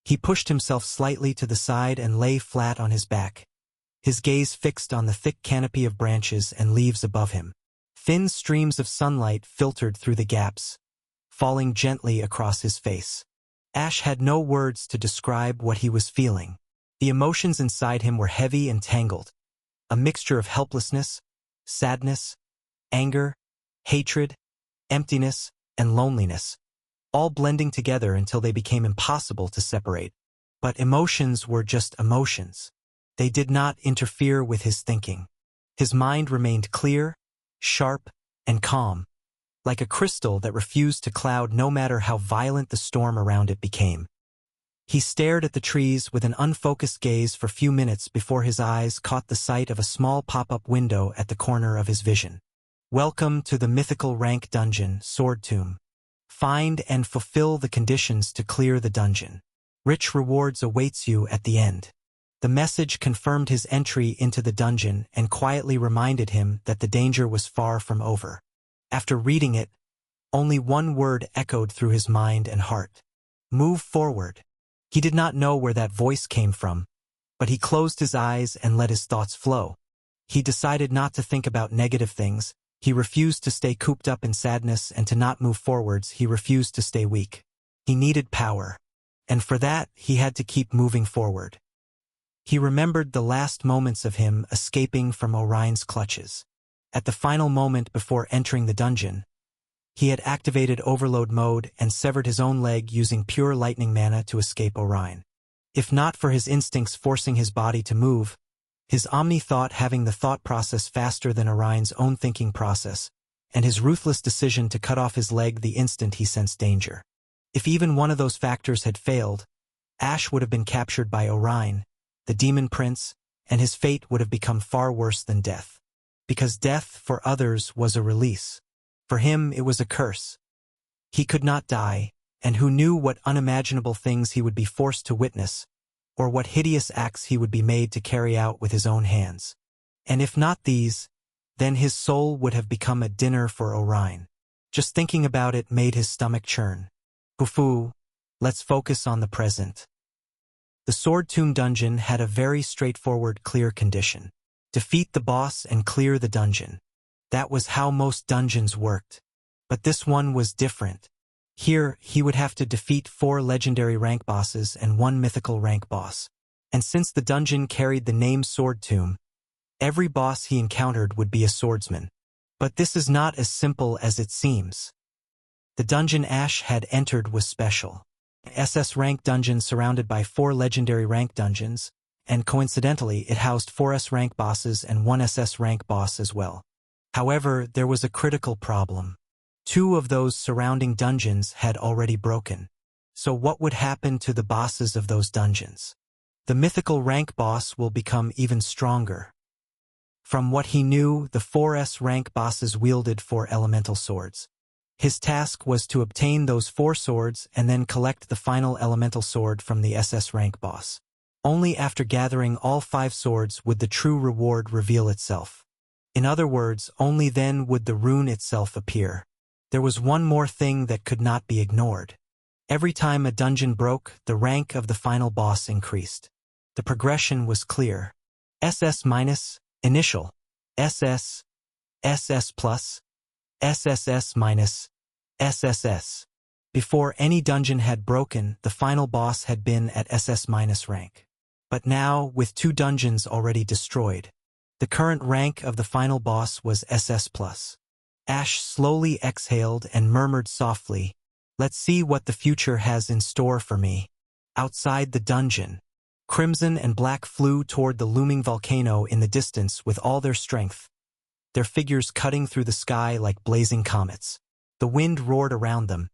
He pushed himself slightly to the side and lay flat on his back, his gaze fixed on the thick canopy of branches and leaves above him. Thin streams of sunlight filtered through the gaps, falling gently across his face. Ash had no words to describe what he was feeling. The emotions inside him were heavy and tangled, a mixture of helplessness, sadness, anger, hatred, emptiness, and loneliness, all blending together until they became impossible to separate. But emotions were just emotions. They did not interfere with his thinking. His mind remained clear, sharp, and calm, like a crystal that refused to cloud no matter how violent the storm around it became. He stared at the trees with an unfocused gaze for few minutes before his eyes caught the sight of a small pop-up window at the corner of his vision. "Welcome to the mythical rank dungeon, Sword Tomb. Find and fulfill the conditions to clear the dungeon. Rich rewards awaits you at the end." The message confirmed his entry into the dungeon and quietly reminded him that the danger was far from over. After reading it, only one word echoed through his mind and heart. Move forward. He did not know where that voice came from, but he closed his eyes and let his thoughts flow. He decided not to think about negative things. He refused to stay cooped up in sadness, and to not move forwards. He refused to stay weak. He needed power, and for that he had to keep moving forward. He remembered the last moments of him escaping from Orion's clutches. At the final moment before entering the dungeon, he had activated overload mode and severed his own leg using pure lightning mana to escape Orion. If not for his instincts forcing his body to move, his omni-thought having the thought process faster than Orion's own thinking process, and his ruthless decision to cut off his leg the instant he sensed danger. If even one of those factors had failed, Ash would have been captured by Orion, the Demon Prince, and his fate would have become far worse than death. Because death for others was a release. For him it was a curse. He could not die, and who knew what unimaginable things he would be forced to witness, or what hideous acts he would be made to carry out with his own hands. And if not these, then his soul would have become a dinner for Orion. Just thinking about it made his stomach churn. Hufu, let's focus on the present. The Sword Tomb dungeon had a very straightforward, clear condition. Defeat the boss and clear the dungeon. That was how most dungeons worked. But this one was different. Here, he would have to defeat 4 legendary rank bosses and 1 mythical rank boss. And since the dungeon carried the name Sword Tomb, every boss he encountered would be a swordsman. But this is not as simple as it seems. The dungeon Ash had entered was special. SS rank dungeon surrounded by 4 legendary rank dungeons, and coincidentally it housed 4 S rank bosses and 1 SS rank boss as well. However, there was a critical problem. 2 of those surrounding dungeons had already broken. So what would happen to the bosses of those dungeons? The mythical rank boss will become even stronger. From what he knew, the 4S rank bosses wielded 4 elemental swords. His task was to obtain those 4 swords and then collect the final elemental sword from the SS rank boss. Only after gathering all 5 swords would the true reward reveal itself. In other words, only then would the rune itself appear. There was one more thing that could not be ignored. Every time a dungeon broke, the rank of the final boss increased. The progression was clear. SS-, initial, SS, SS+, SSS-, SSS. Before any dungeon had broken, the final boss had been at SS- rank. But now, with 2 dungeons already destroyed, the current rank of the final boss was SS+. Ash slowly exhaled and murmured softly, "Let's see what the future has in store for me." Outside the dungeon, Crimson and Black flew toward the looming volcano in the distance with all their strength, their figures cutting through the sky like blazing comets. The wind roared around them,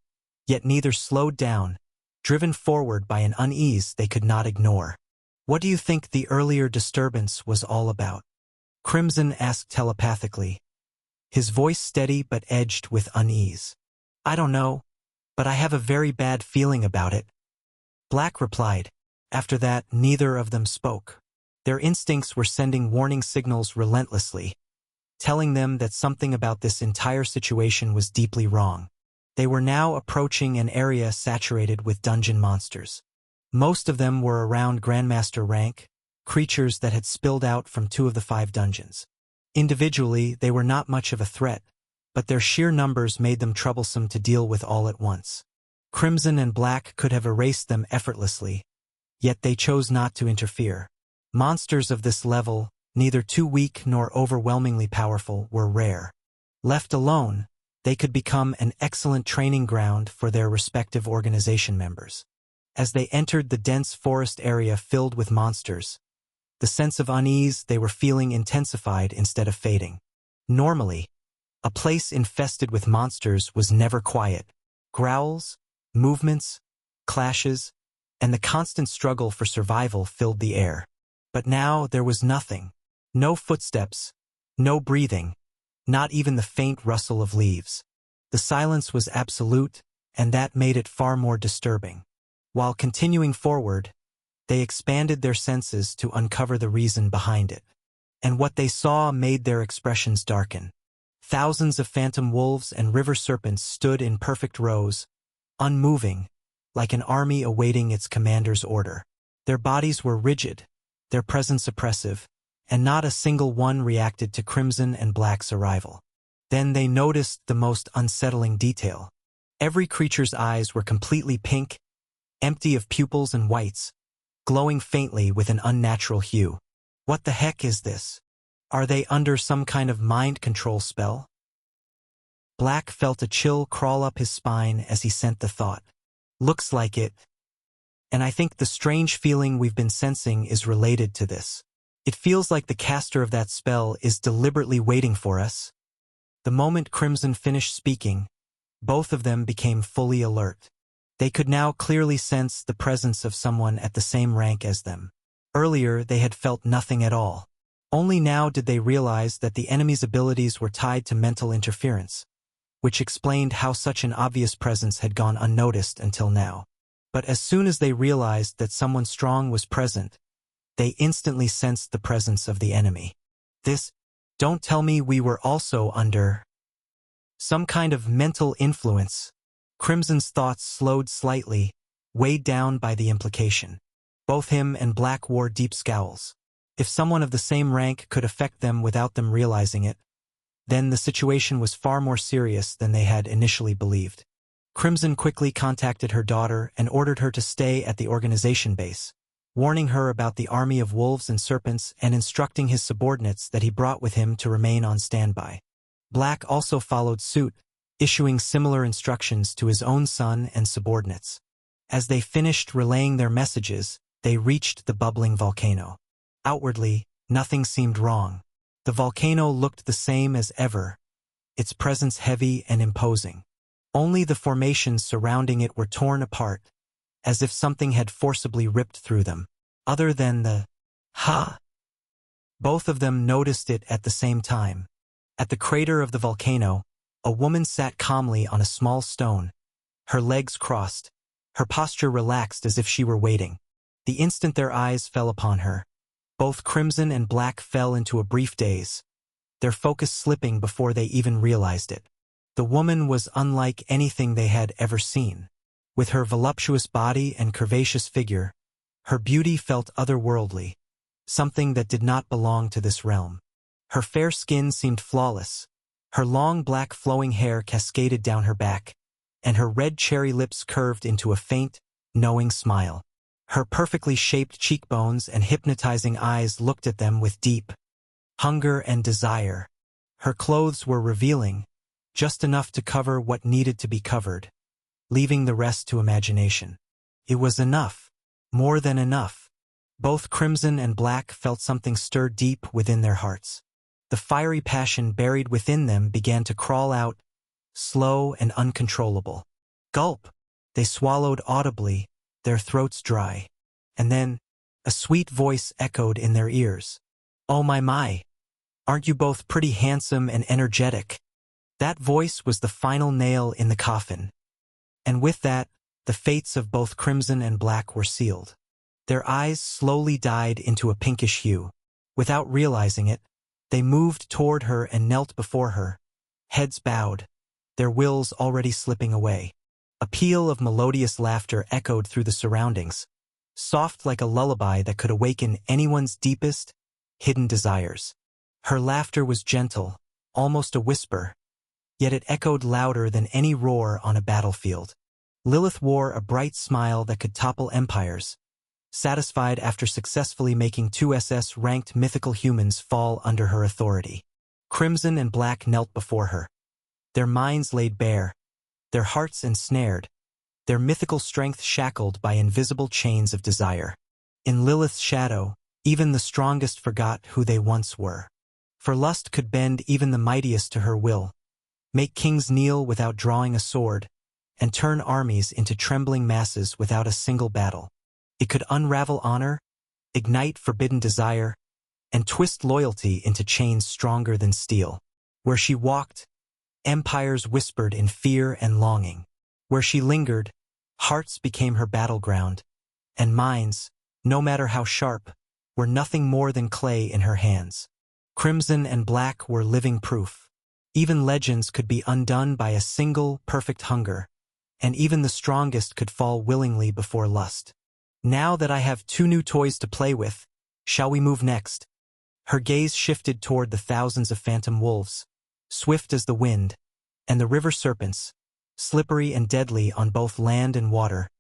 yet neither slowed down, driven forward by an unease they could not ignore. "What do you think the earlier disturbance was all about?" Crimson asked telepathically, his voice steady but edged with unease. "I don't know, but I have a very bad feeling about it," Black replied. After that, neither of them spoke. Their instincts were sending warning signals relentlessly, telling them that something about this entire situation was deeply wrong. They were now approaching an area saturated with dungeon monsters. Most of them were around Grandmaster rank, creatures that had spilled out from 2 of the 5 dungeons. Individually, they were not much of a threat, but their sheer numbers made them troublesome to deal with all at once. Crimson and Black could have erased them effortlessly, yet they chose not to interfere. Monsters of this level, neither too weak nor overwhelmingly powerful, were rare. Left alone, they could become an excellent training ground for their respective organization members. As they entered the dense forest area filled with monsters, the sense of unease they were feeling intensified instead of fading. Normally, a place infested with monsters was never quiet. Growls, movements, clashes, and the constant struggle for survival filled the air. But now there was nothing. No footsteps, no breathing, not even the faint rustle of leaves. The silence was absolute, and that made it far more disturbing. While continuing forward, they expanded their senses to uncover the reason behind it. And what they saw made their expressions darken. Thousands of phantom wolves and river serpents stood in perfect rows, unmoving, like an army awaiting its commander's order. Their bodies were rigid, their presence oppressive, and not a single one reacted to Crimson and Black's arrival. Then they noticed the most unsettling detail. Every creature's eyes were completely pink, empty of pupils and whites, glowing faintly with an unnatural hue. What the heck is this? Are they under some kind of mind control spell? Black felt a chill crawl up his spine as he sent the thought. Looks like it. And I think the strange feeling we've been sensing is related to this. It feels like the caster of that spell is deliberately waiting for us. The moment Crimson finished speaking, both of them became fully alert. They could now clearly sense the presence of someone at the same rank as them. Earlier, they had felt nothing at all. Only now did they realize that the enemy's abilities were tied to mental interference, which explained how such an obvious presence had gone unnoticed until now. But as soon as they realized that someone strong was present, they instantly sensed the presence of the enemy. Don't tell me we were also under some kind of mental influence. Crimson's thoughts slowed slightly, weighed down by the implication. Both him and Black wore deep scowls. If someone of the same rank could affect them without them realizing it, then the situation was far more serious than they had initially believed. Crimson quickly contacted her daughter and ordered her to stay at the organization base, warning her about the army of wolves and serpents and instructing his subordinates that he brought with him to remain on standby. Black also followed suit, issuing similar instructions to his own son and subordinates. As they finished relaying their messages, they reached the bubbling volcano. Outwardly, nothing seemed wrong. The volcano looked the same as ever, its presence heavy and imposing. Only the formations surrounding it were torn apart, as if something had forcibly ripped through them. Other than the Both of them noticed it at the same time. At the crater of the volcano, a woman sat calmly on a small stone, her legs crossed, her posture relaxed as if she were waiting. The instant their eyes fell upon her, both Crimson and Black fell into a brief daze, their focus slipping before they even realized it. The woman was unlike anything they had ever seen. With her voluptuous body and curvaceous figure, her beauty felt otherworldly, something that did not belong to this realm. Her fair skin seemed flawless, her long black flowing hair cascaded down her back, and her red cherry lips curved into a faint, knowing smile. Her perfectly shaped cheekbones and hypnotizing eyes looked at them with deep hunger and desire. Her clothes were revealing, just enough to cover what needed to be covered, leaving the rest to imagination. It was enough, more than enough. Both Crimson and Black felt something stir deep within their hearts. The fiery passion buried within them began to crawl out, slow and uncontrollable. Gulp! They swallowed audibly, their throats dry. And then, a sweet voice echoed in their ears. "Oh my, aren't you both pretty handsome and energetic?" That voice was the final nail in the coffin. And with that, the fates of both Crimson and Black were sealed. Their eyes slowly dyed into a pinkish hue. Without realizing it, they moved toward her and knelt before her, heads bowed, their wills already slipping away. A peal of melodious laughter echoed through the surroundings, soft like a lullaby that could awaken anyone's deepest, hidden desires. Her laughter was gentle, almost a whisper, yet it echoed louder than any roar on a battlefield. Lilith wore a bright smile that could topple empires, satisfied after successfully making 2 SS-ranked mythical humans fall under her authority. Crimson and Black knelt before her, their minds laid bare, their hearts ensnared, their mythical strength shackled by invisible chains of desire. In Lilith's shadow, even the strongest forgot who they once were. For lust could bend even the mightiest to her will, make kings kneel without drawing a sword, and turn armies into trembling masses without a single battle. It could unravel honor, ignite forbidden desire, and twist loyalty into chains stronger than steel. Where she walked, empires whispered in fear and longing. Where she lingered, hearts became her battleground, and minds, no matter how sharp, were nothing more than clay in her hands. Crimson and Black were living proof. Even legends could be undone by a single, perfect hunger, and even the strongest could fall willingly before lust. "Now that I have 2 new toys to play with, shall we move next?" Her gaze shifted toward the thousands of phantom wolves, swift as the wind, and the river serpents, slippery and deadly on both land and water,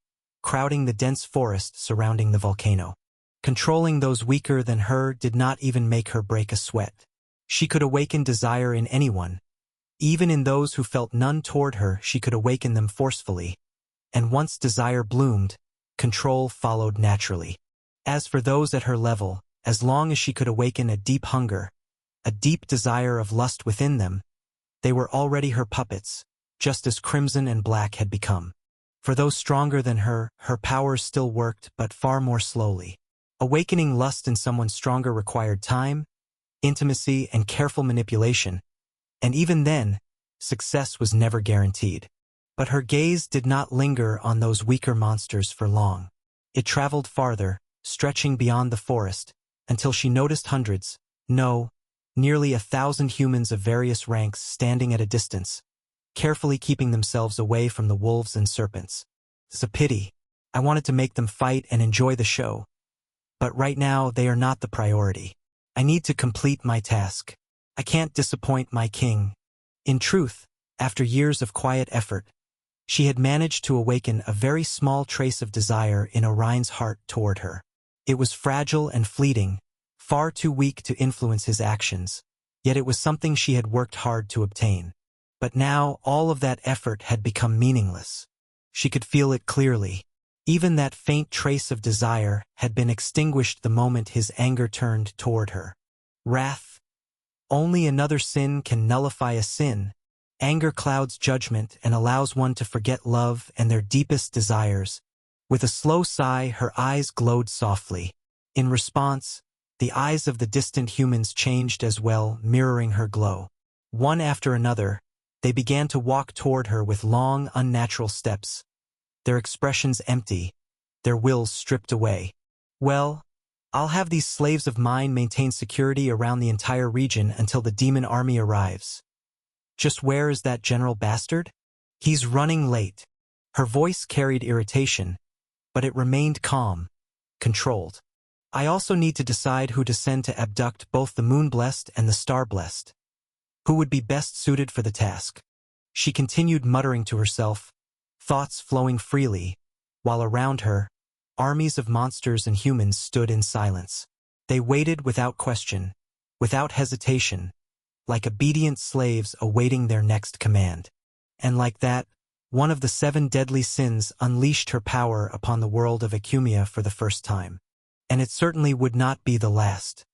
crowding the dense forest surrounding the volcano. Controlling those weaker than her did not even make her break a sweat. She could awaken desire in anyone. Even in those who felt none toward her, she could awaken them forcefully. And once desire bloomed, control followed naturally. As for those at her level, as long as she could awaken a deep hunger, a deep desire of lust within them, they were already her puppets, just as Crimson and Black had become. For those stronger than her, her powers still worked, but far more slowly. Awakening lust in someone stronger required time, intimacy, and careful manipulation, and even then, success was never guaranteed. But her gaze did not linger on those weaker monsters for long. It traveled farther, stretching beyond the forest, until she noticed hundreds, no, nearly 1,000 humans of various ranks standing at a distance, carefully keeping themselves away from the wolves and serpents. It's a pity. I wanted to make them fight and enjoy the show. But right now, they are not the priority. I need to complete my task. I can't disappoint my king. In truth, after years of quiet effort, she had managed to awaken a very small trace of desire in Orion's heart toward her. It was fragile and fleeting, far too weak to influence his actions, yet it was something she had worked hard to obtain. But now all of that effort had become meaningless. She could feel it clearly. Even that faint trace of desire had been extinguished the moment his anger turned toward her. Wrath. Only another sin can nullify a sin. Anger clouds judgment and allows one to forget love and their deepest desires. With a slow sigh, her eyes glowed softly. In response, The eyes of the distant humans changed as well, mirroring her glow. One after another, they began to walk toward her with long, unnatural steps, their expressions empty, their wills stripped away. Well, I'll have these slaves of mine maintain security around the entire region until the demon army arrives. Just where is that general bastard? He's running late. Her voice carried irritation, but it remained calm, controlled. I also need to decide who to send to abduct both the Moon-Blessed and the Star-Blessed. Who would be best suited for the task? She continued muttering to herself, thoughts flowing freely, while around her, armies of monsters and humans stood in silence. They waited without question, without hesitation, like obedient slaves awaiting their next command. And like that, one of the 7 deadly sins unleashed her power upon the world of Ecumia for the first time. And it certainly would not be the last.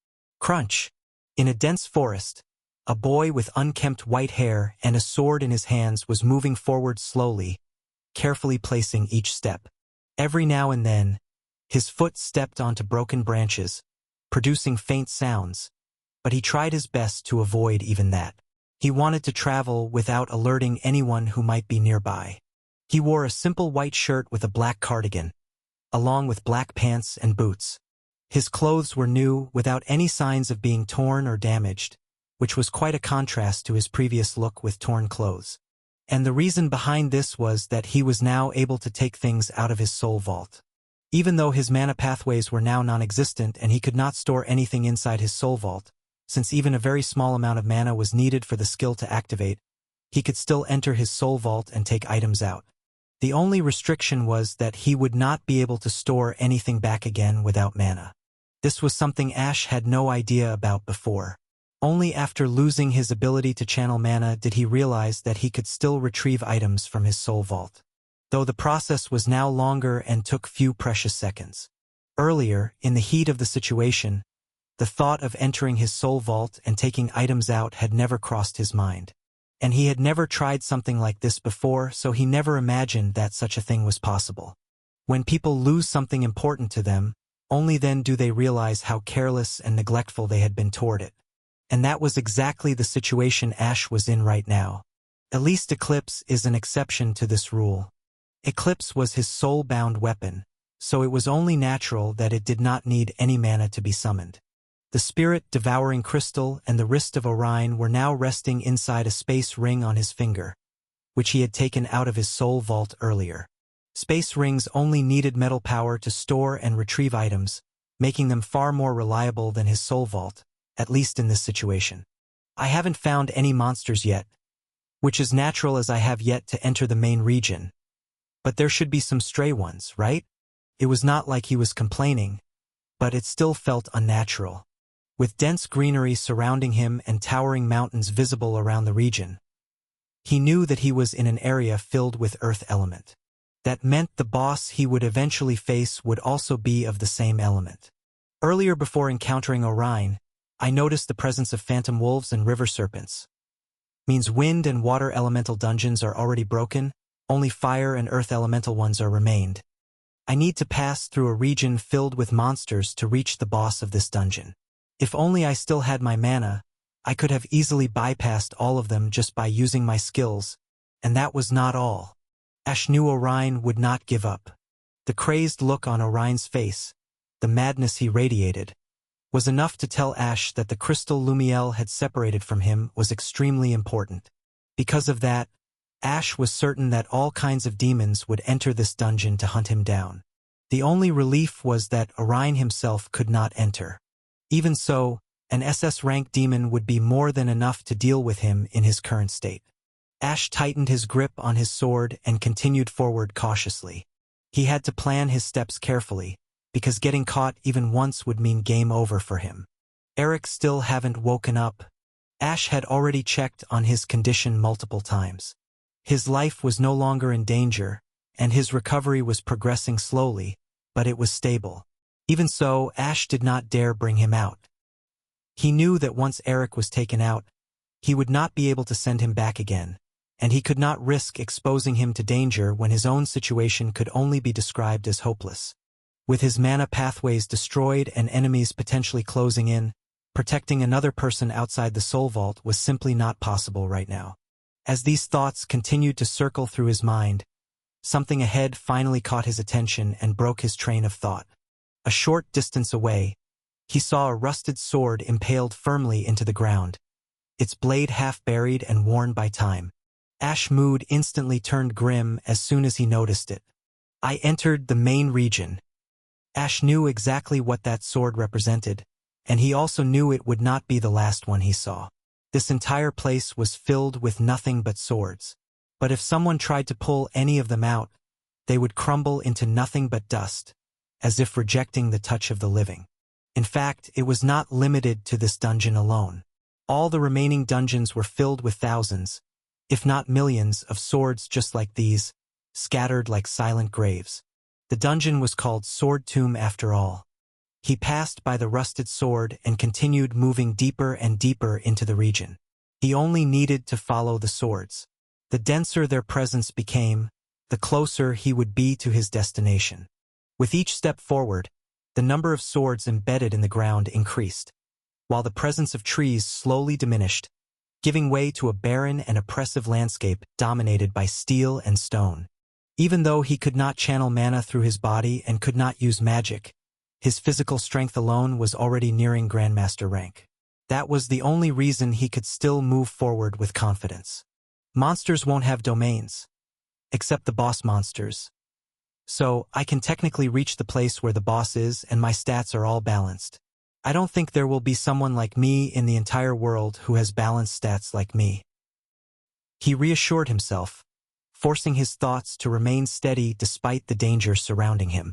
Crunch! In a dense forest, a boy with unkempt white hair and a sword in his hands was moving forward slowly, carefully placing each step. Every now and then, his foot stepped onto broken branches, producing faint sounds, but he tried his best to avoid even that. He wanted to travel without alerting anyone who might be nearby. He wore a simple white shirt with a black cardigan, along with black pants and boots. His clothes were new, without any signs of being torn or damaged, which was quite a contrast to his previous look with torn clothes. And the reason behind this was that he was now able to take things out of his soul vault. Even though his mana pathways were now non-existent and he could not store anything inside his soul vault, since even a very small amount of mana was needed for the skill to activate, he could still enter his soul vault and take items out. The only restriction was that he would not be able to store anything back again without mana. This was something Ash had no idea about before. Only after losing his ability to channel mana did he realize that he could still retrieve items from his soul vault, though the process was now longer and took few precious seconds. Earlier, in the heat of the situation, the thought of entering his soul vault and taking items out had never crossed his mind. And he had never tried something like this before, so he never imagined that such a thing was possible. When people lose something important to them, only then do they realize how careless and neglectful they had been toward it. And that was exactly the situation Ash was in right now. At least Eclipse is an exception to this rule. Eclipse was his soul-bound weapon, so it was only natural that it did not need any mana to be summoned. The spirit-devouring crystal and the wrist of Orion were now resting inside a space ring on his finger, which he had taken out of his soul vault earlier. Space rings only needed metal power to store and retrieve items, making them far more reliable than his soul vault, at least in this situation. I haven't found any monsters yet, which is natural as I have yet to enter the main region. But there should be some stray ones, right? It was not like he was complaining, but it still felt unnatural. With dense greenery surrounding him and towering mountains visible around the region, he knew that he was in an area filled with earth element. That meant the boss he would eventually face would also be of the same element. Earlier, before encountering Orion, I noticed the presence of phantom wolves and river serpents. Means wind and water elemental dungeons are already broken, only fire and earth elemental ones are remained. I need to pass through a region filled with monsters to reach the boss of this dungeon. If only I still had my mana, I could have easily bypassed all of them just by using my skills, and that was not all. Ash knew Orion would not give up. The crazed look on Orion's face, the madness he radiated, was enough to tell Ash that the crystal Lumiel had separated from him was extremely important. Because of that, Ash was certain that all kinds of demons would enter this dungeon to hunt him down. The only relief was that Orion himself could not enter. Even so, an SS-rank demon would be more than enough to deal with him in his current state. Ash tightened his grip on his sword and continued forward cautiously. He had to plan his steps carefully, because getting caught even once would mean game over for him. Eric still haven't woken up. Ash had already checked on his condition multiple times. His life was no longer in danger, and his recovery was progressing slowly, but it was stable. Even so, Ash did not dare bring him out. He knew that once Eric was taken out, he would not be able to send him back again, and he could not risk exposing him to danger when his own situation could only be described as hopeless. With his mana pathways destroyed and enemies potentially closing in, protecting another person outside the Soul Vault was simply not possible right now. As these thoughts continued to circle through his mind, something ahead finally caught his attention and broke his train of thought. A short distance away, he saw a rusted sword impaled firmly into the ground, its blade half buried and worn by time. Ash's mood instantly turned grim as soon as he noticed it. I entered the main region. Ash knew exactly what that sword represented, and he also knew it would not be the last one he saw. This entire place was filled with nothing but swords. But if someone tried to pull any of them out, they would crumble into nothing but dust, as if rejecting the touch of the living. In fact, it was not limited to this dungeon alone. All the remaining dungeons were filled with thousands, if not millions, of swords just like these, scattered like silent graves. The dungeon was called Sword Tomb after all. He passed by the rusted sword and continued moving deeper and deeper into the region. He only needed to follow the swords. The denser their presence became, the closer he would be to his destination. With each step forward, the number of swords embedded in the ground increased, while the presence of trees slowly diminished, giving way to a barren and oppressive landscape dominated by steel and stone. Even though he could not channel mana through his body and could not use magic, his physical strength alone was already nearing Grandmaster rank. That was the only reason he could still move forward with confidence. Monsters won't have domains, except the boss monsters. So, I can technically reach the place where the boss is and my stats are all balanced. I don't think there will be someone like me in the entire world who has balanced stats like me. He reassured himself, forcing his thoughts to remain steady despite the danger surrounding him.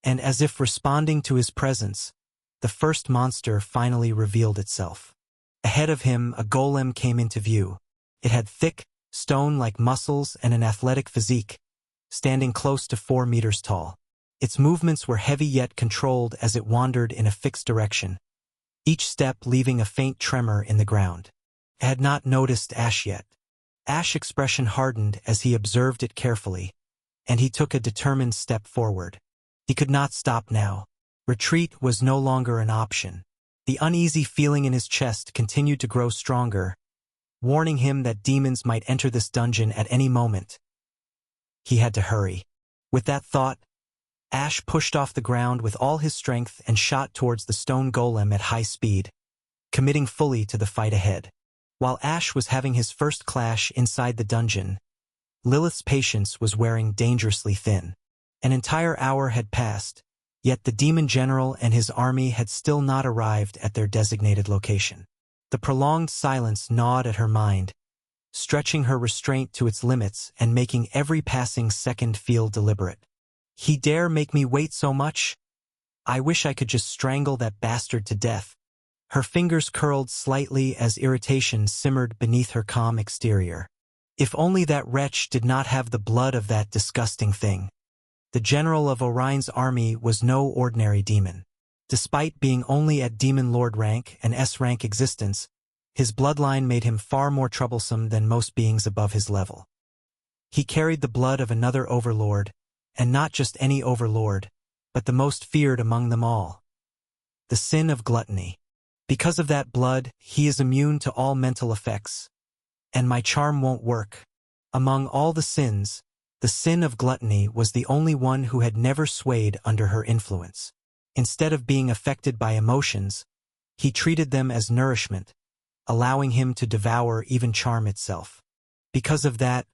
And as if responding to his presence, the first monster finally revealed itself. Ahead of him, a golem came into view. It had thick, stone-like muscles and an athletic physique, standing close to 4 meters tall. Its movements were heavy yet controlled as it wandered in a fixed direction, each step leaving a faint tremor in the ground. It had not noticed Ash yet. Ash's expression hardened as he observed it carefully, and he took a determined step forward. He could not stop now. Retreat was no longer an option. The uneasy feeling in his chest continued to grow stronger, warning him that demons might enter this dungeon at any moment. He had to hurry. With that thought, Ash pushed off the ground with all his strength and shot towards the stone golem at high speed, committing fully to the fight ahead. While Ash was having his first clash inside the dungeon, Lilith's patience was wearing dangerously thin. An entire hour had passed, yet the demon general and his army had still not arrived at their designated location. The prolonged silence gnawed at her mind, stretching her restraint to its limits and making every passing second feel deliberate. He dare make me wait so much? I wish I could just strangle that bastard to death. Her fingers curled slightly as irritation simmered beneath her calm exterior. If only that wretch did not have the blood of that disgusting thing. The general of Orion's army was no ordinary demon. Despite being only at Demon Lord rank and S-rank existence, his bloodline made him far more troublesome than most beings above his level. He carried the blood of another overlord, and not just any overlord, but the most feared among them all. The sin of gluttony. Because of that blood, he is immune to all mental effects. And my charm won't work. Among all the sins, the sin of gluttony was the only one who had never swayed under her influence. Instead of being affected by emotions, he treated them as nourishment, allowing him to devour even charm itself. Because of that,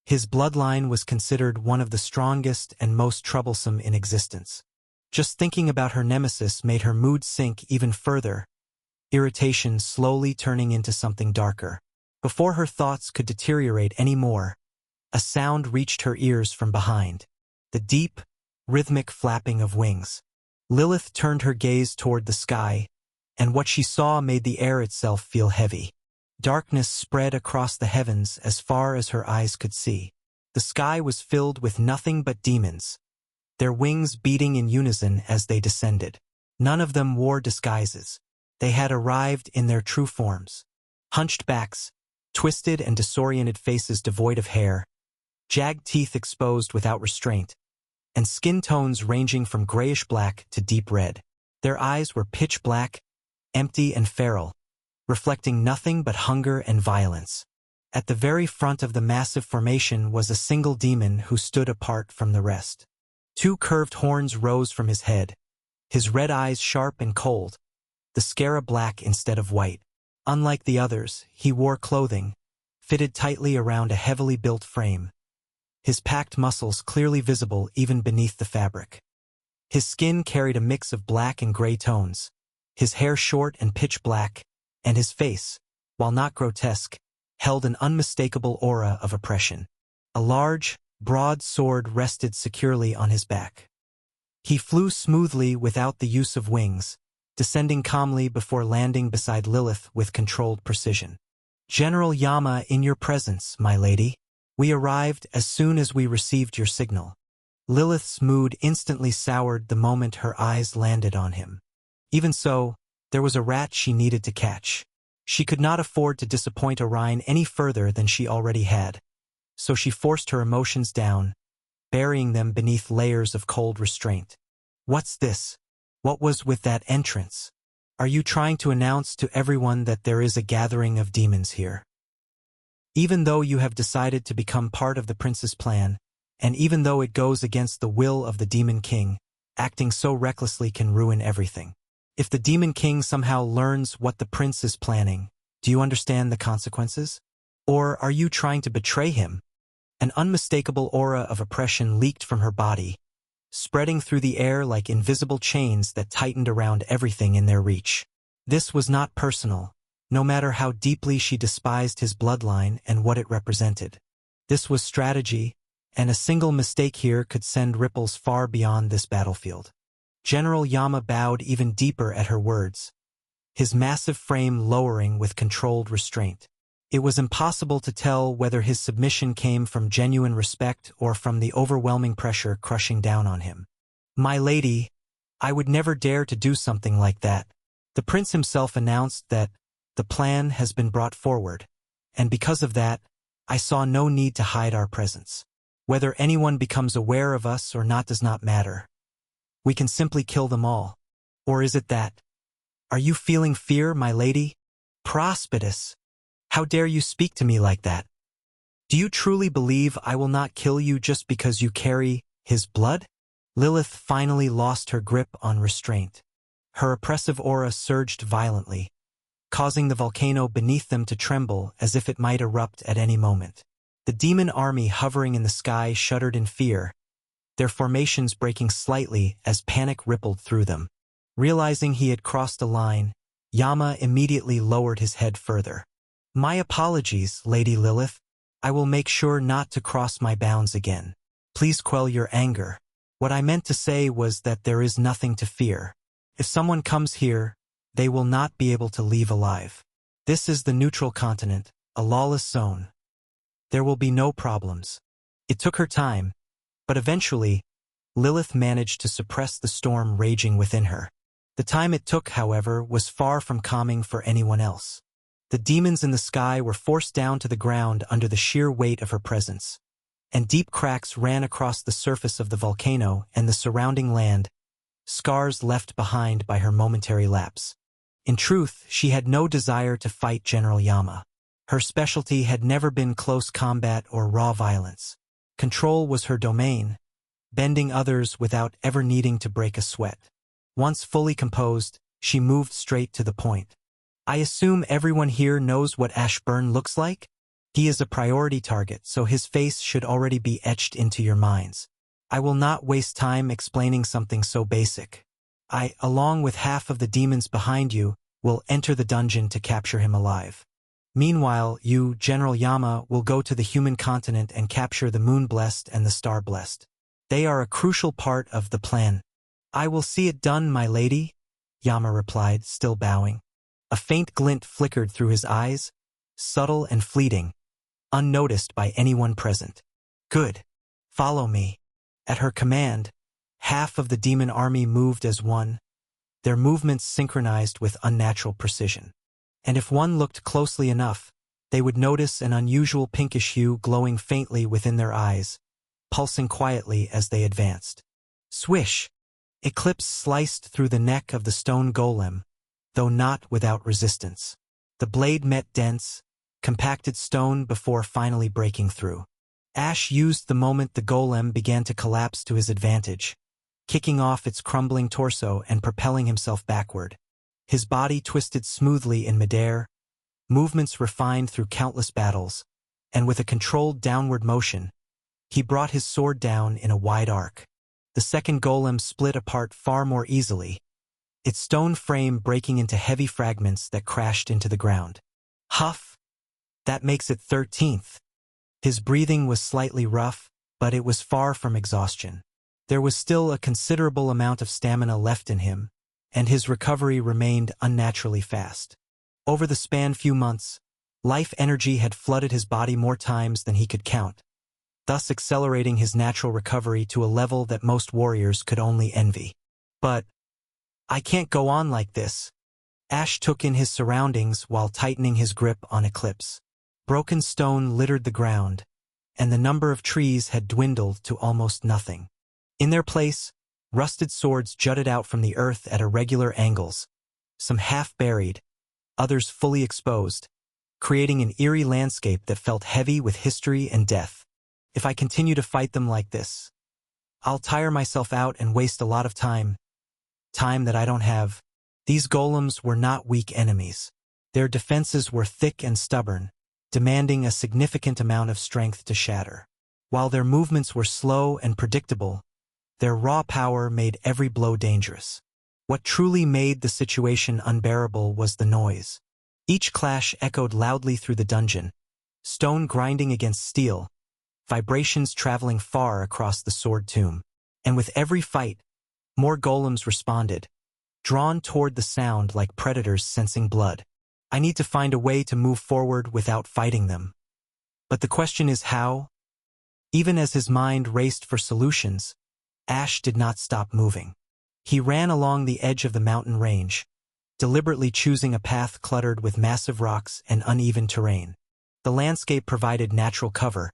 his bloodline was considered one of the strongest and most troublesome in existence. Just thinking about her nemesis made her mood sink even further, irritation slowly turning into something darker. Before her thoughts could deteriorate any more, a sound reached her ears from behind, the deep, rhythmic flapping of wings. Lilith turned her gaze toward the sky, and what she saw made the air itself feel heavy. Darkness spread across the heavens as far as her eyes could see. The sky was filled with nothing but demons, their wings beating in unison as they descended. None of them wore disguises. They had arrived in their true forms. Hunched backs, twisted and disoriented faces devoid of hair, jagged teeth exposed without restraint, and skin tones ranging from grayish-black to deep red. Their eyes were pitch black, empty and feral, reflecting nothing but hunger and violence. At the very front of the massive formation was a single demon who stood apart from the rest. Two curved horns rose from his head, his red eyes sharp and cold, the scara black instead of white. Unlike the others, he wore clothing, fitted tightly around a heavily built frame, his packed muscles clearly visible even beneath the fabric. His skin carried a mix of black and gray tones, his hair short and pitch black, and his face, while not grotesque, held an unmistakable aura of oppression. A large, broad sword rested securely on his back. He flew smoothly without the use of wings, descending calmly before landing beside Lilith with controlled precision. "General Yama, in your presence, my lady. We arrived as soon as we received your signal." Lilith's mood instantly soured the moment her eyes landed on him. Even so, there was a rat she needed to catch. She could not afford to disappoint Orion any further than she already had, so she forced her emotions down, burying them beneath layers of cold restraint. "What's this? What was with that entrance? Are you trying to announce to everyone that there is a gathering of demons here? Even though you have decided to become part of the prince's plan, and even though it goes against the will of the Demon King, acting so recklessly can ruin everything. If the Demon King somehow learns what the prince is planning, do you understand the consequences? Or are you trying to betray him?" An unmistakable aura of oppression leaked from her body, spreading through the air like invisible chains that tightened around everything in their reach. This was not personal, no matter how deeply she despised his bloodline and what it represented. This was strategy, and a single mistake here could send ripples far beyond this battlefield. General Yama bowed even deeper at her words, his massive frame lowering with controlled restraint. It was impossible to tell whether his submission came from genuine respect or from the overwhelming pressure crushing down on him. "My lady, I would never dare to do something like that. The prince himself announced that the plan has been brought forward, and because of that, I saw no need to hide our presence. Whether anyone becomes aware of us or not does not matter. We can simply kill them all. Or is it that? Are you feeling fear, my lady? Prospitus! How dare you speak to me like that? Do you truly believe I will not kill you just because you carry his blood?" Lilith finally lost her grip on restraint. Her oppressive aura surged violently, causing the volcano beneath them to tremble as if it might erupt at any moment. The demon army hovering in the sky shuddered in fear, their formations breaking slightly as panic rippled through them. Realizing he had crossed a line, Yama immediately lowered his head further. "My apologies, Lady Lilith. I will make sure not to cross my bounds again. Please quell your anger. What I meant to say was that there is nothing to fear. If someone comes here, they will not be able to leave alive. This is the neutral continent, a lawless zone. There will be no problems." It took her time, but eventually, Lilith managed to suppress the storm raging within her. The time it took, however, was far from calming for anyone else. The demons in the sky were forced down to the ground under the sheer weight of her presence, and deep cracks ran across the surface of the volcano and the surrounding land, scars left behind by her momentary lapse. In truth, she had no desire to fight General Yama. Her specialty had never been close combat or raw violence. Control was her domain, bending others without ever needing to break a sweat. Once fully composed, she moved straight to the point. "I assume everyone here knows what Ashburn looks like? He is a priority target, so his face should already be etched into your minds. I will not waste time explaining something so basic. I, along with half of the demons behind you, will enter the dungeon to capture him alive. Meanwhile, you, General Yama, will go to the human continent and capture the Moon-Blessed and the Star-Blessed. They are a crucial part of the plan." "I will see it done, my lady," Yama replied, still bowing. A faint glint flickered through his eyes, subtle and fleeting, unnoticed by anyone present. "Good. Follow me." At her command, half of the demon army moved as one, their movements synchronized with unnatural precision. And if one looked closely enough, they would notice an unusual pinkish hue glowing faintly within their eyes, pulsing quietly as they advanced. Swish! Eclipse sliced through the neck of the stone golem, though not without resistance. The blade met dense, compacted stone before finally breaking through. Ash used the moment the golem began to collapse to his advantage, kicking off its crumbling torso and propelling himself backward. His body twisted smoothly in midair, movements refined through countless battles, and with a controlled downward motion, he brought his sword down in a wide arc. The second golem split apart far more easily, its stone frame breaking into heavy fragments that crashed into the ground. Huff! That makes it 13th. His breathing was slightly rough, but it was far from exhaustion. There was still a considerable amount of stamina left in him, and his recovery remained unnaturally fast. Over the span few months, life energy had flooded his body more times than he could count, thus accelerating his natural recovery to a level that most warriors could only envy. But I can't go on like this. Ash took in his surroundings while tightening his grip on Eclipse. Broken stone littered the ground, and the number of trees had dwindled to almost nothing. In their place, rusted swords jutted out from the earth at irregular angles, some half-buried, others fully exposed, creating an eerie landscape that felt heavy with history and death. If I continue to fight them like this, I'll tire myself out and waste a lot of time that I don't have. These golems were not weak enemies. Their defenses were thick and stubborn, demanding a significant amount of strength to shatter. While their movements were slow and predictable, their raw power made every blow dangerous. What truly made the situation unbearable was the noise. Each clash echoed loudly through the dungeon, stone grinding against steel, vibrations traveling far across the sword tomb. And with every fight, more golems responded, drawn toward the sound like predators sensing blood. I need to find a way to move forward without fighting them. But the question is how? Even as his mind raced for solutions, Ash did not stop moving. He ran along the edge of the mountain range, deliberately choosing a path cluttered with massive rocks and uneven terrain. The landscape provided natural cover,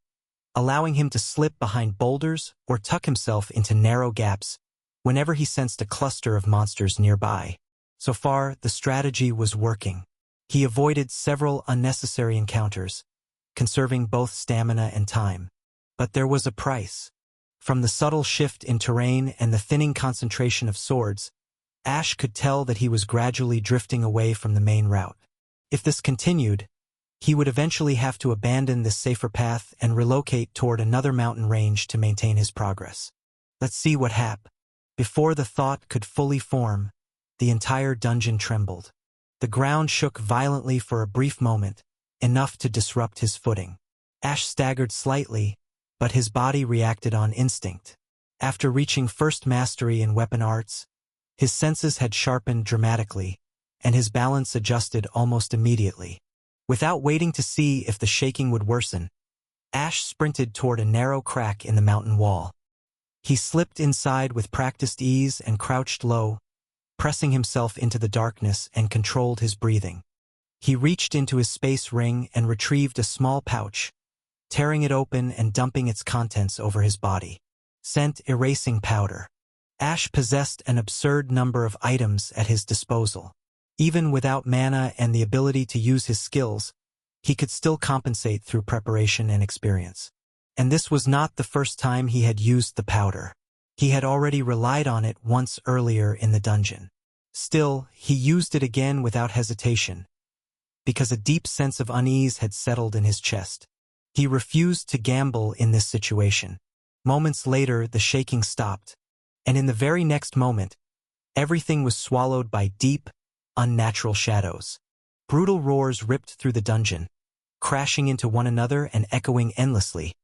allowing him to slip behind boulders or tuck himself into narrow gaps whenever he sensed a cluster of monsters nearby. So far, the strategy was working. He avoided several unnecessary encounters, conserving both stamina and time. But there was a price. From the subtle shift in terrain and the thinning concentration of swords, Ash could tell that he was gradually drifting away from the main route. If this continued, he would eventually have to abandon this safer path and relocate toward another mountain range to maintain his progress. Let's see what happens. Before the thought could fully form, the entire dungeon trembled. The ground shook violently for a brief moment, enough to disrupt his footing. Ash staggered slightly, but his body reacted on instinct. After reaching first mastery in weapon arts, his senses had sharpened dramatically, and his balance adjusted almost immediately. Without waiting to see if the shaking would worsen, Ash sprinted toward a narrow crack in the mountain wall. He slipped inside with practiced ease and crouched low, pressing himself into the darkness and controlled his breathing. He reached into his space ring and retrieved a small pouch, tearing it open and dumping its contents over his body. Scent erasing powder. Ash possessed an absurd number of items at his disposal. Even without mana and the ability to use his skills, he could still compensate through preparation and experience. And this was not the first time he had used the powder. He had already relied on it once earlier in the dungeon. Still, he used it again without hesitation, because a deep sense of unease had settled in his chest. He refused to gamble in this situation. Moments later, the shaking stopped, and in the very next moment, everything was swallowed by deep, unnatural shadows. Brutal roars ripped through the dungeon, crashing into one another and echoing endlessly,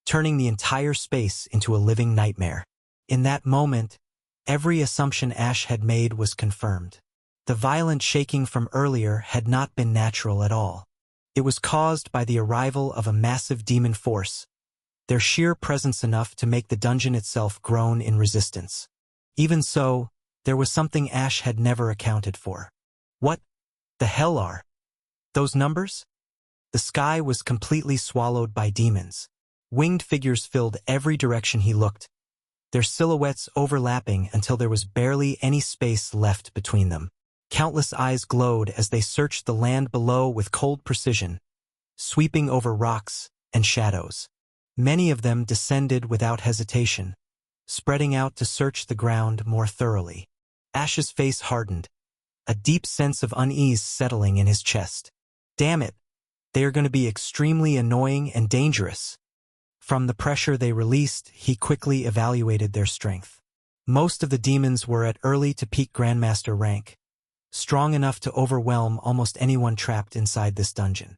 turning the entire space into a living nightmare. In that moment, every assumption Ash had made was confirmed. The violent shaking from earlier had not been natural at all. It was caused by the arrival of a massive demon force, their sheer presence enough to make the dungeon itself groan in resistance. Even so, there was something Ash had never accounted for. What the hell are those numbers? The sky was completely swallowed by demons. Winged figures filled every direction he looked, their silhouettes overlapping until there was barely any space left between them. Countless eyes glowed as they searched the land below with cold precision, sweeping over rocks and shadows. Many of them descended without hesitation, spreading out to search the ground more thoroughly. Ash's face hardened, a deep sense of unease settling in his chest. Damn it, they are going to be extremely annoying and dangerous. From the pressure they released, he quickly evaluated their strength. Most of the demons were at early to peak Grandmaster rank, strong enough to overwhelm almost anyone trapped inside this dungeon.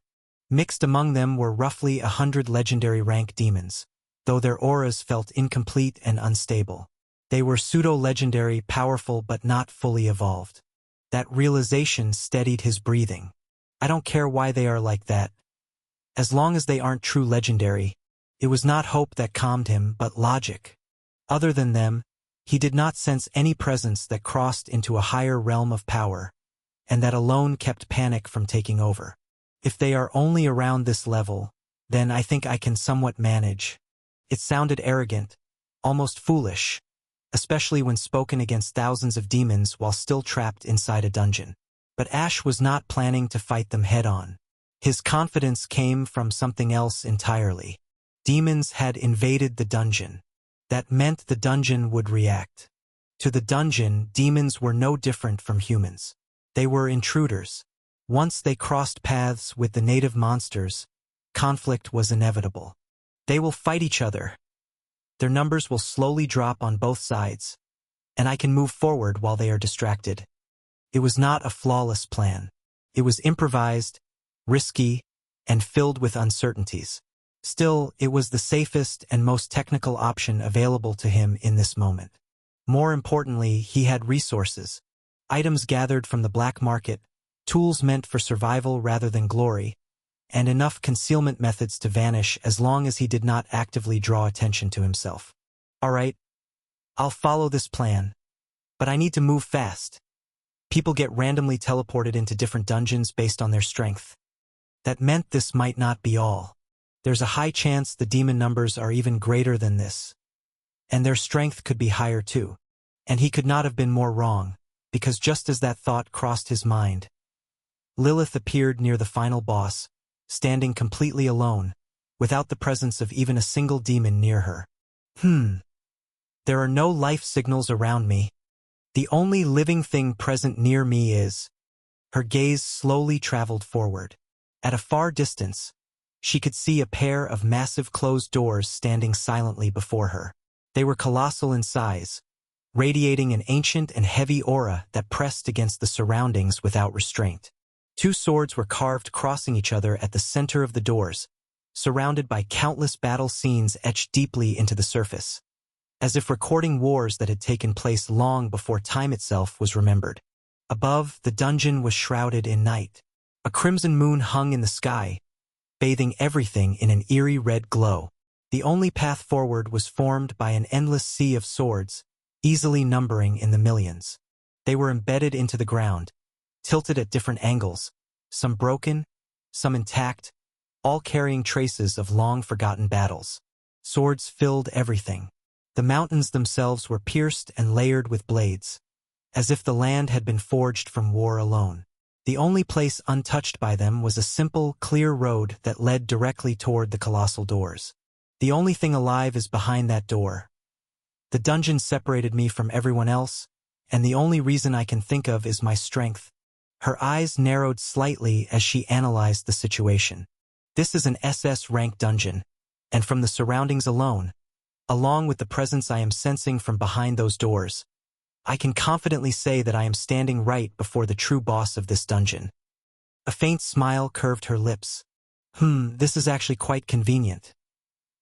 Mixed among them were roughly 100 legendary rank demons, though their auras felt incomplete and unstable. They were pseudo-legendary, powerful but not fully evolved. That realization steadied his breathing. I don't care why they are like that. As long as they aren't true legendary. It was not hope that calmed him, but logic. Other than them, he did not sense any presence that crossed into a higher realm of power, and that alone kept panic from taking over. If they are only around this level, then I think I can somewhat manage. It sounded arrogant, almost foolish, especially when spoken against thousands of demons while still trapped inside a dungeon. But Ash was not planning to fight them head-on. His confidence came from something else entirely. Demons had invaded the dungeon. That meant the dungeon would react. To the dungeon, demons were no different from humans. They were intruders. Once they crossed paths with the native monsters, conflict was inevitable. They will fight each other. Their numbers will slowly drop on both sides, and I can move forward while they are distracted. It was not a flawless plan. It was improvised, risky, and filled with uncertainties. Still, it was the safest and most technical option available to him in this moment. More importantly, he had resources, items gathered from the black market, tools meant for survival rather than glory, and enough concealment methods to vanish as long as he did not actively draw attention to himself. All right, I'll follow this plan, but I need to move fast. People get randomly teleported into different dungeons based on their strength. That meant this might not be all. There's a high chance the demon numbers are even greater than this. And their strength could be higher too. And he could not have been more wrong, because just as that thought crossed his mind, Lilith appeared near the final boss, standing completely alone, without the presence of even a single demon near her. There are no life signals around me. The only living thing present near me is... Her gaze slowly traveled forward. At a far distance, she could see a pair of massive closed doors standing silently before her. They were colossal in size, radiating an ancient and heavy aura that pressed against the surroundings without restraint. Two swords were carved crossing each other at the center of the doors, surrounded by countless battle scenes etched deeply into the surface, as if recording wars that had taken place long before time itself was remembered. Above, the dungeon was shrouded in night. A crimson moon hung in the sky, bathing everything in an eerie red glow. The only path forward was formed by an endless sea of swords, easily numbering in the millions. They were embedded into the ground, tilted at different angles, some broken, some intact, all carrying traces of long-forgotten battles. Swords filled everything. The mountains themselves were pierced and layered with blades, as if the land had been forged from war alone. The only place untouched by them was a simple, clear road that led directly toward the colossal doors. The only thing alive is behind that door. The dungeon separated me from everyone else, and the only reason I can think of is my strength. Her eyes narrowed slightly as she analyzed the situation. This is an SS-rank dungeon, and from the surroundings alone, along with the presence I am sensing from behind those doors, I can confidently say that I am standing right before the true boss of this dungeon. A faint smile curved her lips. This is actually quite convenient.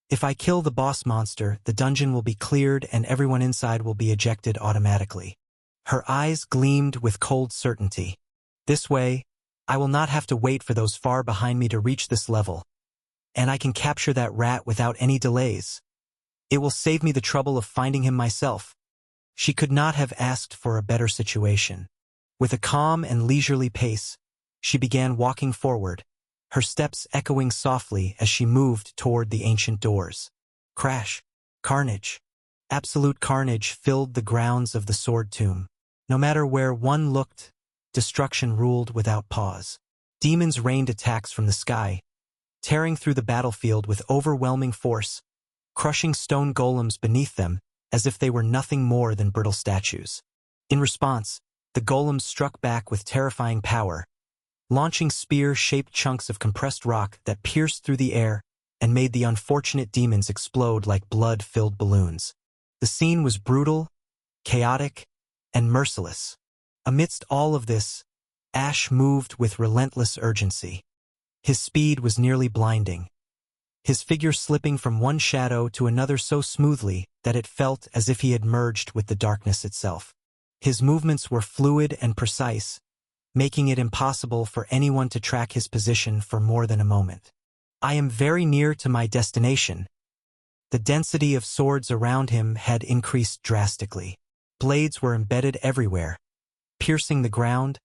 If I kill the boss monster, the dungeon will be cleared and everyone inside will be ejected automatically. Her eyes gleamed with cold certainty. This way, I will not have to wait for those far behind me to reach this level, and I can capture that rat without any delays. It will save me the trouble of finding him myself. She could not have asked for a better situation. With a calm and leisurely pace, she began walking forward, her steps echoing softly as she moved toward the ancient doors. Crash. Carnage. Absolute carnage filled the grounds of the Sword Tomb. No matter where one looked, destruction ruled without pause. Demons rained attacks from the sky, tearing through the battlefield with overwhelming force, crushing stone golems beneath them as if they were nothing more than brittle statues. In response, the golems struck back with terrifying power, launching spear-shaped chunks of compressed rock that pierced through the air and made the unfortunate demons explode like blood-filled balloons. The scene was brutal, chaotic, and merciless. Amidst all of this, Ash moved with relentless urgency. His speed was nearly blinding, his figure slipping from one shadow to another so smoothly that it felt as if he had merged with the darkness itself. His movements were fluid and precise, making it impossible for anyone to track his position for more than a moment. I am very near to my destination. The density of swords around him had increased drastically. Blades were embedded everywhere, piercing the ground,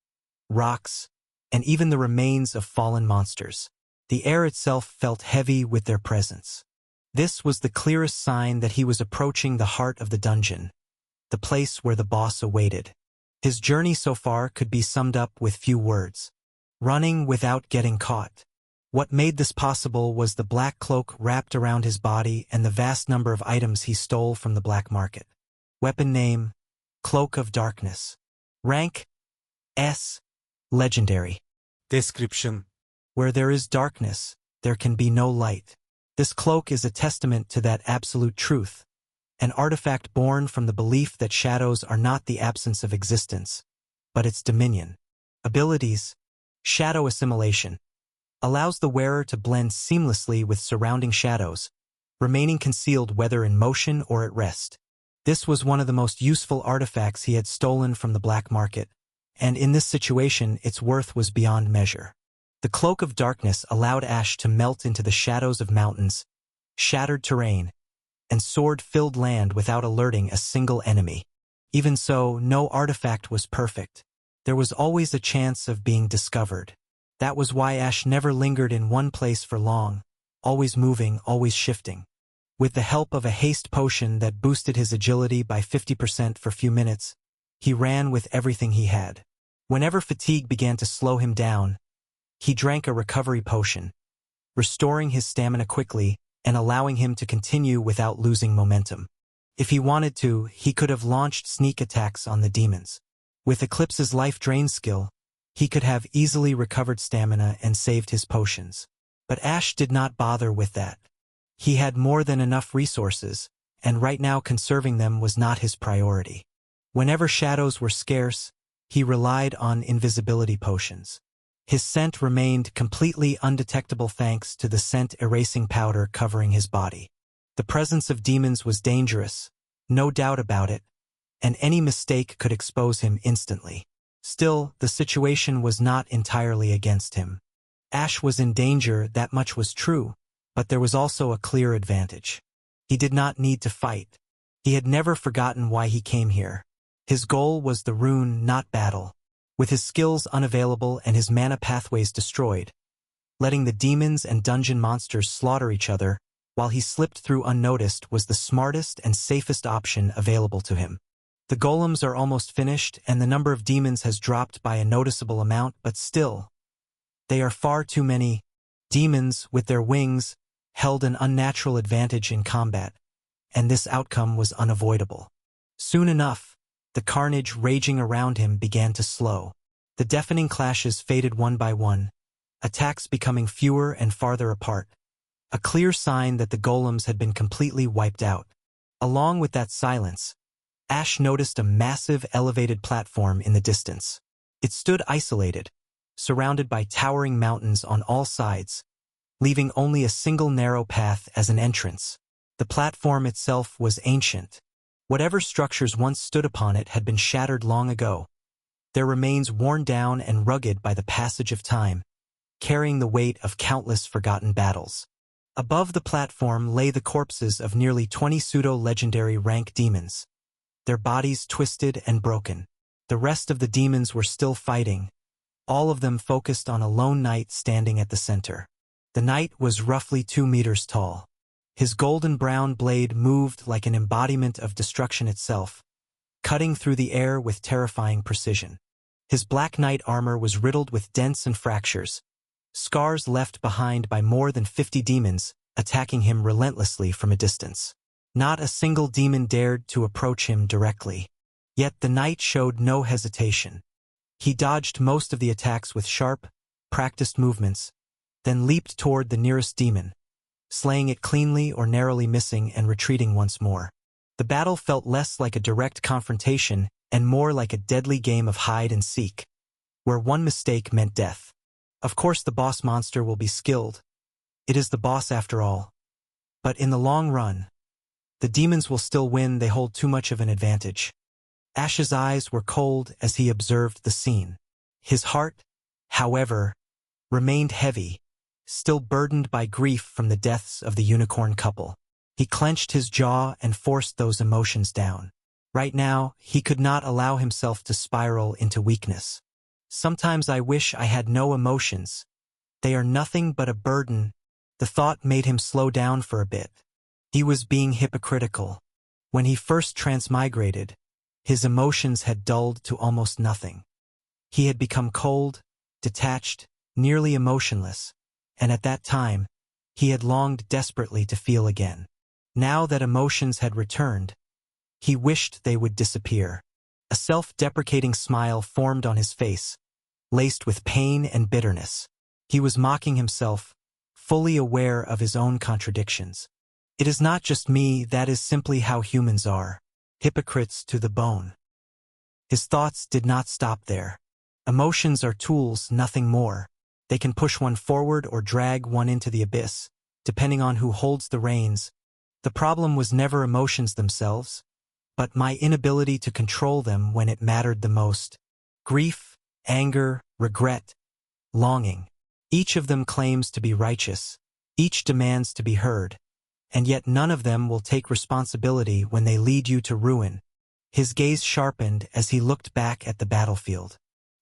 rocks, and even the remains of fallen monsters. The air itself felt heavy with their presence. This was the clearest sign that he was approaching the heart of the dungeon, the place where the boss awaited. His journey so far could be summed up with few words: running without getting caught. What made this possible was the black cloak wrapped around his body and the vast number of items he stole from the black market. Weapon name: Cloak of Darkness. Rank: S. Legendary. Description: Where there is darkness, there can be no light. This cloak is a testament to that absolute truth, an artifact born from the belief that shadows are not the absence of existence, but its dominion. Abilities: Shadow Assimilation. Allows the wearer to blend seamlessly with surrounding shadows, remaining concealed whether in motion or at rest. This was one of the most useful artifacts he had stolen from the black market, and in this situation its worth was beyond measure. The Cloak of Darkness allowed Ash to melt into the shadows of mountains, shattered terrain, and sword-filled land without alerting a single enemy. Even so, no artifact was perfect. There was always a chance of being discovered. That was why Ash never lingered in one place for long, always moving, always shifting. With the help of a haste potion that boosted his agility by 50% for a few minutes, he ran with everything he had. Whenever fatigue began to slow him down, he drank a recovery potion, restoring his stamina quickly and allowing him to continue without losing momentum. If he wanted to, he could have launched sneak attacks on the demons. With Eclipse's life drain skill, he could have easily recovered stamina and saved his potions. But Ash did not bother with that. He had more than enough resources, and right now conserving them was not his priority. Whenever shadows were scarce, he relied on invisibility potions. His scent remained completely undetectable thanks to the scent-erasing powder covering his body. The presence of demons was dangerous, no doubt about it, and any mistake could expose him instantly. Still, the situation was not entirely against him. Ash was in danger, that much was true, but there was also a clear advantage. He did not need to fight. He had never forgotten why he came here. His goal was the rune, not battle. With his skills unavailable and his mana pathways destroyed, letting the demons and dungeon monsters slaughter each other while he slipped through unnoticed was the smartest and safest option available to him. The golems are almost finished and the number of demons has dropped by a noticeable amount, but still, they are far too many. Demons, with their wings, held an unnatural advantage in combat, and this outcome was unavoidable. Soon enough, the carnage raging around him began to slow. The deafening clashes faded one by one, attacks becoming fewer and farther apart, a clear sign that the golems had been completely wiped out. Along with that silence, Ash noticed a massive elevated platform in the distance. It stood isolated, surrounded by towering mountains on all sides, leaving only a single narrow path as an entrance. The platform itself was ancient. Whatever structures once stood upon it had been shattered long ago, their remains worn down and rugged by the passage of time, carrying the weight of countless forgotten battles. Above the platform lay the corpses of nearly 20 pseudo-legendary rank demons, their bodies twisted and broken. The rest of the demons were still fighting, all of them focused on a lone knight standing at the center. The knight was roughly 2 meters tall. His golden-brown blade moved like an embodiment of destruction itself, cutting through the air with terrifying precision. His black knight armor was riddled with dents and fractures, scars left behind by more than 50 demons attacking him relentlessly from a distance. Not a single demon dared to approach him directly. Yet the knight showed no hesitation. He dodged most of the attacks with sharp, practiced movements, then leaped toward the nearest demon, slaying it cleanly or narrowly missing and retreating once more. The battle felt less like a direct confrontation and more like a deadly game of hide and seek, where one mistake meant death. Of course the boss monster will be skilled. It is the boss after all. But in the long run, the demons will still win. They hold too much of an advantage. Ash's eyes were cold as he observed the scene. His heart, however, remained heavy, still burdened by grief from the deaths of the unicorn couple. He clenched his jaw and forced those emotions down. Right now, he could not allow himself to spiral into weakness. Sometimes I wish I had no emotions. They are nothing but a burden. The thought made him slow down for a bit. He was being hypocritical. When he first transmigrated, his emotions had dulled to almost nothing. He had become cold, detached, nearly emotionless, and at that time, he had longed desperately to feel again. Now that emotions had returned, he wished they would disappear. A self-deprecating smile formed on his face, laced with pain and bitterness. He was mocking himself, fully aware of his own contradictions. It is not just me, that is simply how humans are. Hypocrites to the bone. His thoughts did not stop there. Emotions are tools, nothing more. They can push one forward or drag one into the abyss, depending on who holds the reins. The problem was never emotions themselves, but my inability to control them when it mattered the most. Grief, anger, regret, longing. Each of them claims to be righteous. Each demands to be heard. And yet none of them will take responsibility when they lead you to ruin. His gaze sharpened as he looked back at the battlefield.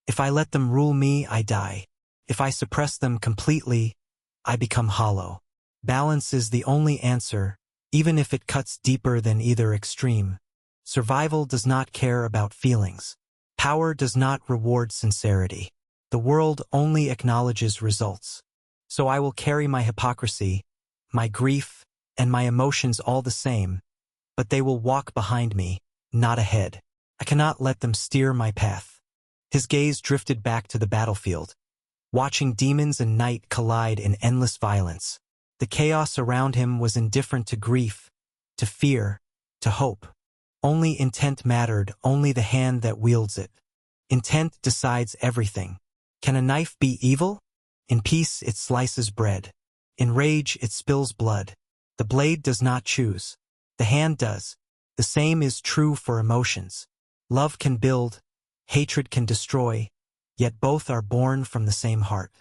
If I let them rule me, I die. If I suppress them completely, I become hollow. Balance is the only answer, even if it cuts deeper than either extreme. Survival does not care about feelings. Power does not reward sincerity. The world only acknowledges results. So I will carry my hypocrisy, my grief, and my emotions all the same, but they will walk behind me, not ahead. I cannot let them steer my path. His gaze drifted back to the battlefield, watching demons and night collide in endless violence. The chaos around him was indifferent to grief, to fear, to hope. Only intent mattered, only the hand that wields it. Intent decides everything. Can a knife be evil? In peace it slices bread. In rage it spills blood. The blade does not choose. The hand does. The same is true for emotions. Love can build, hatred can destroy, yet both are born from the same heart.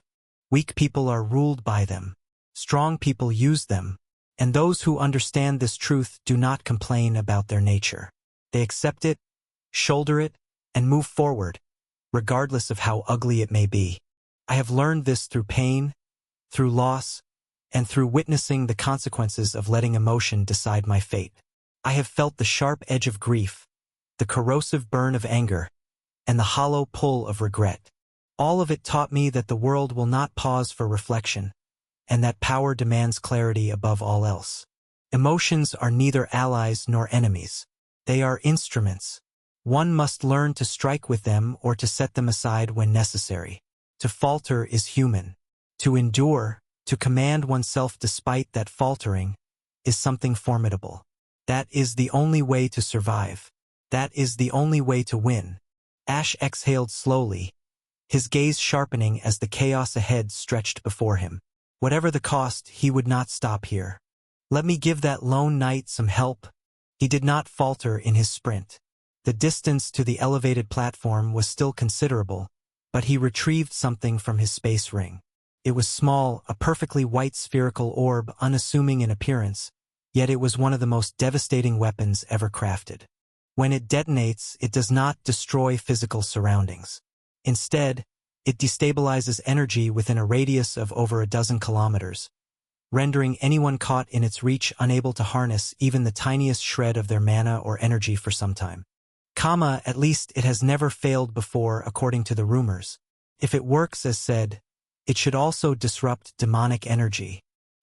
Weak people are ruled by them. Strong people use them. And those who understand this truth do not complain about their nature. They accept it, shoulder it, and move forward, regardless of how ugly it may be. I have learned this through pain, through loss, and through witnessing the consequences of letting emotion decide my fate. I have felt the sharp edge of grief, the corrosive burn of anger, and the hollow pull of regret. All of it taught me that the world will not pause for reflection, and that power demands clarity above all else. Emotions are neither allies nor enemies. They are instruments. One must learn to strike with them or to set them aside when necessary. To falter is human. To endure, to command oneself despite that faltering, is something formidable. That is the only way to survive. That is the only way to win. Ash exhaled slowly, his gaze sharpening as the chaos ahead stretched before him. Whatever the cost, he would not stop here. Let me give that lone knight some help. He did not falter in his sprint. The distance to the elevated platform was still considerable, but he retrieved something from his space ring. It was small, a perfectly white spherical orb, unassuming in appearance, yet it was one of the most devastating weapons ever crafted. When it detonates, it does not destroy physical surroundings. Instead, It destabilizes energy within a radius of over a dozen kilometers, rendering anyone caught in its reach unable to harness even the tiniest shred of their mana or energy for some time. At least it has never failed before according to the rumors. If it works as said, it should also disrupt demonic energy.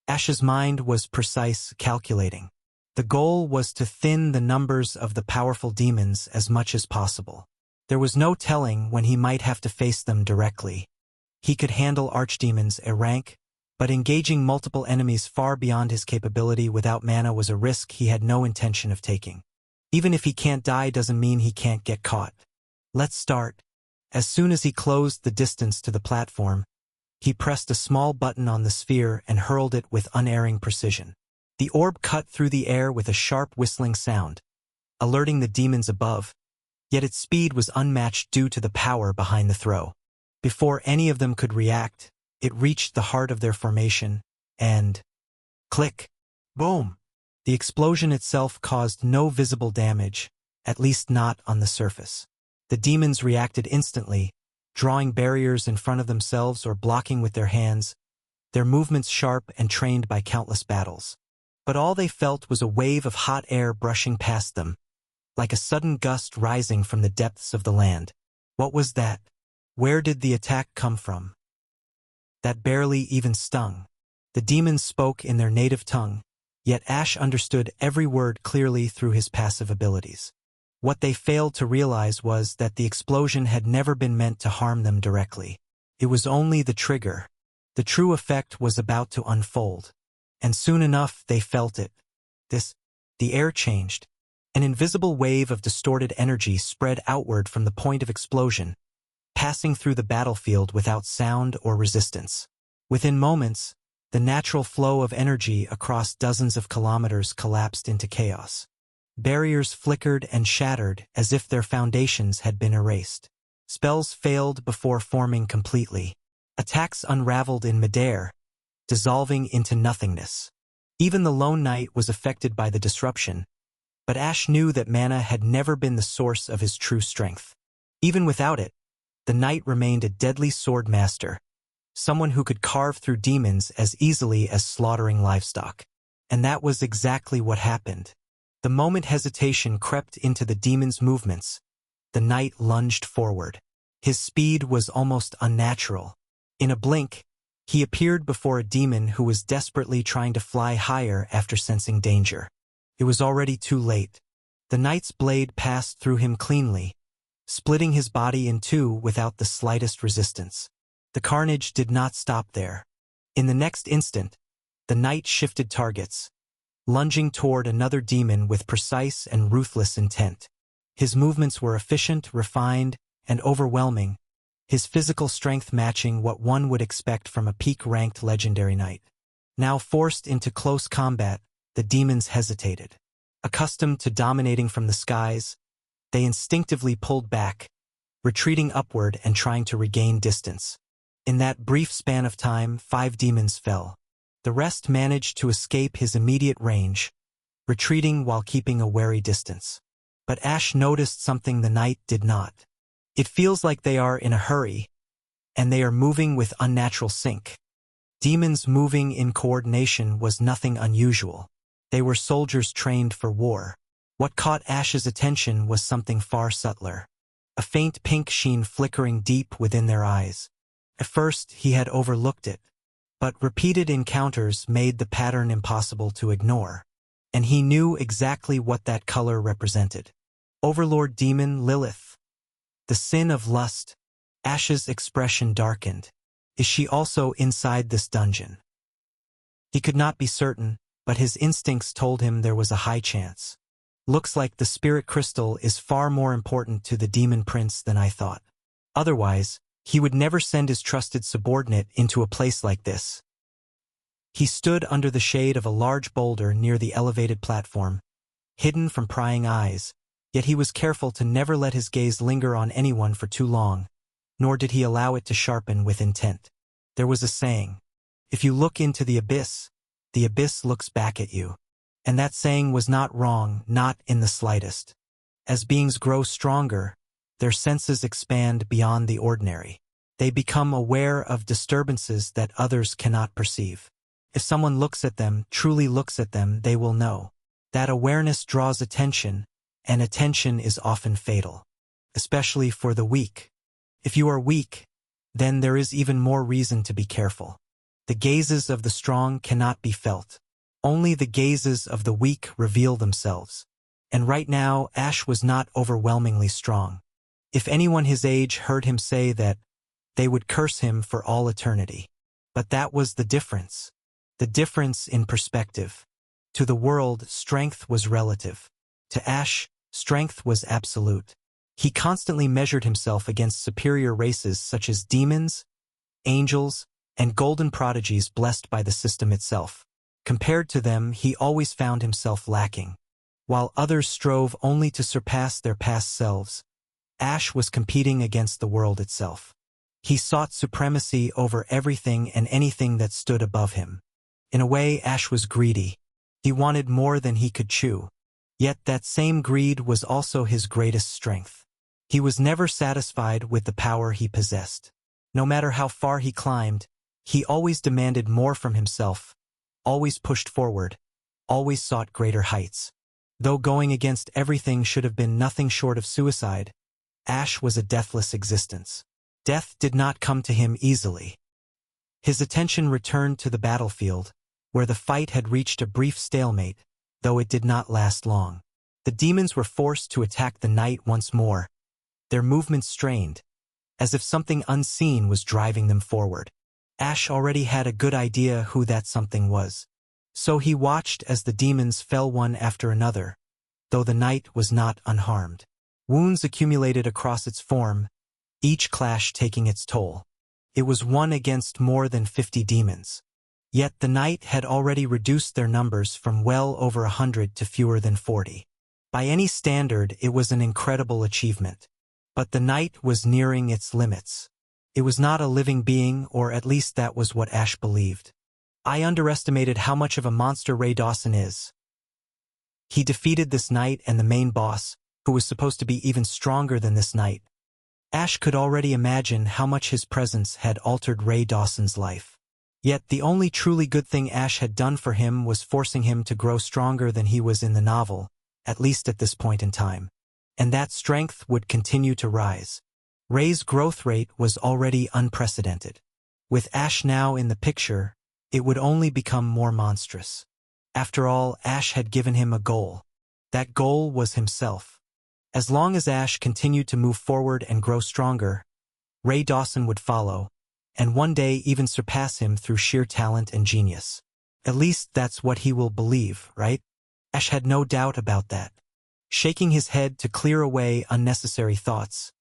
Ash's mind was precise, calculating. The goal was to thin the numbers of the powerful demons as much as possible. There was no telling when he might have to face them directly. He could handle archdemons a rank, but engaging multiple enemies far beyond his capability without mana was a risk he had no intention of taking. Even if he can't die doesn't mean he can't get caught. Let's start. As soon as he closed the distance to the platform, he pressed a small button on the sphere and hurled it with unerring precision. The orb cut through the air with a sharp whistling sound, alerting the demons above, yet its speed was unmatched due to the power behind the throw. Before any of them could react, it reached the heart of their formation, and click, boom! The explosion itself caused no visible damage, at least not on the surface. The demons reacted instantly, drawing barriers in front of themselves or blocking with their hands, their movements sharp and trained by countless battles. But all they felt was a wave of hot air brushing past them, like a sudden gust rising from the depths of the land. What was that? Where did the attack come from? That barely even stung. The demons spoke in their native tongue, yet Ash understood every word clearly through his passive abilities. What they failed to realize was that the explosion had never been meant to harm them directly. It was only the trigger. The true effect was about to unfold. And soon enough they felt it. The air changed. An invisible wave of distorted energy spread outward from the point of explosion, passing through the battlefield without sound or resistance. Within moments, the natural flow of energy across dozens of kilometers collapsed into chaos. Barriers flickered and shattered as if their foundations had been erased. Spells failed before forming completely. Attacks unraveled in midair, dissolving into nothingness. Even the Lone Knight was affected by the disruption, but Ash knew that mana had never been the source of his true strength. Even without it, the knight remained a deadly sword master, someone who could carve through demons as easily as slaughtering livestock. And that was exactly what happened. The moment hesitation crept into the demon's movements, the knight lunged forward. His speed was almost unnatural. In a blink, he appeared before a demon who was desperately trying to fly higher after sensing danger. It was already too late. The knight's blade passed through him cleanly, splitting his body in two without the slightest resistance. The carnage did not stop there. In the next instant, the knight shifted targets, lunging toward another demon with precise and ruthless intent. His movements were efficient, refined, and overwhelming, his physical strength matching what one would expect from a peak-ranked legendary knight. Now forced into close combat, the demons hesitated. Accustomed to dominating from the skies, they instinctively pulled back, retreating upward and trying to regain distance. In that brief span of time, 5 demons fell. The rest managed to escape his immediate range, retreating while keeping a wary distance. But Ash noticed something the knight did not. It feels like they are in a hurry, and they are moving with unnatural sync. Demons moving in coordination was nothing unusual. They were soldiers trained for war. What caught Ash's attention was something far subtler. A faint pink sheen flickering deep within their eyes. At first, he had overlooked it, but repeated encounters made the pattern impossible to ignore. And he knew exactly what that color represented. Overlord Demon Lilith. The sin of lust. Ash's expression darkened. Is she also inside this dungeon? He could not be certain, but his instincts told him there was a high chance. Looks like the spirit crystal is far more important to the demon prince than I thought. Otherwise, he would never send his trusted subordinate into a place like this. He stood under the shade of a large boulder near the elevated platform, hidden from prying eyes, yet he was careful to never let his gaze linger on anyone for too long, nor did he allow it to sharpen with intent. There was a saying, if you look into the abyss looks back at you. And that saying was not wrong, not in the slightest. As beings grow stronger, their senses expand beyond the ordinary. They become aware of disturbances that others cannot perceive. If someone looks at them, truly looks at them, they will know. That awareness draws attention, and attention is often fatal, especially for the weak. If you are weak, then there is even more reason to be careful. The gazes of the strong cannot be felt. Only the gazes of the weak reveal themselves. And right now, Ash was not overwhelmingly strong. If anyone his age heard him say that, they would curse him for all eternity. But that was the difference. The difference in perspective. To the world, strength was relative. To Ash, strength was absolute. He constantly measured himself against superior races such as demons, angels, and golden prodigies blessed by the system itself. Compared to them, he always found himself lacking. While others strove only to surpass their past selves, Ash was competing against the world itself. He sought supremacy over everything and anything that stood above him. In a way, Ash was greedy. He wanted more than he could chew. Yet that same greed was also his greatest strength. He was never satisfied with the power he possessed. No matter how far he climbed, he always demanded more from himself, always pushed forward, always sought greater heights. Though going against everything should have been nothing short of suicide, Ash was a deathless existence. Death did not come to him easily. His attention returned to the battlefield, where the fight had reached a brief stalemate, though it did not last long. The demons were forced to attack the knight once more, their movements strained, as if something unseen was driving them forward. Ash already had a good idea who that something was. So he watched as the demons fell one after another, though the knight was not unharmed. Wounds accumulated across its form, each clash taking its toll. It was one against more than 50 demons. Yet the knight had already reduced their numbers from well over 100 to fewer than 40. By any standard, it was an incredible achievement. But the knight was nearing its limits. It was not a living being, or at least that was what Ash believed. I underestimated how much of a monster Ray Dawson is. He defeated this knight and the main boss, who was supposed to be even stronger than this knight. Ash could already imagine how much his presence had altered Ray Dawson's life. Yet the only truly good thing Ash had done for him was forcing him to grow stronger than he was in the novel, at least at this point in time. And that strength would continue to rise. Ray's growth rate was already unprecedented. With Ash now in the picture, it would only become more monstrous. After all, Ash had given him a goal. That goal was himself. As long as Ash continued to move forward and grow stronger, Ray Dawson would follow, and one day even surpass him through sheer talent and genius. At least that's what he will believe, right? Ash had no doubt about that. Shaking his head to clear away unnecessary thoughts,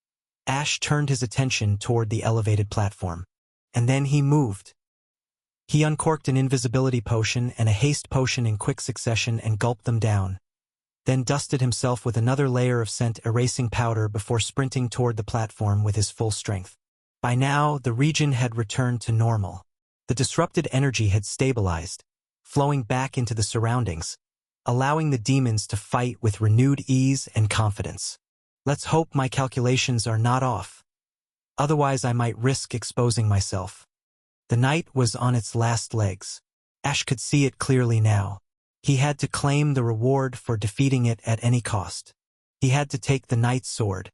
Ash turned his attention toward the elevated platform. And then he moved. He uncorked an invisibility potion and a haste potion in quick succession and gulped them down, then dusted himself with another layer of scent-erasing powder before sprinting toward the platform with his full strength. By now, the region had returned to normal. The disrupted energy had stabilized, flowing back into the surroundings, allowing the demons to fight with renewed ease and confidence. Let's hope my calculations are not off. Otherwise, I might risk exposing myself. The knight was on its last legs. Ash could see it clearly now. He had to claim the reward for defeating it at any cost. He had to take the knight's sword.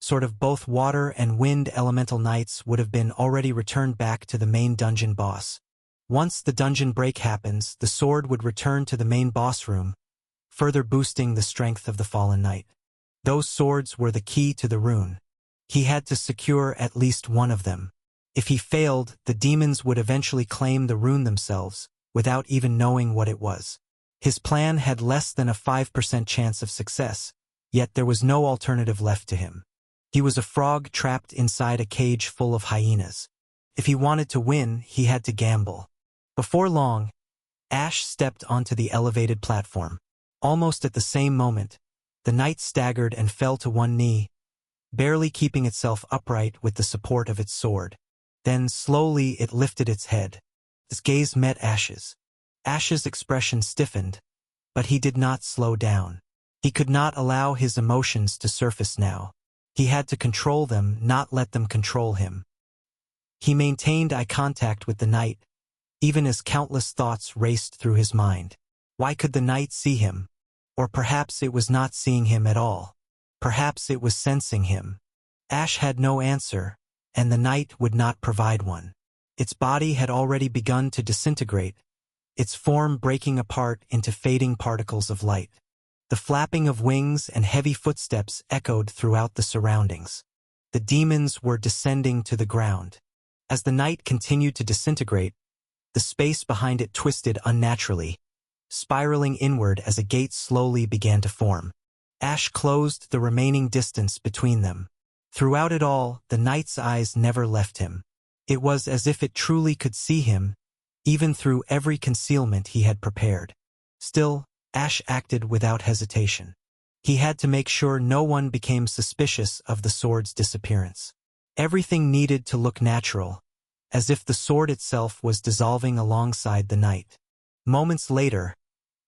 Sort of both water and wind elemental knights would have been already returned back to the main dungeon boss. Once the dungeon break happens, the sword would return to the main boss room, further boosting the strength of the fallen knight. Those swords were the key to the rune. He had to secure at least one of them. If he failed, the demons would eventually claim the rune themselves, without even knowing what it was. His plan had less than a 5% chance of success, yet there was no alternative left to him. He was a frog trapped inside a cage full of hyenas. If he wanted to win, he had to gamble. Before long, Ash stepped onto the elevated platform. Almost at the same moment, the knight staggered and fell to one knee, barely keeping itself upright with the support of its sword. Then slowly it lifted its head. Its gaze met Ash's. Ash's expression stiffened, but he did not slow down. He could not allow his emotions to surface now. He had to control them, not let them control him. He maintained eye contact with the knight, even as countless thoughts raced through his mind. Why could the knight see him? Or perhaps it was not seeing him at all. Perhaps it was sensing him. Ash had no answer, and the knight would not provide one. Its body had already begun to disintegrate, its form breaking apart into fading particles of light. The flapping of wings and heavy footsteps echoed throughout the surroundings. The demons were descending to the ground. As the knight continued to disintegrate, the space behind it twisted unnaturally, spiraling inward as a gate slowly began to form. Ash closed the remaining distance between them. Throughout it all, the knight's eyes never left him. It was as if it truly could see him, even through every concealment he had prepared. Still, Ash acted without hesitation. He had to make sure no one became suspicious of the sword's disappearance. Everything needed to look natural, as if the sword itself was dissolving alongside the knight. Moments later,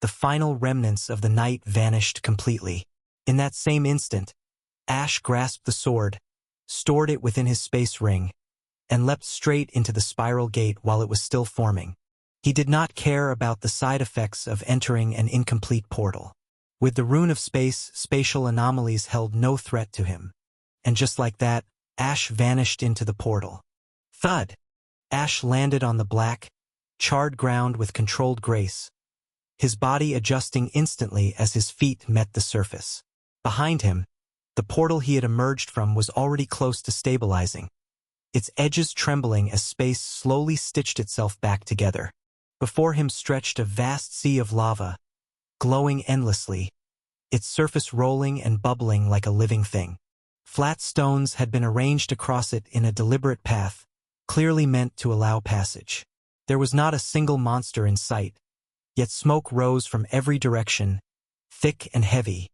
the final remnants of the knight vanished completely. In that same instant, Ash grasped the sword, stored it within his space ring, and leapt straight into the spiral gate while it was still forming. He did not care about the side effects of entering an incomplete portal. With the rune of space, spatial anomalies held no threat to him. And just like that, Ash vanished into the portal. Thud! Ash landed on the black, charred ground with controlled grace, his body adjusting instantly as his feet met the surface. Behind him, the portal he had emerged from was already close to stabilizing, its edges trembling as space slowly stitched itself back together. Before him stretched a vast sea of lava, glowing endlessly, its surface rolling and bubbling like a living thing. Flat stones had been arranged across it in a deliberate path, clearly meant to allow passage. There was not a single monster in sight, yet smoke rose from every direction, thick and heavy,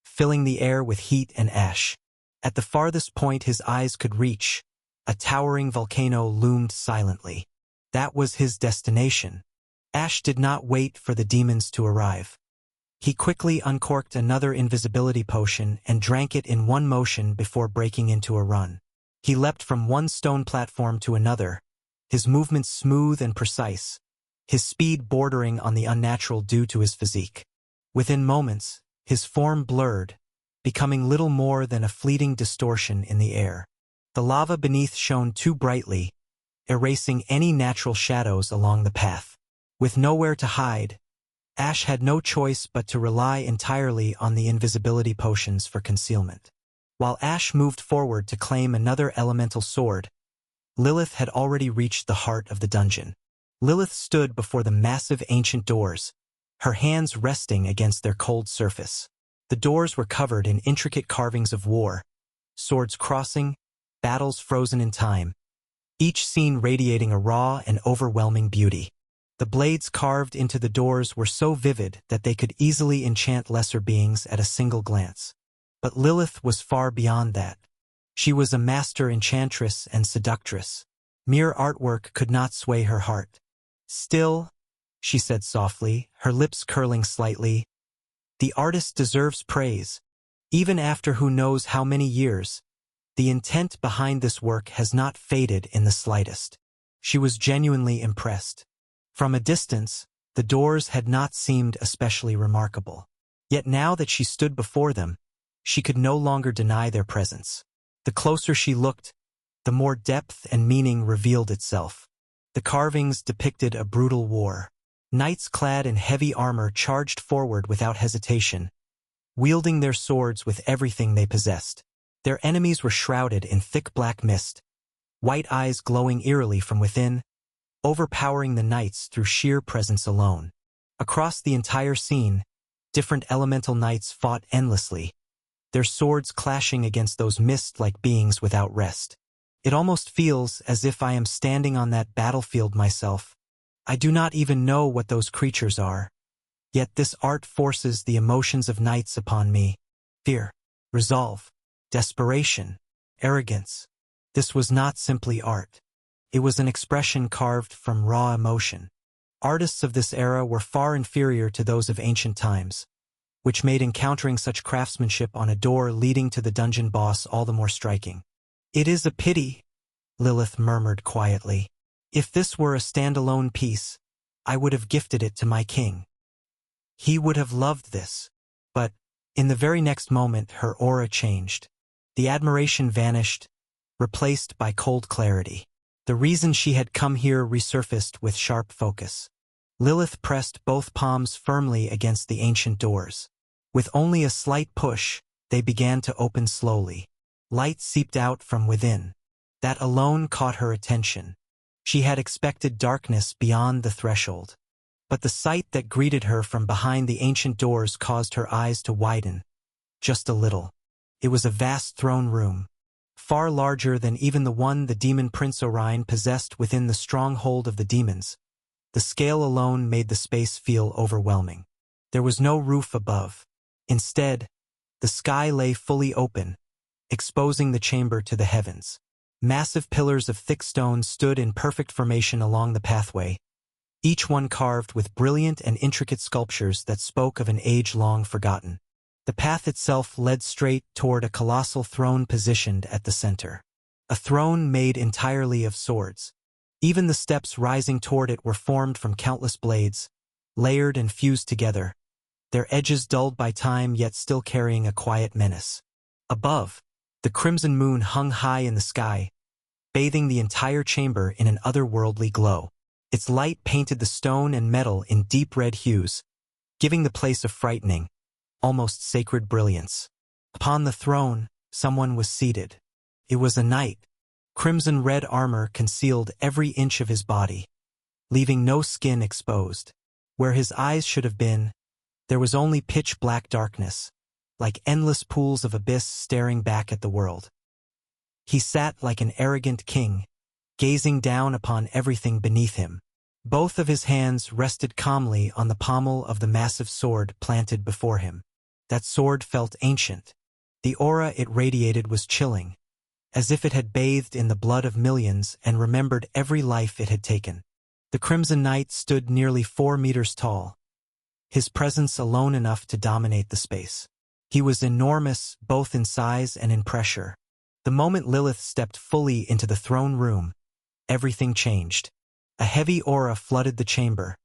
filling the air with heat and ash. At the farthest point his eyes could reach, a towering volcano loomed silently. That was his destination. Ash did not wait for the demons to arrive. He quickly uncorked another invisibility potion and drank it in one motion before breaking into a run. He leapt from one stone platform to another, his movements smooth and precise, his speed bordering on the unnatural due to his physique. Within moments, his form blurred, becoming little more than a fleeting distortion in the air. The lava beneath shone too brightly, erasing any natural shadows along the path. With nowhere to hide, Ash had no choice but to rely entirely on the invisibility potions for concealment. While Ash moved forward to claim another elemental sword, Lilith had already reached the heart of the dungeon. Lilith stood before the massive ancient doors, her hands resting against their cold surface. The doors were covered in intricate carvings of war, swords crossing, battles frozen in time, each scene radiating a raw and overwhelming beauty. The blades carved into the doors were so vivid that they could easily enchant lesser beings at a single glance. But Lilith was far beyond that. She was a master enchantress and seductress. Mere artwork could not sway her heart. Still, she said softly, her lips curling slightly, the artist deserves praise. Even after who knows how many years, the intent behind this work has not faded in the slightest. She was genuinely impressed. From a distance, the doors had not seemed especially remarkable. Yet now that she stood before them, she could no longer deny their presence. The closer she looked, the more depth and meaning revealed itself. The carvings depicted a brutal war. Knights clad in heavy armor charged forward without hesitation, wielding their swords with everything they possessed. Their enemies were shrouded in thick black mist, white eyes glowing eerily from within, overpowering the knights through sheer presence alone. Across the entire scene, different elemental knights fought endlessly, their swords clashing against those mist-like beings without rest. It almost feels as if I am standing on that battlefield myself. I do not even know what those creatures are. Yet this art forces the emotions of knights upon me. Fear, resolve, desperation, arrogance. This was not simply art. It was an expression carved from raw emotion. Artists of this era were far inferior to those of ancient times, which made encountering such craftsmanship on a door leading to the dungeon boss all the more striking. It is a pity, Lilith murmured quietly. If this were a standalone piece, I would have gifted it to my king. He would have loved this. But, in the very next moment, her aura changed. The admiration vanished, replaced by cold clarity. The reason she had come here resurfaced with sharp focus. Lilith pressed both palms firmly against the ancient doors. With only a slight push, they began to open slowly. Light seeped out from within. That alone caught her attention. She had expected darkness beyond the threshold. But the sight that greeted her from behind the ancient doors caused her eyes to widen. Just a little. It was a vast throne room, far larger than even the one the demon Prince Orion possessed within the stronghold of the demons. The scale alone made the space feel overwhelming. There was no roof above. Instead, the sky lay fully open, exposing the chamber to the heavens. Massive pillars of thick stone stood in perfect formation along the pathway, each one carved with brilliant and intricate sculptures that spoke of an age long forgotten. The path itself led straight toward a colossal throne positioned at the center. A throne made entirely of swords. Even the steps rising toward it were formed from countless blades, layered and fused together, their edges dulled by time yet still carrying a quiet menace. Above, the crimson moon hung high in the sky, bathing the entire chamber in an otherworldly glow. Its light painted the stone and metal in deep red hues, giving the place a frightening, almost sacred brilliance. Upon the throne, someone was seated. It was a knight. Crimson-red armor concealed every inch of his body, leaving no skin exposed. Where his eyes should have been, there was only pitch-black darkness, like endless pools of abyss staring back at the world. He sat like an arrogant king, gazing down upon everything beneath him. Both of his hands rested calmly on the pommel of the massive sword planted before him. That sword felt ancient. The aura it radiated was chilling, as if it had bathed in the blood of millions and remembered every life it had taken. The Crimson Knight stood nearly 4 meters tall, his presence alone enough to dominate the space. He was enormous, both in size and in pressure. The moment Lilith stepped fully into the throne room, everything changed. A heavy aura flooded the chamber,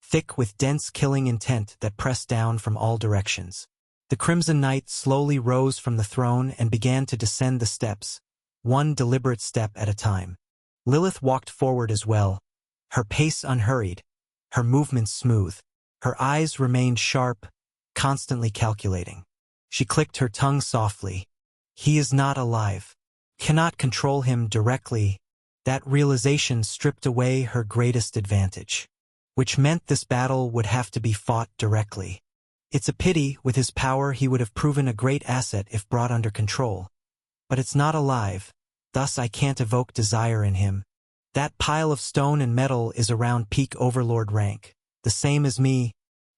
thick with dense killing intent that pressed down from all directions. The Crimson Knight slowly rose from the throne and began to descend the steps, one deliberate step at a time. Lilith walked forward as well, her pace unhurried, her movements smooth. Her eyes remained sharp, constantly calculating. She clicked her tongue softly. He is not alive. Cannot control him directly. That realization stripped away her greatest advantage, which meant this battle would have to be fought directly. It's a pity, with his power he would have proven a great asset if brought under control. But it's not alive, thus I can't evoke desire in him. That pile of stone and metal is around peak overlord rank, the same as me.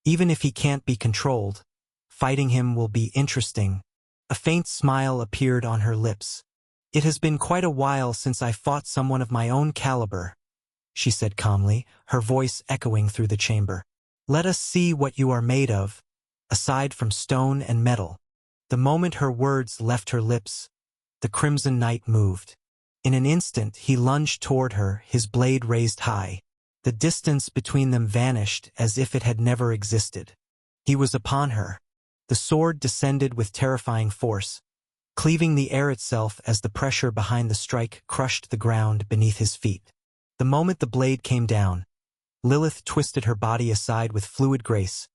Even if he can't be controlled, fighting him will be interesting. A faint smile appeared on her lips. It has been quite a while since I fought someone of my own caliber, she said calmly, her voice echoing through the chamber. Let us see what you are made of, aside from stone and metal. The moment her words left her lips, the Crimson Knight moved. In an instant he lunged toward her, his blade raised high. The distance between them vanished as if it had never existed. He was upon her. The sword descended with terrifying force, cleaving the air itself as the pressure behind the strike crushed the ground beneath his feet. The moment the blade came down, Lilith twisted her body aside with fluid grace,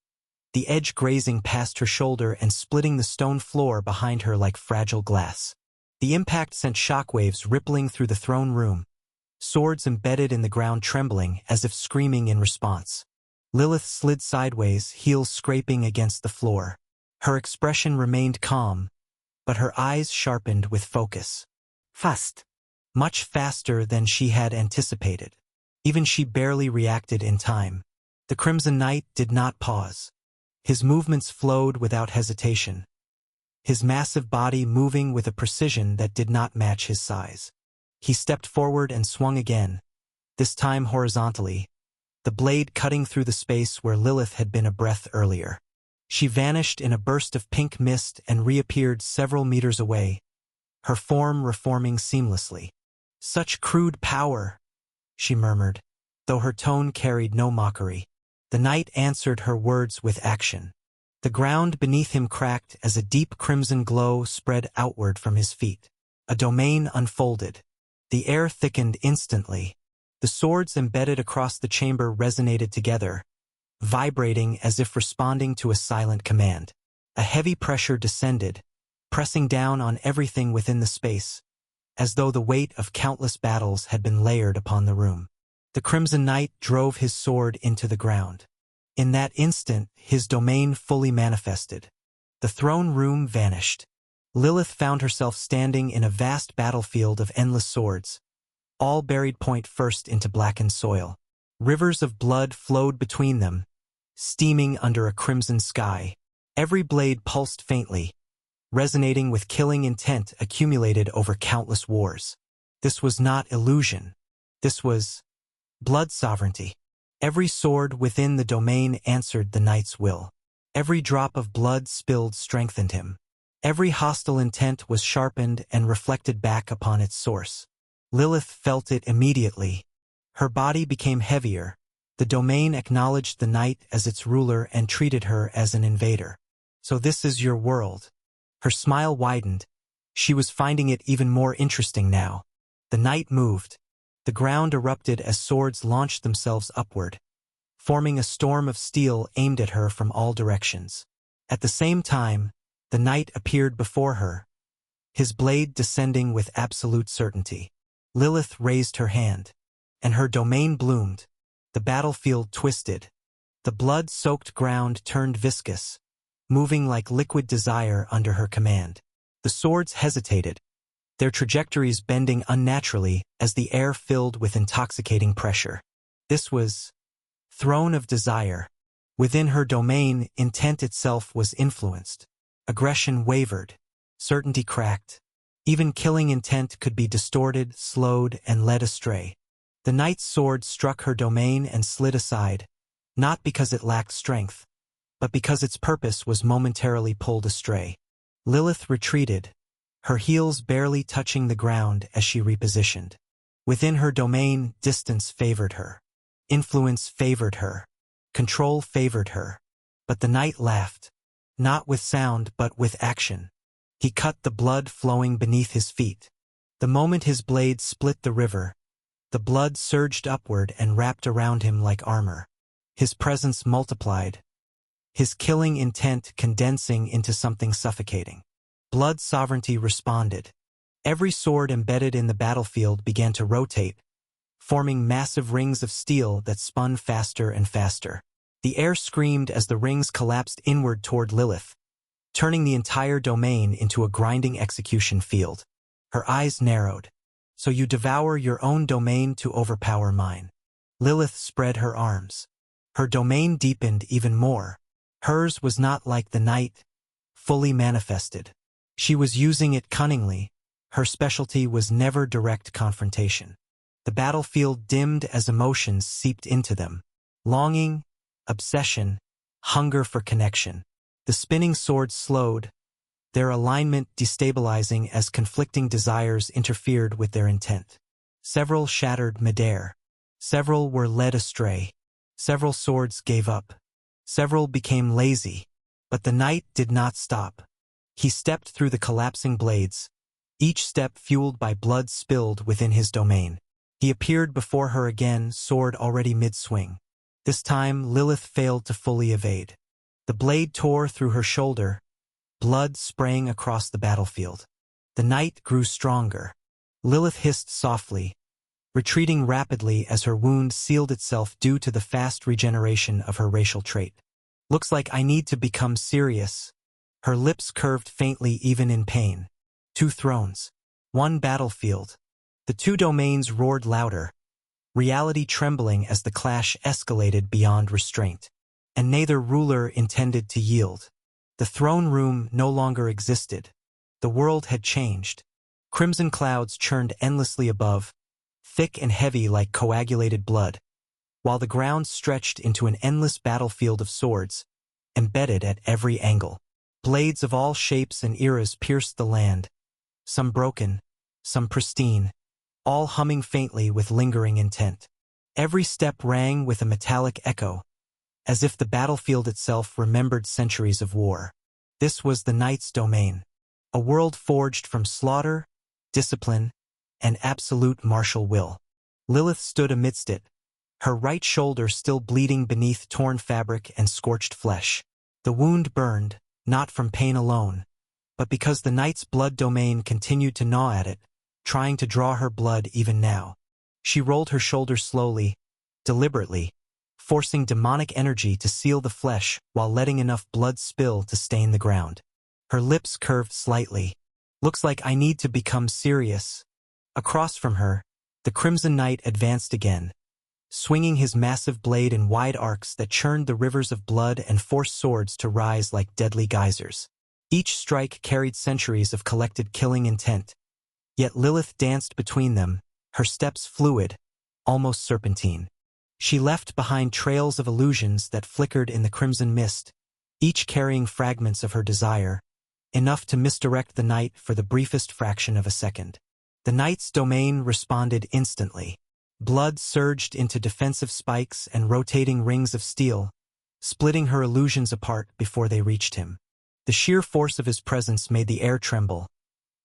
the edge grazing past her shoulder and splitting the stone floor behind her like fragile glass. The impact sent shockwaves rippling through the throne room, swords embedded in the ground trembling as if screaming in response. Lilith slid sideways, heels scraping against the floor. Her expression remained calm, but her eyes sharpened with focus. Fast. Much faster than she had anticipated. Even she barely reacted in time. The Crimson Knight did not pause. His movements flowed without hesitation, his massive body moving with a precision that did not match his size. He stepped forward and swung again, this time horizontally, the blade cutting through the space where Lilith had been a breath earlier. She vanished in a burst of pink mist and reappeared several meters away, her form reforming seamlessly. Such crude power, she murmured, though her tone carried no mockery. The knight answered her words with action. The ground beneath him cracked as a deep crimson glow spread outward from his feet. A domain unfolded. The air thickened instantly. The swords embedded across the chamber resonated together, vibrating as if responding to a silent command. A heavy pressure descended, pressing down on everything within the space, as though the weight of countless battles had been layered upon the room. The Crimson Knight drove his sword into the ground. In that instant, his domain fully manifested. The throne room vanished. Lilith found herself standing in a vast battlefield of endless swords, all buried point first into blackened soil. Rivers of blood flowed between them, steaming under a crimson sky. Every blade pulsed faintly, resonating with killing intent accumulated over countless wars. This was not illusion. This was blood sovereignty. Every sword within the domain answered the knight's will. Every drop of blood spilled strengthened him. Every hostile intent was sharpened and reflected back upon its source. Lilith felt it immediately. Her body became heavier. The domain acknowledged the knight as its ruler and treated her as an invader. So this is your world. Her smile widened. She was finding it even more interesting now. The knight moved. The ground erupted as swords launched themselves upward, forming a storm of steel aimed at her from all directions. At the same time, the knight appeared before her, his blade descending with absolute certainty. Lilith raised her hand, and her domain bloomed. The battlefield twisted. The blood-soaked ground turned viscous, moving like liquid desire under her command. The swords hesitated, their trajectories bending unnaturally as the air filled with intoxicating pressure. This was Throne of Desire. Within her domain, intent itself was influenced. Aggression wavered. Certainty cracked. Even killing intent could be distorted, slowed, and led astray. The knight's sword struck her domain and slid aside, not because it lacked strength, but because its purpose was momentarily pulled astray. Lilith retreated, her heels barely touching the ground as she repositioned. Within her domain, distance favored her. Influence favored her. Control favored her. But the knight laughed, not with sound but with action. He cut the blood flowing beneath his feet. The moment his blade split the river, the blood surged upward and wrapped around him like armor. His presence multiplied, his killing intent condensing into something suffocating. Blood sovereignty responded. Every sword embedded in the battlefield began to rotate, forming massive rings of steel that spun faster and faster. The air screamed as the rings collapsed inward toward Lilith, turning the entire domain into a grinding execution field. Her eyes narrowed. So you devour your own domain to overpower mine. Lilith spread her arms. Her domain deepened even more. Hers was not like the knight, fully manifested. She was using it cunningly. Her specialty was never direct confrontation. The battlefield dimmed as emotions seeped into them. Longing, obsession, hunger for connection. The spinning swords slowed, their alignment destabilizing as conflicting desires interfered with their intent. Several shattered midair. Several were led astray. Several swords gave up. Several became lazy. But the knight did not stop. He stepped through the collapsing blades, each step fueled by blood spilled within his domain. He appeared before her again, sword already mid-swing. This time, Lilith failed to fully evade. The blade tore through her shoulder, blood spraying across the battlefield. The knight grew stronger. Lilith hissed softly, retreating rapidly as her wound sealed itself due to the fast regeneration of her racial trait. Looks like I need to become serious. Her lips curved faintly even in pain. 2 thrones. 1 battlefield. The 2 domains roared louder, reality trembling as the clash escalated beyond restraint. And neither ruler intended to yield. The throne room no longer existed. The world had changed. Crimson clouds churned endlessly above, thick and heavy like coagulated blood, while the ground stretched into an endless battlefield of swords, embedded at every angle. Blades of all shapes and eras pierced the land, some broken, some pristine, all humming faintly with lingering intent. Every step rang with a metallic echo, as if the battlefield itself remembered centuries of war. This was the Knight's domain, a world forged from slaughter, discipline, and absolute martial will. Lilith stood amidst it, her right shoulder still bleeding beneath torn fabric and scorched flesh. The wound burned, not from pain alone, but because the Knight's blood domain continued to gnaw at it, trying to draw her blood even now. She rolled her shoulders slowly, deliberately, forcing demonic energy to seal the flesh while letting enough blood spill to stain the ground. Her lips curved slightly. "Looks like I need to become serious." Across from her, the Crimson Knight advanced again, swinging his massive blade in wide arcs that churned the rivers of blood and forced swords to rise like deadly geysers. Each strike carried centuries of collected killing intent, yet Lilith danced between them, her steps fluid, almost serpentine. She left behind trails of illusions that flickered in the crimson mist, each carrying fragments of her desire, enough to misdirect the Knight for the briefest fraction of a second. The Knight's domain responded instantly. Blood surged into defensive spikes and rotating rings of steel, splitting her illusions apart before they reached him. The sheer force of his presence made the air tremble,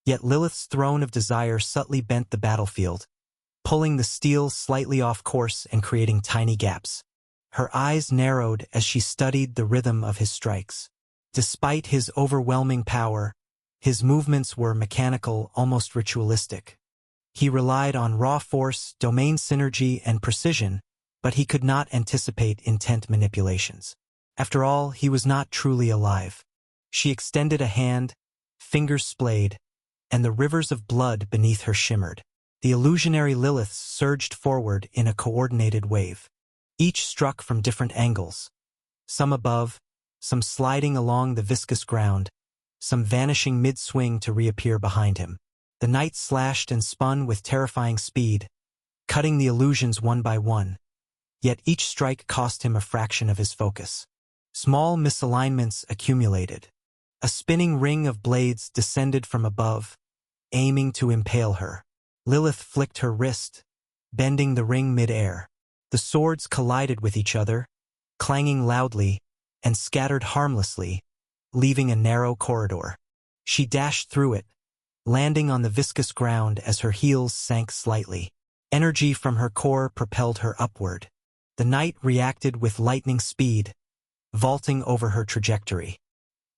yet Lilith's throne of desire subtly bent the battlefield, pulling the steel slightly off course and creating tiny gaps. Her eyes narrowed as she studied the rhythm of his strikes. Despite his overwhelming power, his movements were mechanical, almost ritualistic. He relied on raw force, domain synergy, and precision, but he could not anticipate intent manipulations. After all, he was not truly alive. She extended a hand, fingers splayed, and the rivers of blood beneath her shimmered. The illusionary Liliths surged forward in a coordinated wave. Each struck from different angles, some above, some sliding along the viscous ground, some vanishing mid-swing to reappear behind him. The Knight slashed and spun with terrifying speed, cutting the illusions one by one, yet each strike cost him a fraction of his focus. Small misalignments accumulated. A spinning ring of blades descended from above, aiming to impale her. Lilith flicked her wrist, bending the ring mid-air. The swords collided with each other, clanging loudly, and scattered harmlessly, leaving a narrow corridor. She dashed through it, landing on the viscous ground as her heels sank slightly. Energy from her core propelled her upward. The Knight reacted with lightning speed, vaulting over her trajectory.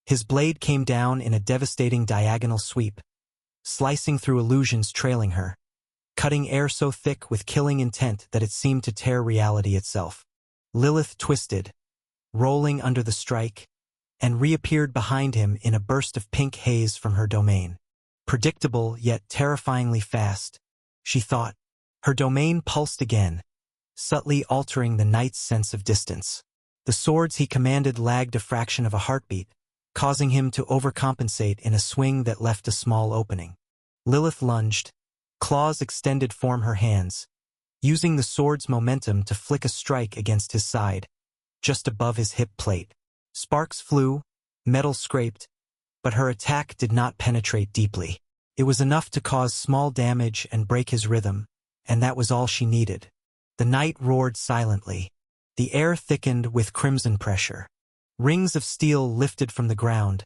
His blade came down in a devastating diagonal sweep, slicing through illusions trailing her, cutting air so thick with killing intent that it seemed to tear reality itself. Lilith twisted, rolling under the strike, and reappeared behind him in a burst of pink haze from her domain. Predictable yet terrifyingly fast, she thought. Her domain pulsed again, subtly altering the Knight's sense of distance. The swords he commanded lagged a fraction of a heartbeat, causing him to overcompensate in a swing that left a small opening. Lilith lunged, claws extended from her hands, using the sword's momentum to flick a strike against his side, just above his hip plate. Sparks flew, metal scraped, but her attack did not penetrate deeply. It was enough to cause small damage and break his rhythm, and that was all she needed. The Knight roared silently. The air thickened with crimson pressure. Rings of steel lifted from the ground,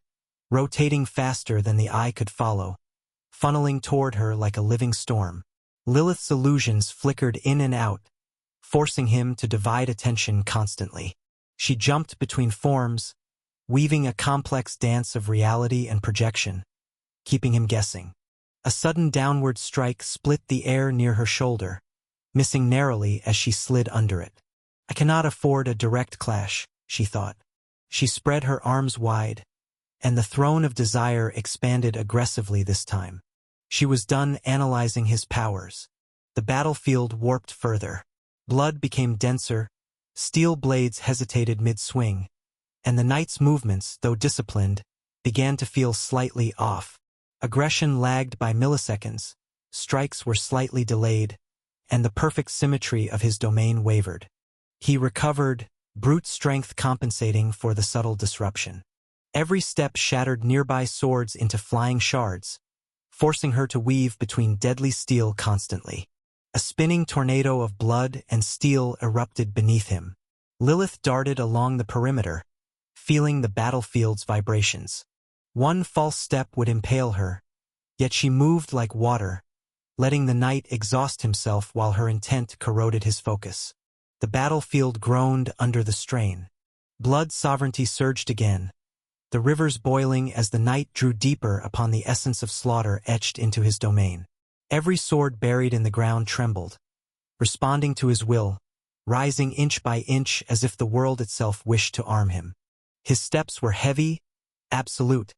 rotating faster than the eye could follow, funneling toward her like a living storm. Lilith's illusions flickered in and out, forcing him to divide attention constantly. She jumped between forms, weaving a complex dance of reality and projection, keeping him guessing. A sudden downward strike split the air near her shoulder, missing narrowly as she slid under it. I cannot afford a direct clash, she thought. She spread her arms wide, and the throne of desire expanded aggressively this time. She was done analyzing his powers. The battlefield warped further. Blood became denser, steel blades hesitated mid-swing, and the Knight's movements, though disciplined, began to feel slightly off. Aggression lagged by milliseconds, strikes were slightly delayed, and the perfect symmetry of his domain wavered. He recovered, brute strength compensating for the subtle disruption. Every step shattered nearby swords into flying shards, forcing her to weave between deadly steel constantly. A spinning tornado of blood and steel erupted beneath him. Lilith darted along the perimeter, feeling the battlefield's vibrations. One false step would impale her, yet she moved like water, letting the knight exhaust himself while her intent corroded his focus. The battlefield groaned under the strain. Blood sovereignty surged again, the rivers boiling as the knight drew deeper upon the essence of slaughter etched into his domain. Every sword buried in the ground trembled, responding to his will, rising inch by inch as if the world itself wished to arm him. His steps were heavy, absolute,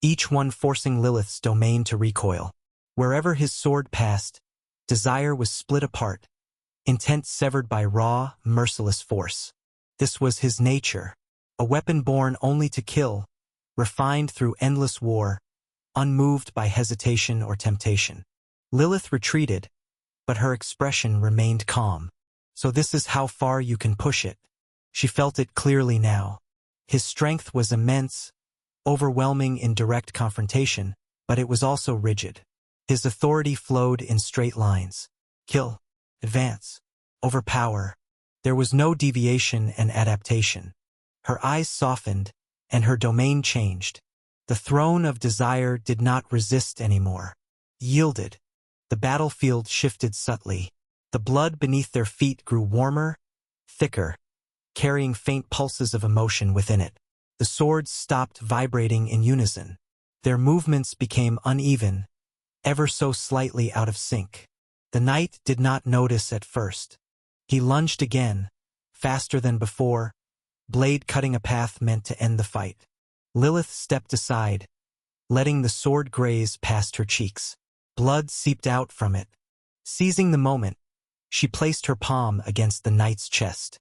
each one forcing Lilith's domain to recoil. Wherever his sword passed, desire was split apart, intent severed by raw, merciless force. This was his nature, a weapon born only to kill, refined through endless war, unmoved by hesitation or temptation. Lilith retreated, but her expression remained calm. So this is how far you can push it. She felt it clearly now. His strength was immense, overwhelming in direct confrontation, but it was also rigid. His authority flowed in straight lines. Kill, advance, overpower. There was no deviation and adaptation. Her eyes softened, and her domain changed. The throne of desire did not resist anymore. Yielded. The battlefield shifted subtly. The blood beneath their feet grew warmer, thicker, carrying faint pulses of emotion within it. The swords stopped vibrating in unison. Their movements became uneven, ever so slightly out of sync. The knight did not notice at first. He lunged again, faster than before, blade cutting a path meant to end the fight. Lilith stepped aside, letting the sword graze past her cheeks. Blood seeped out from it. Seizing the moment, she placed her palm against the knight's chest.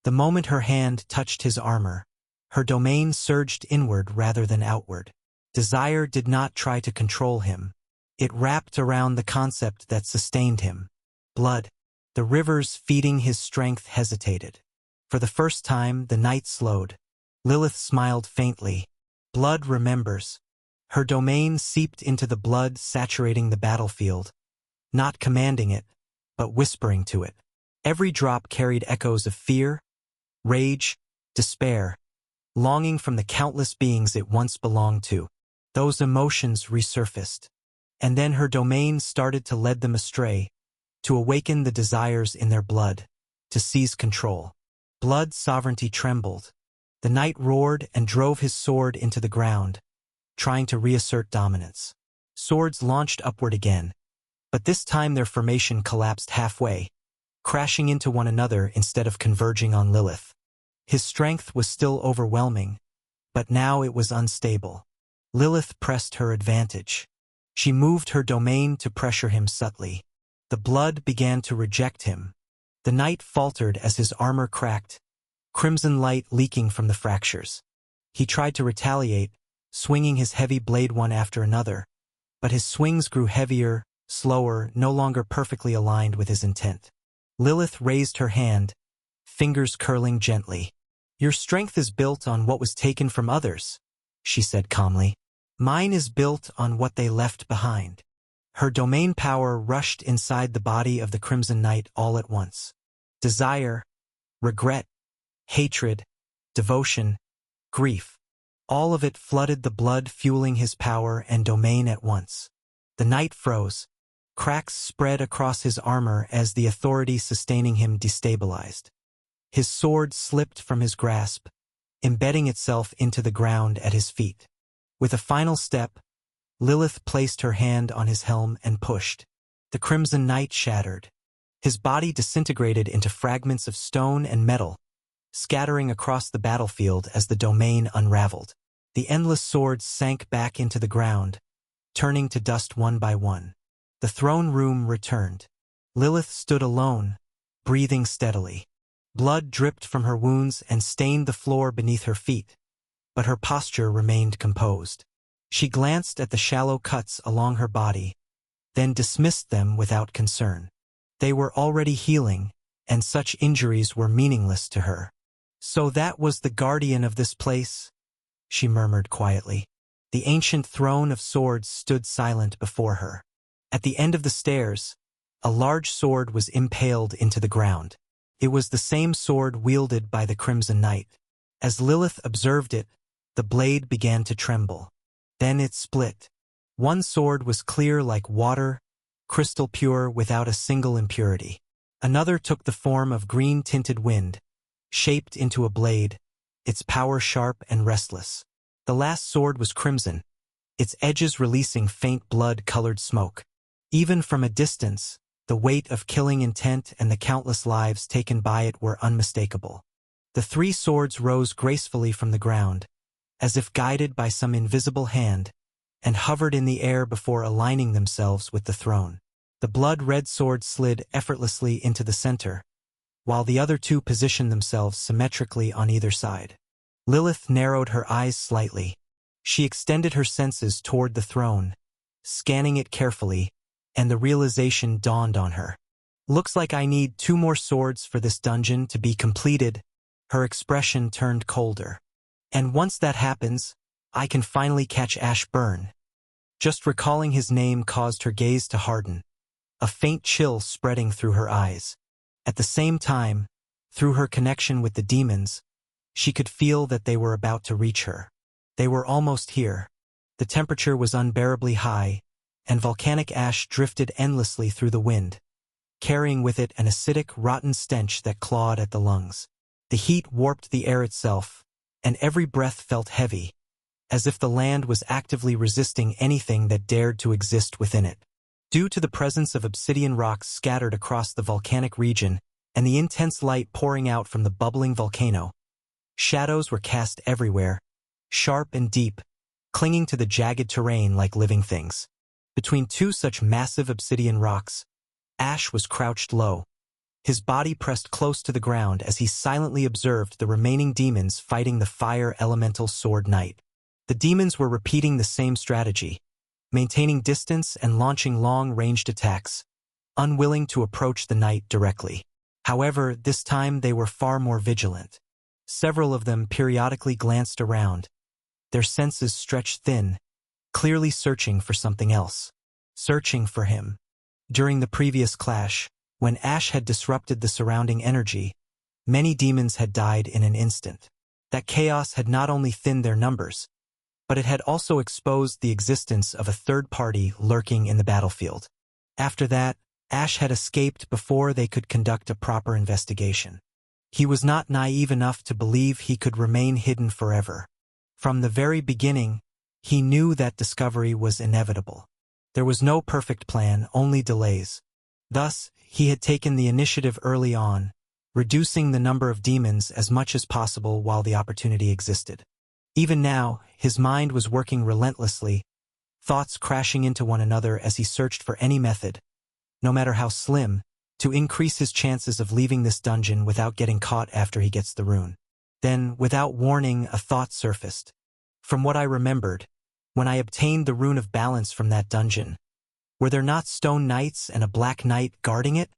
The moment her hand touched his armor, her domain surged inward rather than outward. Desire did not try to control him. It wrapped around the concept that sustained him. Blood. The rivers feeding his strength hesitated. For the first time, the knight slowed. Lilith smiled faintly. Blood remembers. Her domain seeped into the blood saturating the battlefield, not commanding it, but whispering to it. Every drop carried echoes of fear, rage, despair, longing from the countless beings it once belonged to. Those emotions resurfaced, and then her domain started to lead them astray, to awaken the desires in their blood, to seize control. Blood sovereignty trembled. The knight roared and drove his sword into the ground, trying to reassert dominance. Swords launched upward again, but this time their formation collapsed halfway, crashing into one another instead of converging on Lilith. His strength was still overwhelming, but now it was unstable. Lilith pressed her advantage. She moved her domain to pressure him subtly. The blood began to reject him. The knight faltered as his armor cracked, crimson light leaking from the fractures. He tried to retaliate, swinging his heavy blade one after another, but his swings grew heavier, slower, no longer perfectly aligned with his intent. Lilith raised her hand, fingers curling gently. "Your strength is built on what was taken from others," she said calmly. "Mine is built on what they left behind." Her domain power rushed inside the body of the Crimson Knight all at once. Desire, regret, hatred, devotion, grief. All of it flooded the blood fueling his power and domain at once. The knight froze. Cracks spread across his armor as the authority sustaining him destabilized. His sword slipped from his grasp, embedding itself into the ground at his feet. With a final step, Lilith placed her hand on his helm and pushed. The Crimson Knight shattered. His body disintegrated into fragments of stone and metal, scattering across the battlefield as the domain unraveled. The endless swords sank back into the ground, turning to dust one by one. The throne room returned. Lilith stood alone, breathing steadily. Blood dripped from her wounds and stained the floor beneath her feet, but her posture remained composed. She glanced at the shallow cuts along her body, then dismissed them without concern. They were already healing, and such injuries were meaningless to her. "So that was the guardian of this place?" she murmured quietly. The ancient throne of swords stood silent before her. At the end of the stairs, a large sword was impaled into the ground. It was the same sword wielded by the Crimson Knight. As Lilith observed it, the blade began to tremble. Then it split. One sword was clear like water, crystal pure without a single impurity. Another took the form of green-tinted wind, shaped into a blade, its power sharp and restless. The last sword was crimson, its edges releasing faint blood-colored smoke. Even from a distance, the weight of killing intent and the countless lives taken by it were unmistakable. The three swords rose gracefully from the ground, as if guided by some invisible hand, and hovered in the air before aligning themselves with the throne. The blood-red sword slid effortlessly into the center, while the other two positioned themselves symmetrically on either side. Lilith narrowed her eyes slightly. She extended her senses toward the throne, scanning it carefully, and the realization dawned on her. Looks like I need 2 more swords for this dungeon to be completed. Her expression turned colder. And once that happens, I can finally catch Ash Burn. Just recalling his name caused her gaze to harden, a faint chill spreading through her eyes. At the same time, through her connection with the demons, she could feel that they were about to reach her. They were almost here. The temperature was unbearably high, and volcanic ash drifted endlessly through the wind, carrying with it an acidic, rotten stench that clawed at the lungs. The heat warped the air itself, and every breath felt heavy, as if the land was actively resisting anything that dared to exist within it. Due to the presence of obsidian rocks scattered across the volcanic region and the intense light pouring out from the bubbling volcano, shadows were cast everywhere, sharp and deep, clinging to the jagged terrain like living things. Between 2 such massive obsidian rocks, Ash was crouched low, his body pressed close to the ground as he silently observed the remaining demons fighting the fire elemental Sword Knight. The demons were repeating the same strategy, maintaining distance and launching long-ranged attacks, unwilling to approach the knight directly. However, this time they were far more vigilant. Several of them periodically glanced around, their senses stretched thin, clearly searching for something else. Searching for him. During the previous clash, when Ash had disrupted the surrounding energy, many demons had died in an instant. That chaos had not only thinned their numbers, but it had also exposed the existence of a third party lurking in the battlefield. After that, Ash had escaped before they could conduct a proper investigation. He was not naive enough to believe he could remain hidden forever. From the very beginning, he knew that discovery was inevitable. There was no perfect plan, only delays. Thus, he had taken the initiative early on, reducing the number of demons as much as possible while the opportunity existed. Even now, his mind was working relentlessly, thoughts crashing into one another as he searched for any method, no matter how slim, to increase his chances of leaving this dungeon without getting caught after he gets the rune. Then, without warning, a thought surfaced. From what I remembered, when I obtained the Rune of Balance from that dungeon, were there not stone knights and a black knight guarding it?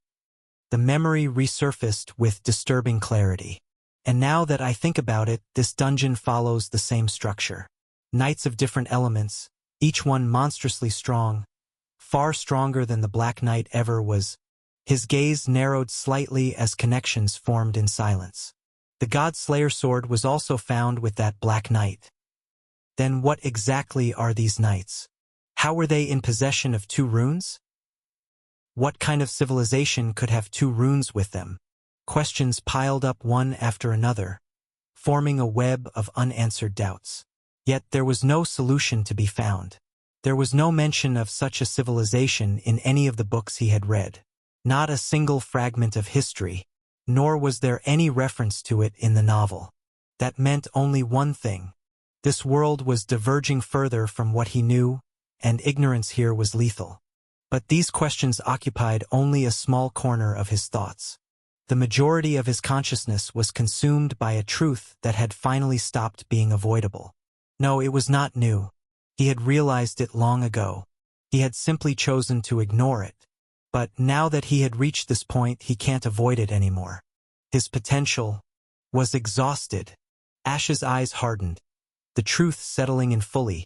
The memory resurfaced with disturbing clarity. And now that I think about it, this dungeon follows the same structure. Knights of different elements, each one monstrously strong, far stronger than the Black Knight ever was. His gaze narrowed slightly as connections formed in silence. The God-Slayer sword was also found with that Black Knight. Then what exactly are these knights? How were they in possession of 2 runes? What kind of civilization could have 2 runes with them? Questions piled up one after another, forming a web of unanswered doubts. Yet there was no solution to be found. There was no mention of such a civilization in any of the books he had read. Not a single fragment of history, nor was there any reference to it in the novel. That meant only one thing. This world was diverging further from what he knew, and ignorance here was lethal. But these questions occupied only a small corner of his thoughts. The majority of his consciousness was consumed by a truth that had finally stopped being avoidable. No, it was not new. He had realized it long ago. He had simply chosen to ignore it. But now that he had reached this point, he can't avoid it anymore. His potential was exhausted. Ash's eyes hardened, the truth settling in fully.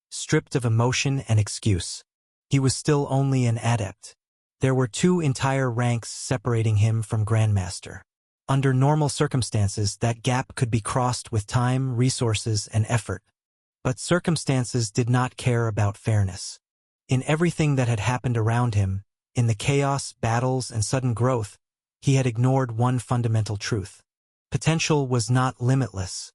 stripped of emotion and excuse. He was still only an adept. There were 2 entire ranks separating him from Grandmaster. Under normal circumstances, that gap could be crossed with time, resources, and effort. But circumstances did not care about fairness. In everything that had happened around him, in the chaos, battles, and sudden growth, he had ignored one fundamental truth. Potential was not limitless.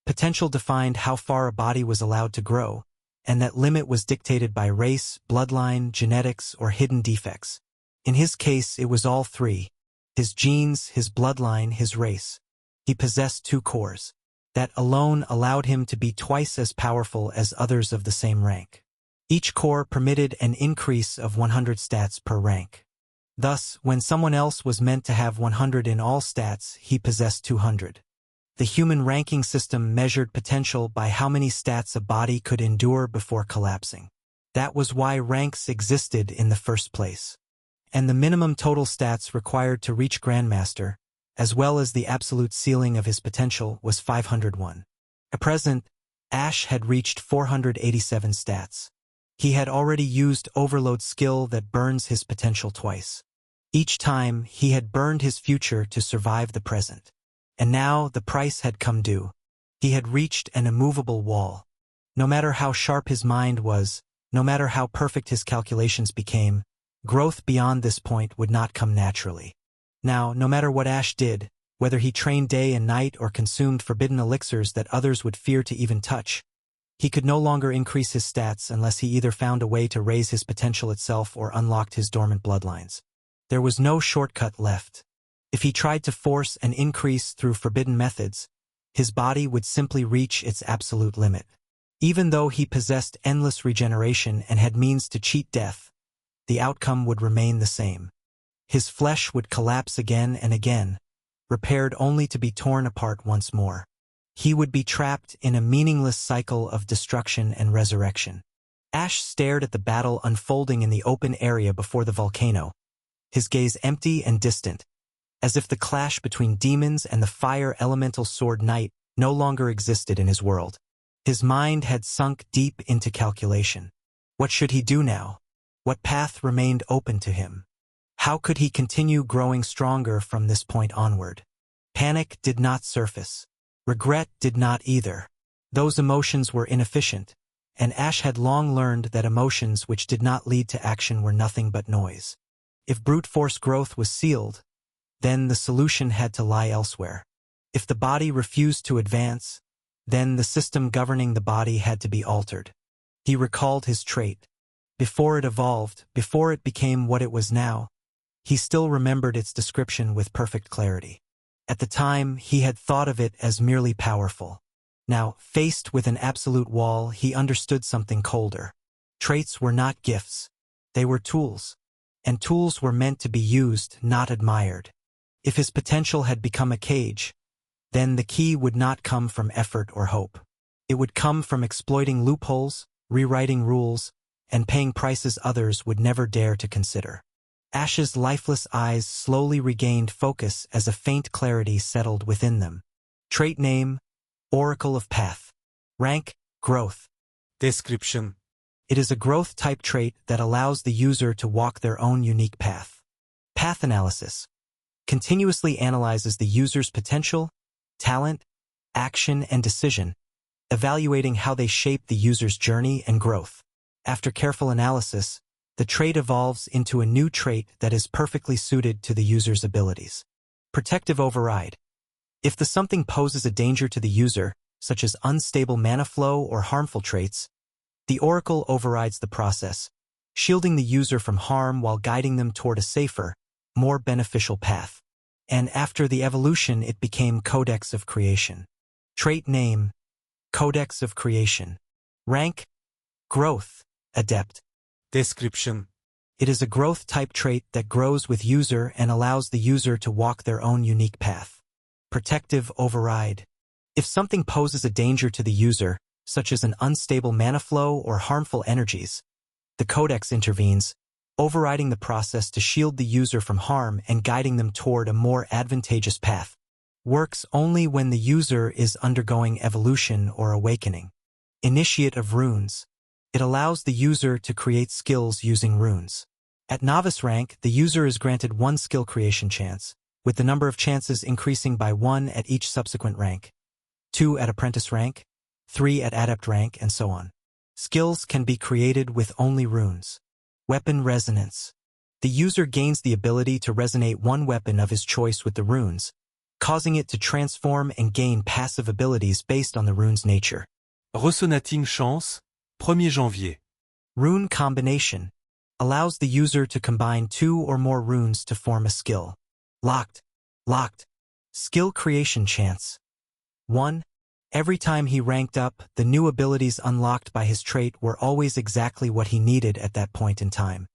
Potential defined how far a body was allowed to grow, and that limit was dictated by race, bloodline, genetics, or hidden defects. In his case, it was all 3. His genes, his bloodline, his race. He possessed 2 cores. That alone allowed him to be twice as powerful as others of the same rank. Each core permitted an increase of 100 stats per rank. Thus, when someone else was meant to have 100 in all stats, he possessed 200. The human ranking system measured potential by how many stats a body could endure before collapsing. That was why ranks existed in the first place. And the minimum total stats required to reach Grandmaster, as well as the absolute ceiling of his potential, was 501. At present, Ash had reached 487 stats. He had already used Overload skill that burns his potential twice. Each time, he had burned his future to survive the present. And now, the price had come due. He had reached an immovable wall. No matter how sharp his mind was, no matter how perfect his calculations became, growth beyond this point would not come naturally. Now, no matter what Ash did, whether he trained day and night or consumed forbidden elixirs that others would fear to even touch, he could no longer increase his stats unless he either found a way to raise his potential itself or unlocked his dormant bloodlines. There was no shortcut left. If he tried to force an increase through forbidden methods, his body would simply reach its absolute limit. Even though he possessed endless regeneration and had means to cheat death, the outcome would remain the same. His flesh would collapse again and again, repaired only to be torn apart once more. He would be trapped in a meaningless cycle of destruction and resurrection. Ash stared at the battle unfolding in the open area before the volcano, his gaze empty and distant, as if the clash between demons and the fire elemental sword knight no longer existed in his world. His mind had sunk deep into calculation. What should he do now? What path remained open to him? How could he continue growing stronger from this point onward? Panic did not surface. Regret did not either. Those emotions were inefficient, and Ash had long learned that emotions which did not lead to action were nothing but noise. If brute force growth was sealed, then the solution had to lie elsewhere. If the body refused to advance, then the system governing the body had to be altered. He recalled his trait. Before it evolved, before it became what it was now, he still remembered its description with perfect clarity. At the time, he had thought of it as merely powerful. Now, faced with an absolute wall, he understood something colder. Traits were not gifts. They were tools. And tools were meant to be used, not admired. If his potential had become a cage, then the key would not come from effort or hope. It would come from exploiting loopholes, rewriting rules, and paying prices others would never dare to consider. Ash's lifeless eyes slowly regained focus as a faint clarity settled within them. Trait name, Oracle of Path. Rank, Growth. Description. It is a growth-type trait that allows the user to walk their own unique path. Path analysis continuously analyzes the user's potential, talent, action, and decision, evaluating how they shape the user's journey and growth. After careful analysis, the trait evolves into a new trait that is perfectly suited to the user's abilities. Protective override. If the something poses a danger to the user, such as unstable mana flow or harmful traits, the Oracle overrides the process, shielding the user from harm while guiding them toward a safer, more beneficial path. And after the evolution, it became Codex of Creation. Trait name, Codex of Creation. Rank, Growth, Adept. Description. It is a growth-type trait that grows with user and allows the user to walk their own unique path. Protective override. If something poses a danger to the user, such as an unstable mana flow or harmful energies, the Codex intervenes, overriding the process to shield the user from harm and guiding them toward a more advantageous path. Works only when the user is undergoing evolution or awakening. Initiate of Runes. It allows the user to create skills using runes. At novice rank, the user is granted one skill creation chance, with the number of chances increasing by 1 at each subsequent rank, 2 at apprentice rank, 3 at adept rank, and so on. Skills can be created with only runes. Weapon resonance. The user gains the ability to resonate one weapon of his choice with the runes, causing it to transform and gain passive abilities based on the rune's nature. Resonating chance, 1er janvier. Rune combination allows the user to combine 2 or more runes to form a skill. Locked. Skill creation chance. 1. Every time he ranked up, the new abilities unlocked by his trait were always exactly what he needed at that point in time.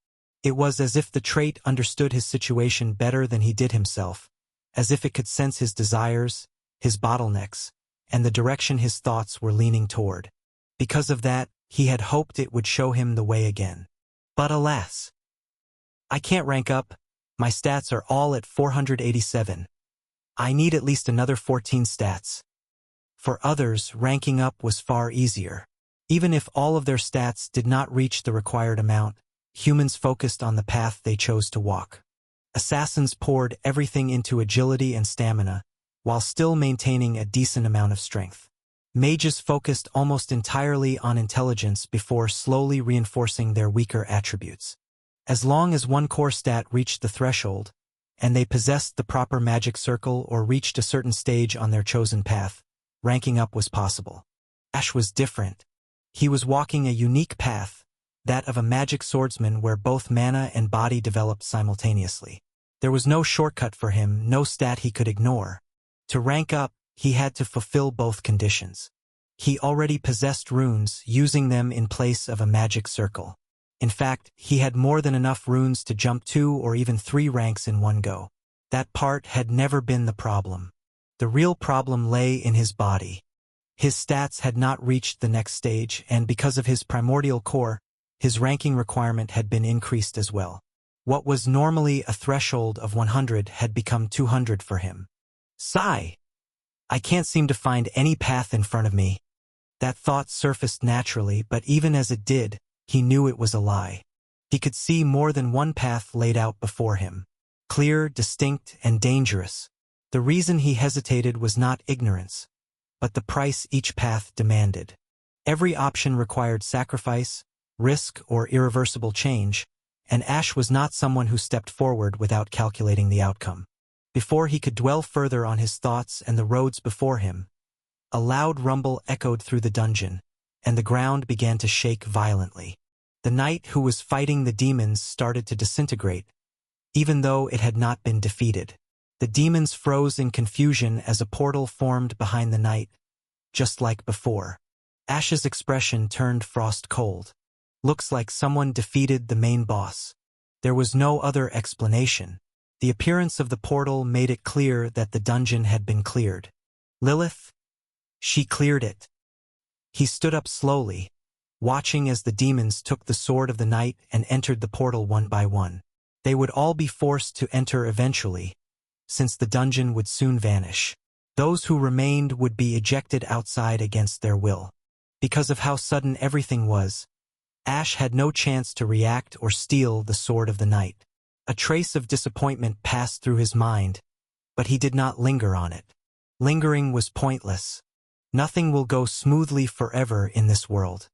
It was as if the trait understood his situation better than he did himself, as if it could sense his desires, his bottlenecks, and the direction his thoughts were leaning toward. Because of that, he had hoped it would show him the way again. But alas, I can't rank up. My stats are all at 487. I need at least another 14 stats. For others, ranking up was far easier. Even if all of their stats did not reach the required amount, humans focused on the path they chose to walk. Assassins poured everything into agility and stamina, while still maintaining a decent amount of strength. Mages focused almost entirely on intelligence before slowly reinforcing their weaker attributes. As long as one core stat reached the threshold, and they possessed the proper magic circle or reached a certain stage on their chosen path, ranking up was possible. Ash was different. He was walking a unique path, that of a magic swordsman where both mana and body developed simultaneously. There was no shortcut for him, no stat he could ignore. To rank up, he had to fulfill both conditions. He already possessed runes, using them in place of a magic circle. In fact, he had more than enough runes to jump 2 or even 3 ranks in one go. That part had never been the problem. The real problem lay in his body. His stats had not reached the next stage, and because of his primordial core, his ranking requirement had been increased as well. What was normally a threshold of 100 had become 200 for him. Sigh! I can't seem to find any path in front of me. That thought surfaced naturally, but even as it did, he knew it was a lie. He could see more than one path laid out before him. Clear, distinct, and dangerous. The reason he hesitated was not ignorance, but the price each path demanded. Every option required sacrifice, risk, or irreversible change, and Ash was not someone who stepped forward without calculating the outcome. Before he could dwell further on his thoughts and the roads before him, a loud rumble echoed through the dungeon, and the ground began to shake violently. The knight who was fighting the demons started to disintegrate, even though it had not been defeated. The demons froze in confusion as a portal formed behind the knight, just like before. Ash's expression turned frost cold. Looks like someone defeated the main boss. There was no other explanation. The appearance of the portal made it clear that the dungeon had been cleared. Lilith? She cleared it. He stood up slowly, watching as the demons took the sword of the knight and entered the portal one by one. They would all be forced to enter eventually, since the dungeon would soon vanish. Those who remained would be ejected outside against their will. Because of how sudden everything was, Ash had no chance to react or steal the sword of the knight. A trace of disappointment passed through his mind, but he did not linger on it. Lingering was pointless. Nothing will go smoothly forever in this world.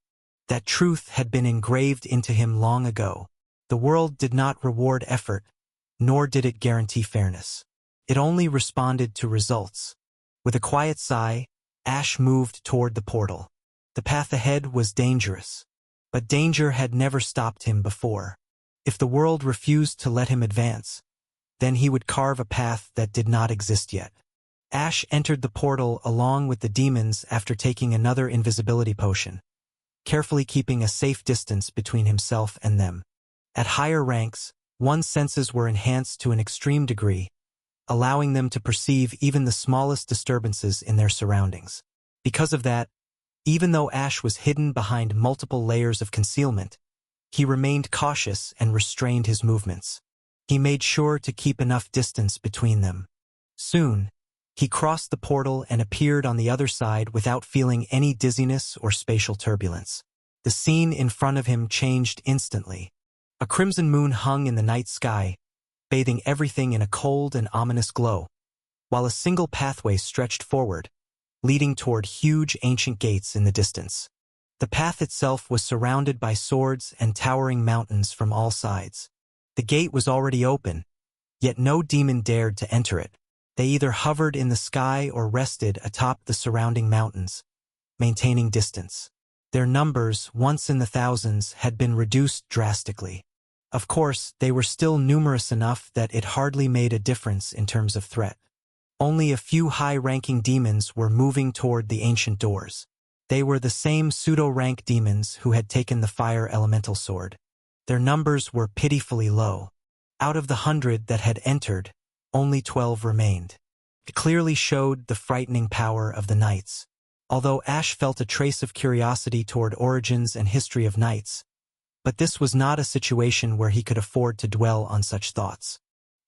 That truth had been engraved into him long ago. The world did not reward effort, nor did it guarantee fairness. It only responded to results. With a quiet sigh, Ash moved toward the portal. The path ahead was dangerous, but danger had never stopped him before. If the world refused to let him advance, then he would carve a path that did not exist yet. Ash entered the portal along with the demons after taking another invisibility potion, carefully keeping a safe distance between himself and them. At higher ranks, one's senses were enhanced to an extreme degree, allowing them to perceive even the smallest disturbances in their surroundings. Because of that, even though Ash was hidden behind multiple layers of concealment, he remained cautious and restrained his movements. He made sure to keep enough distance between them. Soon, he crossed the portal and appeared on the other side without feeling any dizziness or spatial turbulence. The scene in front of him changed instantly. A crimson moon hung in the night sky, bathing everything in a cold and ominous glow, while a single pathway stretched forward, leading toward huge ancient gates in the distance. The path itself was surrounded by swords and towering mountains from all sides. The gate was already open, yet no demon dared to enter it. They either hovered in the sky or rested atop the surrounding mountains, maintaining distance. Their numbers, once in the thousands, had been reduced drastically. Of course, they were still numerous enough that it hardly made a difference in terms of threat. Only a few high-ranking demons were moving toward the ancient doors. They were the same pseudo-rank demons who had taken the fire elemental sword. Their numbers were pitifully low. Out of the 100 that had entered, only 12 remained. It clearly showed the frightening power of the knights. Although Ash felt a trace of curiosity toward origins and history of knights, but this was not a situation where he could afford to dwell on such thoughts.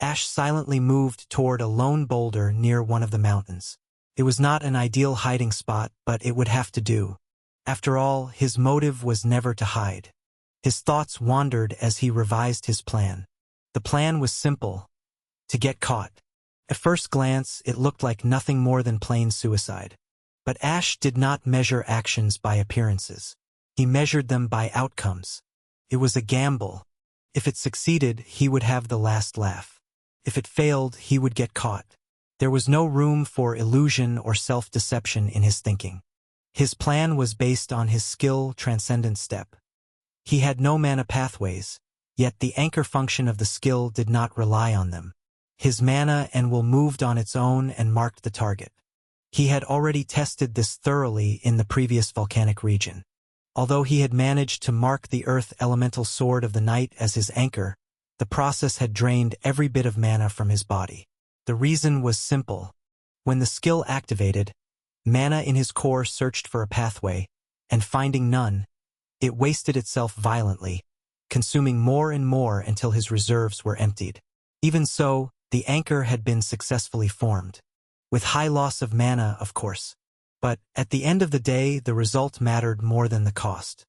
Ash silently moved toward a lone boulder near one of the mountains. It was not an ideal hiding spot, but it would have to do. After all, his motive was never to hide. His thoughts wandered as he revised his plan. The plan was simple: to get caught. At first glance, it looked like nothing more than plain suicide. But Ash did not measure actions by appearances. He measured them by outcomes. It was a gamble. If it succeeded, he would have the last laugh. If it failed, he would get caught. There was no room for illusion or self-deception in his thinking. His plan was based on his skill transcendent step. He had no mana pathways, yet the anchor function of the skill did not rely on them. His mana and will moved on its own and marked the target. He had already tested this thoroughly in the previous volcanic region. Although he had managed to mark the earth elemental sword of the knight as his anchor, the process had drained every bit of mana from his body. The reason was simple. When the skill activated, mana in his core searched for a pathway, and finding none, it wasted itself violently, consuming more and more until his reserves were emptied. Even so, the anchor had been successfully formed. With high loss of mana, of course. But, at the end of the day, the result mattered more than the cost.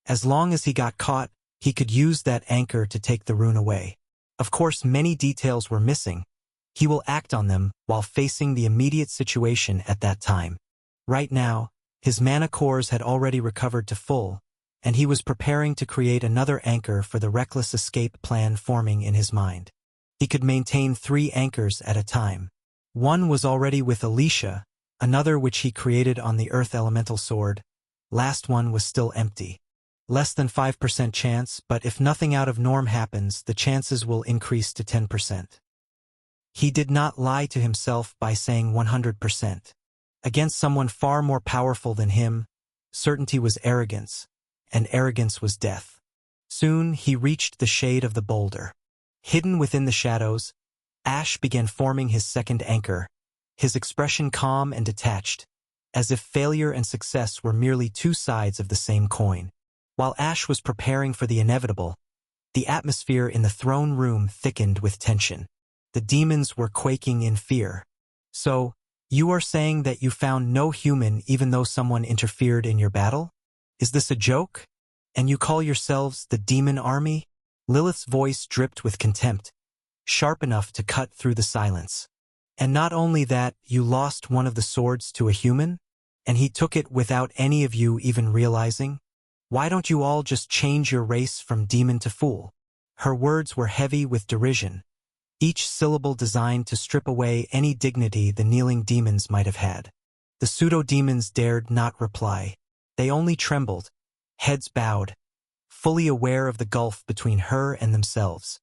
As long as he got caught, he could use that anchor to take the rune away. Of course, many details were missing. He will act on them while facing the immediate situation at that time. Right now, his mana cores had already recovered to full, and he was preparing to create another anchor for the reckless escape plan forming in his mind. He could maintain 3 anchors at a time. One was already with Alicia, another which he created on the Earth Elemental Sword. Last one was still empty. Less than 5% chance, but if nothing out of norm happens, the chances will increase to 10%. He did not lie to himself by saying 100%. Against someone far more powerful than him, certainty was arrogance, and arrogance was death. Soon he reached the shade of the boulder. Hidden within the shadows, Ash began forming his second anchor, his expression calm and detached, as if failure and success were merely 2 sides of the same coin. While Ash was preparing for the inevitable, the atmosphere in the throne room thickened with tension. The demons were quaking in fear. So, you are saying that you found no human even though someone interfered in your battle? Is this a joke? And you call yourselves the Demon Army? Lilith's voice dripped with contempt, sharp enough to cut through the silence. And not only that, you lost one of the swords to a human? And he took it without any of you even realizing? Why don't you all just change your race from demon to fool? Her words were heavy with derision, each syllable designed to strip away any dignity the kneeling demons might have had. The pseudo-demons dared not reply. They only trembled, heads bowed, fully aware of the gulf between her and themselves.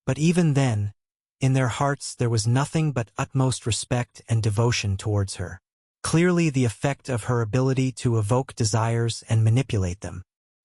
But even then, in their hearts there was nothing but utmost respect and devotion towards her. Clearly the effect of her ability to evoke desires and manipulate them.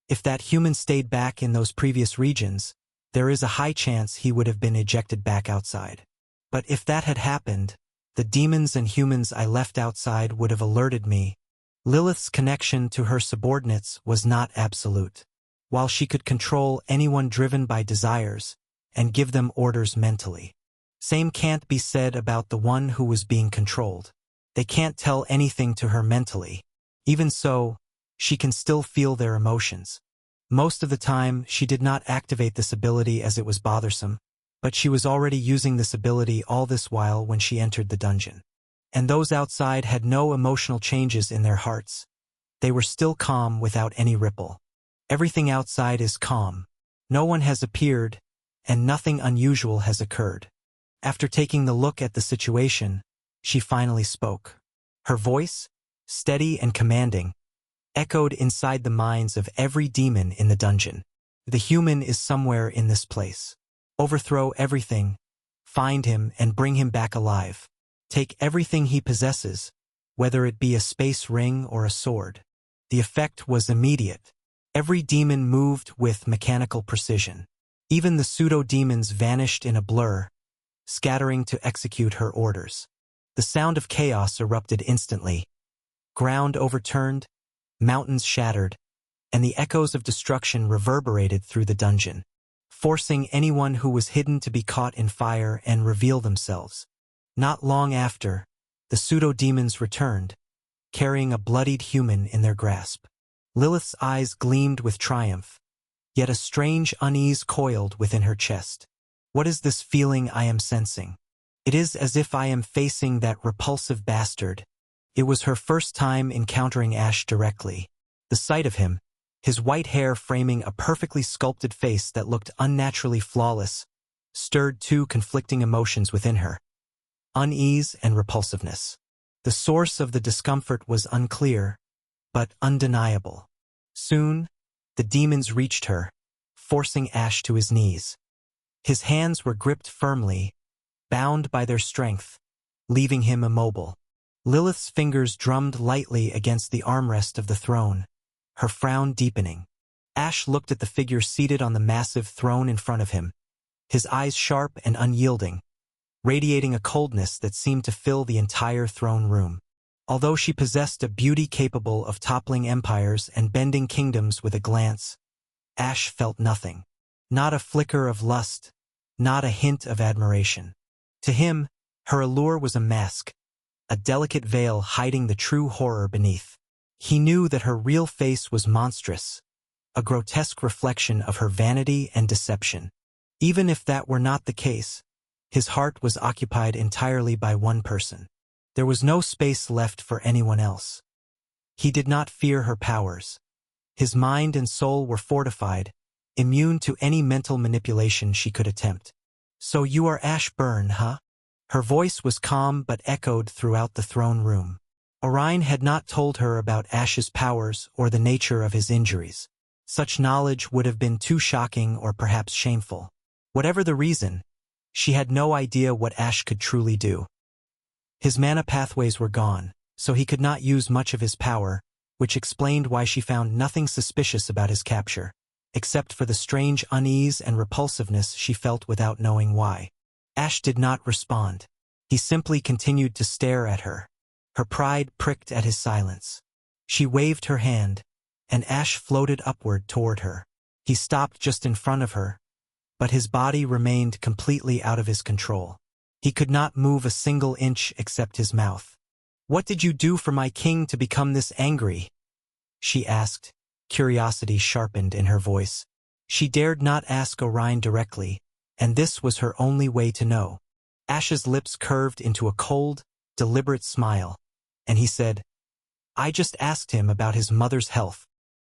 If that human stayed back in those previous regions, there is a high chance he would have been ejected back outside. But if that had happened, the demons and humans I left outside would have alerted me. Lilith's connection to her subordinates was not absolute. While she could control anyone driven by desires and give them orders mentally, same can't be said about the one who was being controlled. They can't tell anything to her mentally. Even so, she can still feel their emotions. Most of the time, she did not activate this ability as it was bothersome, but she was already using this ability all this while when she entered the dungeon. And those outside had no emotional changes in their hearts. They were still calm without any ripple. Everything outside is calm. No one has appeared, and nothing unusual has occurred. After taking the look at the situation, she finally spoke. Her voice, steady and commanding, echoed inside the minds of every demon in the dungeon. The human is somewhere in this place. Overthrow everything, find him and bring him back alive. Take everything he possesses, whether it be a space ring or a sword. The effect was immediate. Every demon moved with mechanical precision. Even the pseudo-demons vanished in a blur, scattering to execute her orders. The sound of chaos erupted instantly. Ground overturned, mountains shattered, and the echoes of destruction reverberated through the dungeon, forcing anyone who was hidden to be caught in fire and reveal themselves. Not long after, the pseudo-demons returned, carrying a bloodied human in their grasp. Lilith's eyes gleamed with triumph, yet a strange unease coiled within her chest. What is this feeling I am sensing? It is as if I am facing that repulsive bastard. It was her first time encountering Ash directly. The sight of him, his white hair framing a perfectly sculpted face that looked unnaturally flawless, stirred two conflicting emotions within her: unease and repulsiveness. The source of the discomfort was unclear, but undeniable. Soon, the demons reached her, forcing Ash to his knees. His hands were gripped firmly, bound by their strength, leaving him immobile. Lilith's fingers drummed lightly against the armrest of the throne, her frown deepening. Ash looked at the figure seated on the massive throne in front of him, his eyes sharp and unyielding, radiating a coldness that seemed to fill the entire throne room. Although she possessed a beauty capable of toppling empires and bending kingdoms with a glance, Ash felt nothing. Not a flicker of lust, not a hint of admiration. To him, her allure was a mask, a delicate veil hiding the true horror beneath. He knew that her real face was monstrous, a grotesque reflection of her vanity and deception. Even if that were not the case, his heart was occupied entirely by one person. There was no space left for anyone else. He did not fear her powers. His mind and soul were fortified, immune to any mental manipulation she could attempt. "So you are Ash Byrne, huh?" Her voice was calm but echoed throughout the throne room. Orion had not told her about Ash's powers or the nature of his injuries. Such knowledge would have been too shocking or perhaps shameful. Whatever the reason, she had no idea what Ash could truly do. His mana pathways were gone, so he could not use much of his power, which explained why she found nothing suspicious about his capture, except for the strange unease and repulsiveness she felt without knowing why. Ash did not respond. He simply continued to stare at her. Her pride pricked at his silence. She waved her hand, and Ash floated upward toward her. He stopped just in front of her, but his body remained completely out of his control. He could not move a single inch except his mouth. "What did you do for my king to become this angry?" she asked, curiosity sharpened in her voice. She dared not ask Orion directly, and this was her only way to know. Ash's lips curved into a cold, deliberate smile, and he said, "I just asked him about his mother's health."